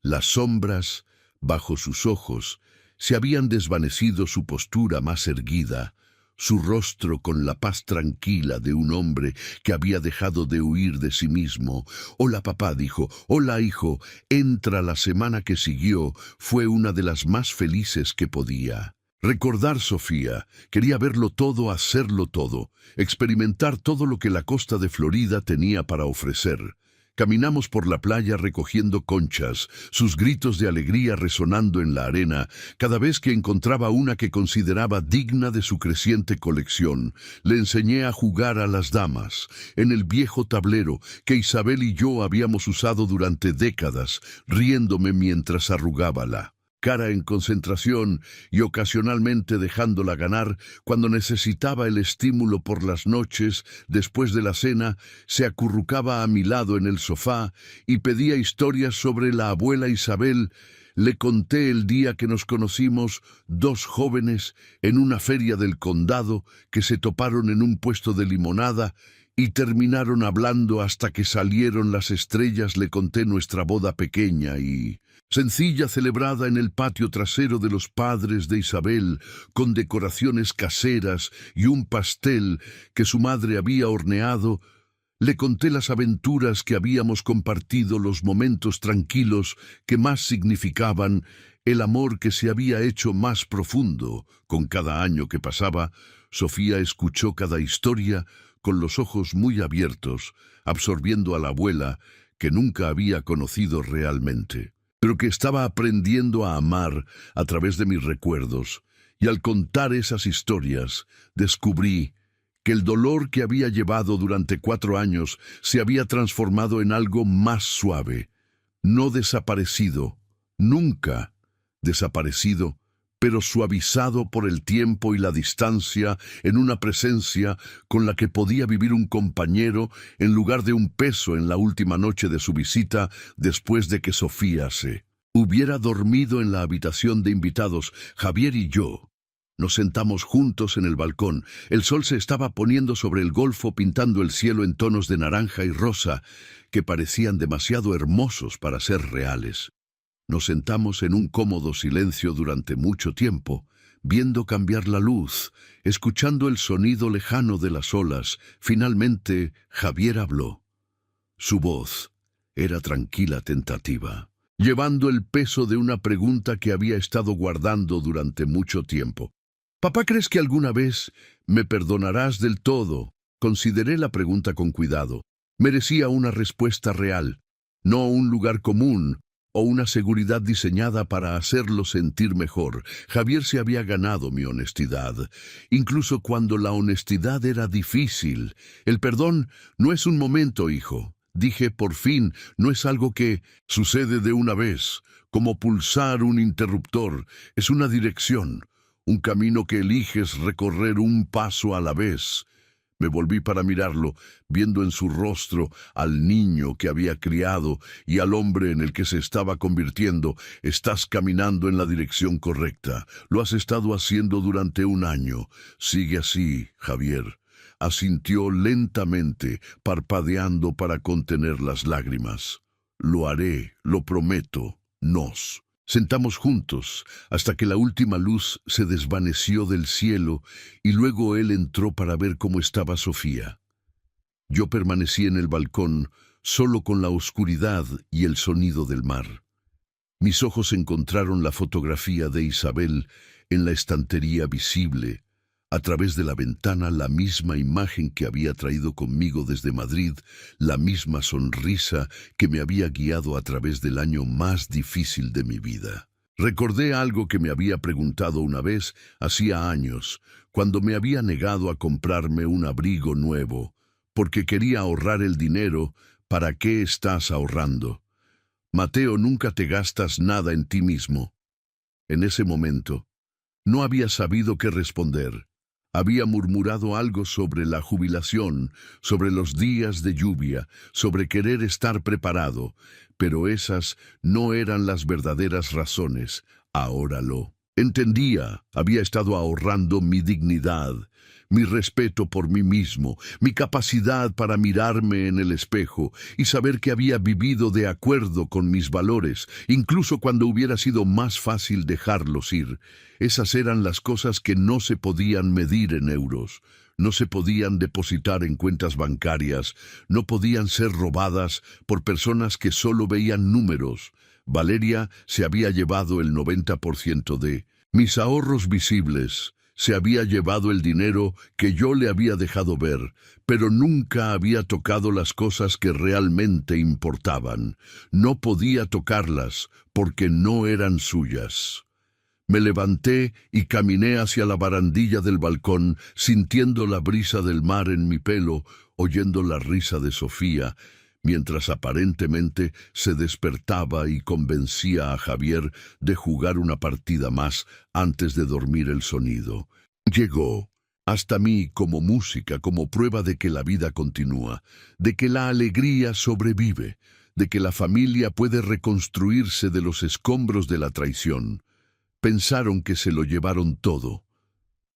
Las sombras bajo sus ojos se habían desvanecido, su postura más erguida, su rostro con la paz tranquila de un hombre que había dejado de huir de sí mismo. Hola, papá, dijo. Hola, hijo. Entra. La semana que siguió fue una de las más felices que podía recordar Sofía. Quería verlo todo, hacerlo todo, experimentar todo lo que la costa de Florida tenía para ofrecer. Caminamos por la playa recogiendo conchas, sus gritos de alegría resonando en la arena cada vez que encontraba una que consideraba digna de su creciente colección. Le enseñé a jugar a las damas en el viejo tablero que Isabel y yo habíamos usado durante décadas, riéndome mientras arrugaba la cara en concentración y ocasionalmente dejándola ganar. Cuando necesitaba el estímulo por las noches, después de la cena, se acurrucaba a mi lado en el sofá y pedía historias sobre la abuela Isabel. Le conté el día que nos conocimos, 2 jóvenes, en una feria del condado, que se toparon en un puesto de limonada y terminaron hablando hasta que salieron las estrellas. Le conté nuestra boda pequeña y sencilla celebrada en el patio trasero de los padres de Isabel, con decoraciones caseras y un pastel que su madre había horneado. Le conté las aventuras que habíamos compartido, los momentos tranquilos que más significaban, el amor que se había hecho más profundo con cada año que pasaba. Sofía escuchó cada historia con los ojos muy abiertos, absorbiendo a la abuela que nunca había conocido realmente, pero que estaba aprendiendo a amar a través de mis recuerdos. Y al contar esas historias, descubrí que el dolor que había llevado durante 4 años se había transformado en algo más suave, no desaparecido, nunca desaparecido, pero suavizado por el tiempo y la distancia, en una presencia con la que podía vivir un compañero en lugar de un peso. En la última noche de su visita, después de que Sofía se hubiera dormido en la habitación de invitados, Javier y yo nos sentamos juntos en el balcón. El sol se estaba poniendo sobre el golfo, pintando el cielo en tonos de naranja y rosa que parecían demasiado hermosos para ser reales. Nos sentamos en un cómodo silencio durante mucho tiempo, viendo cambiar la luz, escuchando el sonido lejano de las olas. Finalmente, Javier habló. Su voz era tranquila, tentativa, llevando el peso de una pregunta que había estado guardando durante mucho tiempo. «Papá, ¿crees que alguna vez me perdonarás del todo, Consideré la pregunta con cuidado. Merecía una respuesta real, no un lugar común o una seguridad diseñada para hacerlo sentir mejor. Javier se había ganado mi honestidad, incluso cuando la honestidad era difícil. El perdón no es un momento, hijo. Dije, por fin, no es algo que sucede de una vez, como pulsar un interruptor. Es una dirección, un camino que eliges recorrer un paso a la vez. Me volví para mirarlo, viendo en su rostro al niño que había criado y al hombre en el que se estaba convirtiendo. Estás caminando en la dirección correcta. Lo has estado haciendo durante un año. Sigue así, Javier. Asintió lentamente, parpadeando para contener las lágrimas. Lo haré, lo prometo. Nos sentamos juntos hasta que la última luz se desvaneció del cielo y luego él entró para ver cómo estaba Sofía. Yo permanecí en el balcón, solo con la oscuridad y el sonido del mar. Mis ojos encontraron la fotografía de Isabel en la estantería visible. A través de la ventana, la misma imagen que había traído conmigo desde Madrid, la misma sonrisa que me había guiado a través del año más difícil de mi vida. Recordé algo que me había preguntado una vez, hacía años, cuando me había negado a comprarme un abrigo nuevo, porque quería ahorrar el dinero. ¿Para qué estás ahorrando? Mateo, nunca te gastas nada en ti mismo. En ese momento, no había sabido qué responder. Había murmurado algo sobre la jubilación, sobre los días de lluvia, sobre querer estar preparado, pero esas no eran las verdaderas razones. Ahora lo entendía. Había estado ahorrando mi dignidad, mi respeto por mí mismo, mi capacidad para mirarme en el espejo y saber que había vivido de acuerdo con mis valores, incluso cuando hubiera sido más fácil dejarlos ir. Esas eran las cosas que no se podían medir en euros, no se podían depositar en cuentas bancarias, no podían ser robadas por personas que solo veían números. Valeria se había llevado el 90% de mis ahorros visibles. Se había llevado el dinero que yo le había dejado ver, pero nunca había tocado las cosas que realmente importaban. No podía tocarlas porque no eran suyas. Me levanté y caminé hacia la barandilla del balcón, sintiendo la brisa del mar en mi pelo, oyendo la risa de Sofía, mientras aparentemente se despertaba y convencía a Javier de jugar una partida más antes de dormir el sonido. Llegó hasta mí como música, como prueba de que la vida continúa, de que la alegría sobrevive, de que la familia puede reconstruirse de los escombros de la traición. Pensaron que se lo llevaron todo.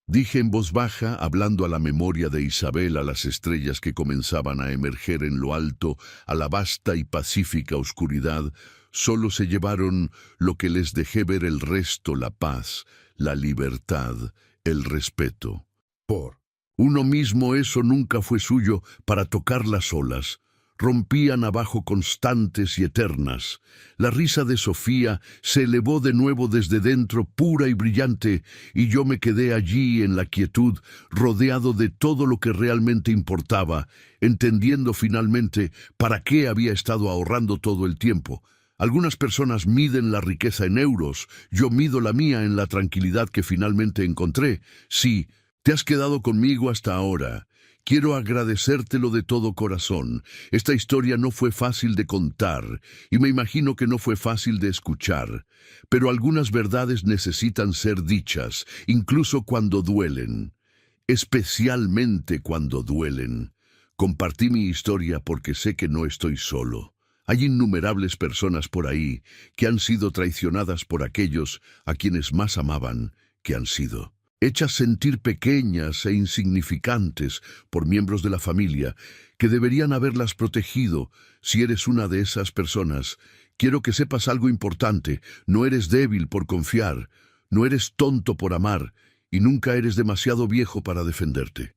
Dije en voz baja, hablando a la memoria de Isabel, a las estrellas que comenzaban a emerger en lo alto, a la vasta y pacífica oscuridad, solo se llevaron lo que les dejé ver el resto: la paz, la libertad, el respeto. Por uno mismo eso nunca fue suyo para tocar las olas. Rompían abajo constantes y eternas. La risa de Sofía se elevó de nuevo desde dentro, pura y brillante, y yo me quedé allí en la quietud, rodeado de todo lo que realmente importaba, entendiendo finalmente para qué había estado ahorrando todo el tiempo. Algunas personas miden la riqueza en euros, yo mido la mía en la tranquilidad que finalmente encontré. Sí, te has quedado conmigo hasta ahora. Quiero agradecértelo de todo corazón. Esta historia no fue fácil de contar, y me imagino que no fue fácil de escuchar, pero algunas verdades necesitan ser dichas, incluso cuando duelen, especialmente cuando duelen. Compartí mi historia porque sé que no estoy solo. Hay innumerables personas por ahí que han sido traicionadas por aquellos a quienes más amaban, que han sido hechas sentir pequeñas e insignificantes por miembros de la familia que deberían haberlas protegido. Si eres una de esas personas, quiero que sepas algo importante: no eres débil por confiar, no eres tonto por amar, y nunca eres demasiado viejo para defenderte.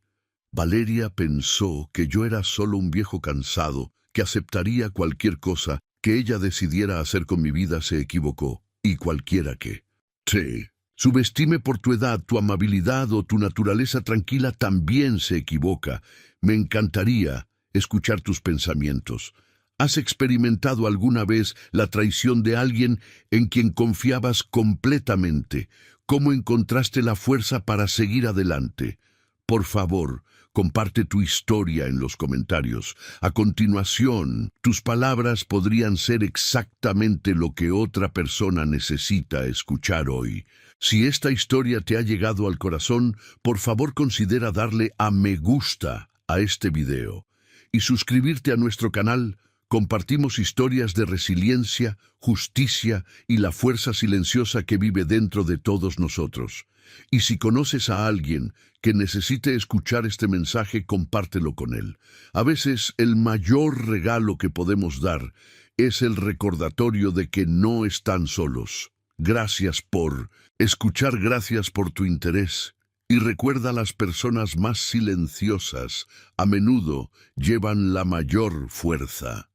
Valeria pensó que yo era solo un viejo cansado que aceptaría cualquier cosa que ella decidiera hacer con mi vida. Se equivocó, y cualquiera que... Sí. Subestime por tu edad, tu amabilidad o tu naturaleza tranquila también se equivoca. Me encantaría escuchar tus pensamientos. ¿Has experimentado alguna vez la traición de alguien en quien confiabas completamente? ¿Cómo encontraste la fuerza para seguir adelante? Por favor, comparte tu historia en los comentarios. A continuación, tus palabras podrían ser exactamente lo que otra persona necesita escuchar hoy. Si esta historia te ha llegado al corazón, por favor considera darle a me gusta a este video y suscribirte a nuestro canal. Compartimos historias de resiliencia, justicia y la fuerza silenciosa que vive dentro de todos nosotros. Y si conoces a alguien que necesite escuchar este mensaje, compártelo con él. A veces el mayor regalo que podemos dar es el recordatorio de que no están solos. Gracias por escuchar, gracias por tu interés. Y recuerda, las personas más silenciosas a menudo llevan la mayor fuerza.